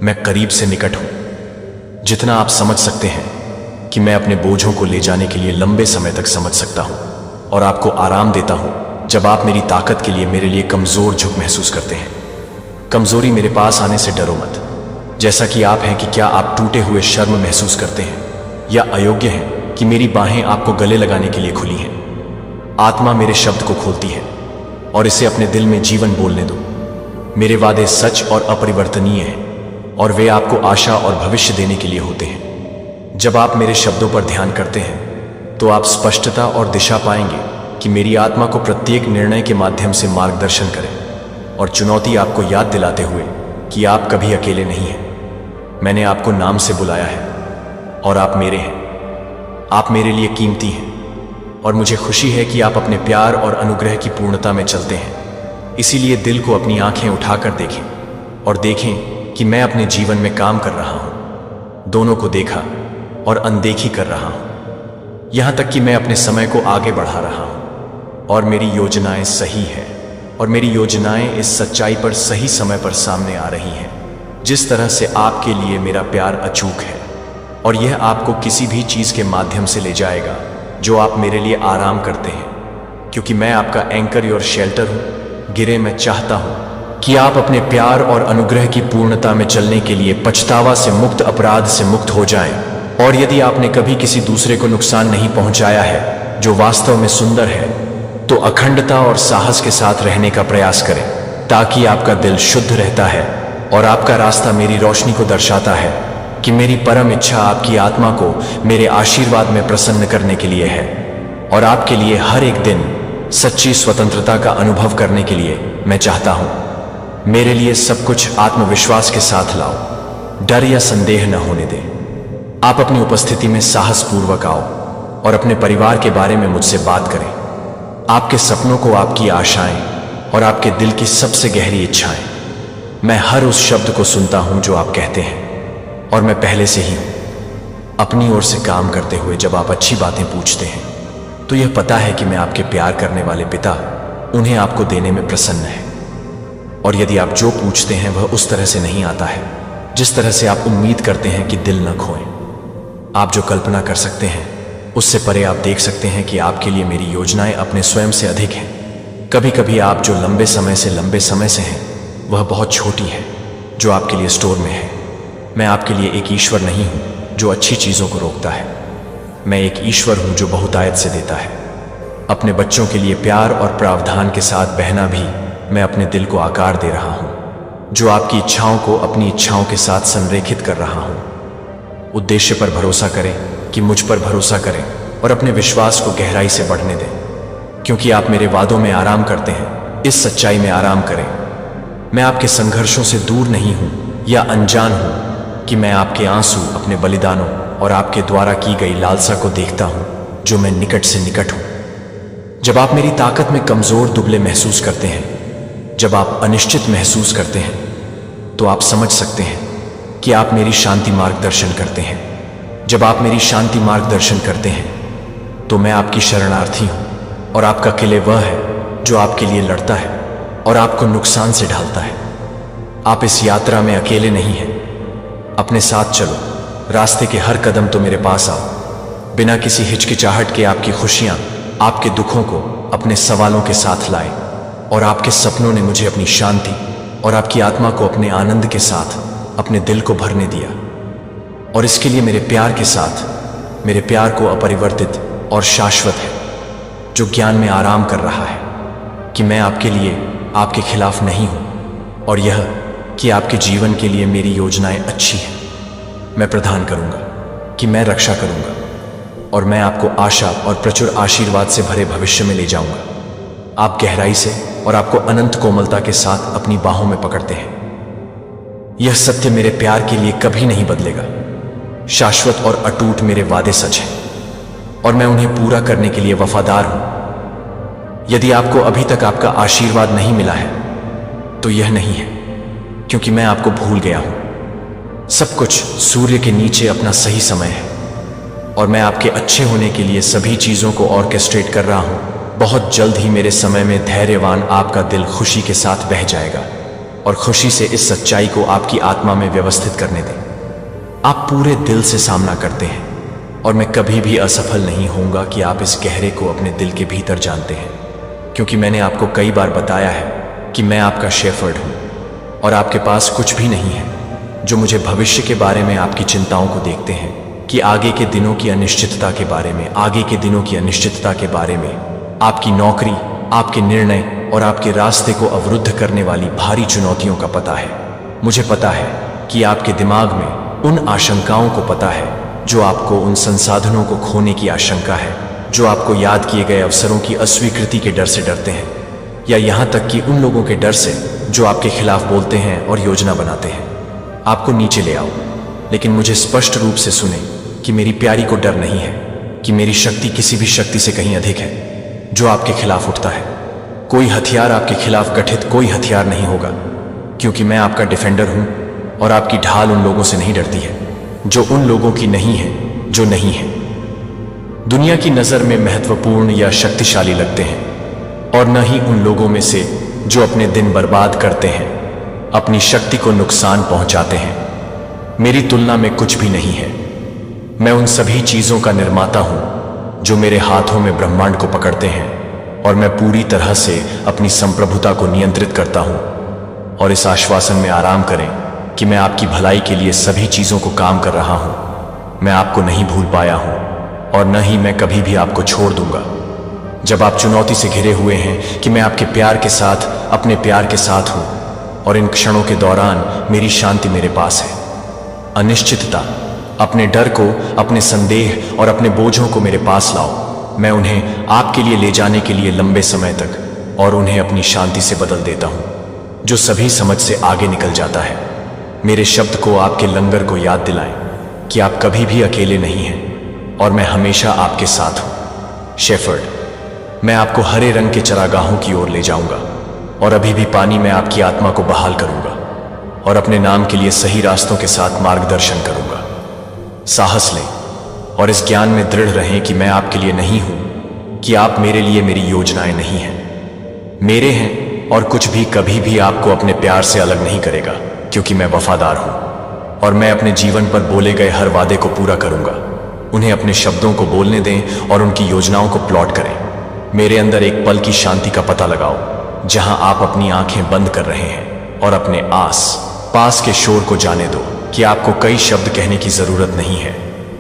मैं करीब से निकट हूं। जितना आप समझ सकते हैं कि मैं अपने बोझों को ले जाने के लिए लंबे समय तक समझ सकता हूं और आपको आराम देता हूं जब आप मेरी ताकत के लिए मेरे लिए कमजोर झुक महसूस करते हैं। कमजोरी मेरे पास आने से डरो मत, जैसा कि आप हैं कि क्या आप टूटे हुए शर्म महसूस करते हैं या अयोग्य हैं कि मेरी बाहें आपको गले लगाने के लिए खुली हैं। आत्मा मेरे शब्द को खोलती है और इसे अपने दिल में जीवन बोलने दो। मेरे वादे सच और अपरिवर्तनीय हैं और वे आपको आशा और भविष्य देने के लिए होते हैं। जब आप मेरे शब्दों पर ध्यान करते हैं तो आप स्पष्टता और दिशा पाएंगे कि मेरी आत्मा को प्रत्येक निर्णय के माध्यम से मार्गदर्शन करें और चुनौती आपको याद दिलाते हुए कि आप कभी अकेले नहीं हैं। मैंने आपको नाम से बुलाया है और आप मेरे हैं। आप मेरे लिए कीमती हैं और मुझे खुशी है कि आप अपने प्यार और अनुग्रह की पूर्णता में चलते हैं। इसीलिए दिल को अपनी आंखें उठाकर देखें और देखें कि मैं अपने जीवन में काम कर रहा हूं। दोनों को देखा और अनदेखी कर रहा हूं, यहां तक कि मैं अपने समय को आगे बढ़ा रहा हूं और मेरी योजनाएं सही है और मेरी योजनाएं इस सच्चाई पर सही समय पर सामने आ रही हैं। जिस तरह से आपके लिए मेरा प्यार अचूक है और यह आपको किसी भी चीज के माध्यम से ले जाएगा जो आप मेरे लिए आराम करते हैं, क्योंकि मैं आपका एंकर और शेल्टर हूं। गिरे, मैं चाहता हूं कि आप अपने प्यार और अनुग्रह की पूर्णता में चलने के लिए पछतावा से मुक्त, अपराध से मुक्त हो जाएं। और यदि आपने कभी किसी दूसरे को नुकसान नहीं पहुंचाया है जो वास्तव में सुंदर है, तो अखंडता और साहस के साथ रहने का प्रयास करें, ताकि आपका दिल शुद्ध रहता है और आपका रास्ता मेरी रोशनी को दर्शाता है कि मेरी परम इच्छा आपकी आत्मा को मेरे आशीर्वाद में प्रसन्न करने के लिए है और आपके लिए हर एक दिन सच्ची स्वतंत्रता का अनुभव करने के लिए मैं चाहता हूं। मेरे लिए सब कुछ आत्मविश्वास के साथ लाओ, डर या संदेह न होने दें। आप अपनी उपस्थिति में साहसपूर्वक आओ और अपने परिवार के बारे में मुझसे बात करें, आपके सपनों को, आपकी आशाएं और आपके दिल की सबसे गहरी इच्छाएं। मैं हर उस शब्द को सुनता हूं जो आप कहते हैं और मैं पहले से ही हूं अपनी ओर से काम करते हुए। जब आप अच्छी बातें पूछते हैं तो यह पता है कि मैं आपके प्यार करने वाले पिता उन्हें आपको देने में प्रसन्न है। और यदि आप जो पूछते हैं वह उस तरह से नहीं आता है जिस तरह से आप उम्मीद करते हैं कि दिल न खोएं। आप जो कल्पना कर सकते हैं उससे परे आप देख सकते हैं कि आपके लिए मेरी योजनाएं अपने स्वयं से अधिक हैं। कभी कभी आप जो लंबे समय से हैं वह बहुत छोटी है जो आपके लिए स्टोर में है। मैं आपके लिए एक ईश्वर नहीं हूं जो अच्छी चीजों को रोकता है, मैं एक ईश्वर हूं जो बहुतायत से देता है। अपने बच्चों के लिए प्यार और प्रावधान के साथ बहना भी मैं अपने दिल को आकार दे रहा हूं, जो आपकी इच्छाओं को अपनी इच्छाओं के साथ संरेखित कर रहा हूं। उद्देश्य पर भरोसा करें कि मुझ पर भरोसा करें और अपने विश्वास को गहराई से बढ़ने दें, क्योंकि आप मेरे वादों में आराम करते हैं। इस सच्चाई में आराम करें, मैं आपके संघर्षों से दूर नहीं हूं या अनजान हूं कि मैं आपके आंसू, अपने बलिदानों और आपके द्वारा की गई लालसा को देखता हूं जो मैं निकट से निकट हूं। जब आप मेरी ताकत में कमजोर, दुबले महसूस करते हैं, जब आप अनिश्चित महसूस करते हैं, तो आप समझ सकते हैं कि आप मेरी शांति मार्गदर्शन करते हैं। जब आप मेरी शांति मार्गदर्शन करते हैं तो मैं आपकी शरणार्थी हूं और आपका किले वह है जो आपके लिए लड़ता है और आपको नुकसान से ढालता है। आप इस यात्रा में अकेले नहीं हैं। अपने साथ चलो, रास्ते के हर कदम तो मेरे पास आओ। बिना किसी हिचकिचाहट के आपकी खुशियां आपके दुखों को अपने सवालों के साथ लाए, और आपके सपनों ने मुझे अपनी शांति और आपकी आत्मा को अपने आनंद के साथ अपने दिल को भरने दिया। और इसके लिए मेरे प्यार के साथ, मेरे प्यार को अपरिवर्तित और शाश्वत है, जो ज्ञान में आराम कर रहा है कि मैं आपके लिए आपके खिलाफ नहीं हूं, और यह कि आपके जीवन के लिए मेरी योजनाएं अच्छी हैं। मैं प्रदान करूंगा कि मैं रक्षा करूंगा, और मैं आपको आशा और प्रचुर आशीर्वाद से भरे भविष्य में ले जाऊंगा। आप गहराई से और आपको अनंत कोमलता के साथ अपनी बाहों में पकड़ते हैं। यह सत्य मेरे प्यार के लिए कभी नहीं बदलेगा। शाश्वत और अटूट मेरे वादे सच हैं, और मैं उन्हें पूरा करने के लिए वफादार हूं। यदि आपको अभी तक आपका आशीर्वाद नहीं मिला है तो यह नहीं है क्योंकि मैं आपको भूल गया हूं। सब कुछ सूर्य के नीचे अपना सही समय है, और मैं आपके अच्छे होने के लिए सभी चीजों को ऑर्केस्ट्रेट कर रहा हूं। बहुत जल्द ही मेरे समय में धैर्यवान आपका दिल खुशी के साथ बह जाएगा, और खुशी से इस सच्चाई को आपकी आत्मा में व्यवस्थित करने दें। आप पूरे दिल से सामना करते हैं, और मैं कभी भी असफल नहीं होऊंगा कि आप इस गहरे को अपने दिल के भीतर जानते हैं, क्योंकि मैंने आपको कई बार बताया है कि मैं आपका शेफर्ड हूं, और आपके पास कुछ भी नहीं है जो मुझे भविष्य के बारे में आपकी चिंताओं को देखते हैं, कि आगे के दिनों की अनिश्चितता के बारे में, आगे के दिनों की अनिश्चितता के बारे में, आपकी नौकरी, आपके निर्णय और आपके रास्ते को अवरुद्ध करने वाली भारी चुनौतियों का पता है। मुझे पता है कि आपके दिमाग में उन आशंकाओं को पता है जो आपको, उन संसाधनों को खोने की आशंका है जो आपको याद किए गए अवसरों की अस्वीकृति के डर से डरते हैं, या यहां तक कि उन लोगों के डर से जो आपके खिलाफ बोलते हैं और योजना बनाते हैं। आपको नीचे ले आओ, लेकिन मुझे स्पष्ट रूप से सुने कि मेरी प्यारी को डर नहीं है, कि मेरी शक्ति किसी भी शक्ति से कहीं अधिक है जो आपके खिलाफ उठता है। कोई हथियार आपके खिलाफ गठित कोई हथियार नहीं होगा, क्योंकि मैं आपका डिफेंडर हूं, और आपकी ढाल उन लोगों से नहीं डरती है जो उन लोगों की नहीं है जो नहीं है। दुनिया की नजर में महत्वपूर्ण या शक्तिशाली लगते हैं, और न ही उन लोगों में से जो अपने दिन बर्बाद करते हैं, अपनी शक्ति को नुकसान पहुंचाते हैं। मेरी तुलना में कुछ भी नहीं है। मैं उन सभी चीजों का निर्माता हूं जो मेरे हाथों में ब्रह्मांड को पकड़ते हैं, और मैं पूरी तरह से अपनी संप्रभुता को नियंत्रित करता हूं। और इस आश्वासन में आराम करें कि मैं आपकी भलाई के लिए सभी चीजों को काम कर रहा हूं। मैं आपको नहीं भूल पाया हूं, और न ही मैं कभी भी आपको छोड़ दूंगा। जब आप चुनौती से घिरे हुए हैं कि मैं आपके प्यार के साथ, अपने प्यार के साथ हूं, और इन क्षणों के दौरान मेरी शांति मेरे पास है। अनिश्चितता, अपने डर को, अपने संदेह और अपने बोझों को मेरे पास लाओ। मैं उन्हें आपके लिए ले जाने के लिए लंबे समय तक, और उन्हें अपनी शांति से बदल देता हूं, जो सभी समझ से आगे निकल जाता है। मेरे शब्द को, आपके लंगर को याद दिलाएं कि आप कभी भी अकेले नहीं हैं, और मैं हमेशा आपके साथ हूं। शेफर्ड, मैं आपको हरे रंग के चरागाहों की ओर ले जाऊंगा, और अभी भी पानी में आपकी आत्मा को बहाल करूंगा, और अपने नाम के लिए सही रास्तों के साथ मार्गदर्शन करूंगा। साहस लें और इस ज्ञान में दृढ़ रहें कि मैं आपके लिए नहीं हूं, कि आप मेरे लिए मेरी योजनाएं नहीं हैं, मेरे हैं, और कुछ भी कभी भी आपको अपने प्यार से अलग नहीं करेगा, क्योंकि मैं वफादार हूं, और मैं अपने जीवन पर बोले गए हर वादे को पूरा करूंगा। उन्हें अपने शब्दों को बोलने दें और उनकी योजनाओं को प्लॉट करें। मेरे अंदर एक पल की शांति का पता लगाओ, जहां आप अपनी आंखें बंद कर रहे हैं, और अपने आस पास के शोर को जाने दो कि आपको कई शब्द कहने की जरूरत नहीं है,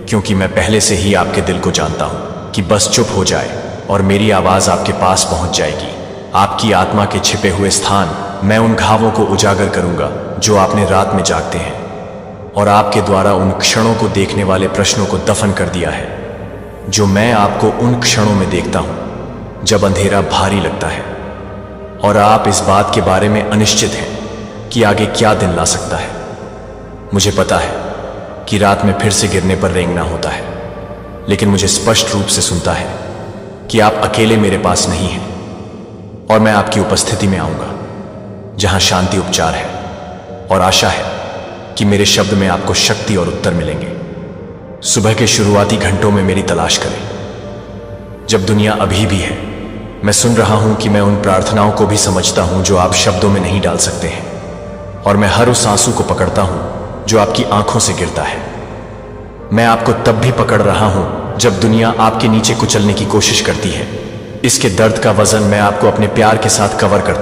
क्योंकि मैं पहले से ही आपके दिल को जानता हूं कि बस चुप हो जाए और मेरी आवाज आपके पास पहुंच जाएगी। आपकी आत्मा के छिपे हुए स्थान, मैं उन घावों को उजागर करूंगा जो आपने रात में जागते हैं, और आपके द्वारा उन क्षणों को देखने वाले प्रश्नों को दफन कर दिया है, जो मैं आपको उन क्षणों में देखता हूं जब अंधेरा भारी लगता है, और आप इस बात के बारे में अनिश्चित हैं कि आगे क्या दिन ला सकता है। मुझे पता है कि रात में फिर से गिरने पर रेंगना होता है, लेकिन मुझे स्पष्ट रूप से सुनता है कि आप अकेले मेरे पास नहीं हैं, और मैं आपकी उपस्थिति में आऊंगा जहां शांति उपचार है, और आशा है कि मेरे शब्द में आपको शक्ति और उत्तर मिलेंगे। सुबह के शुरुआती घंटों में मेरी तलाश करें, जब दुनिया अभी भी है, मैं सुन रहा हूं कि मैं उन प्रार्थनाओं को भी समझता हूं जो आप शब्दों में नहीं डाल सकते हैं, और मैं हर उस आंसू को पकड़ता हूं जो आपकी आंखों से गिरता है। मैं आपको तब भी पकड़ रहा हूं जब दुनिया आपके नीचे कुचलने की कोशिश करती है। इसके दर्द का वजन मैं आपको अपने प्यार के साथ कवर करता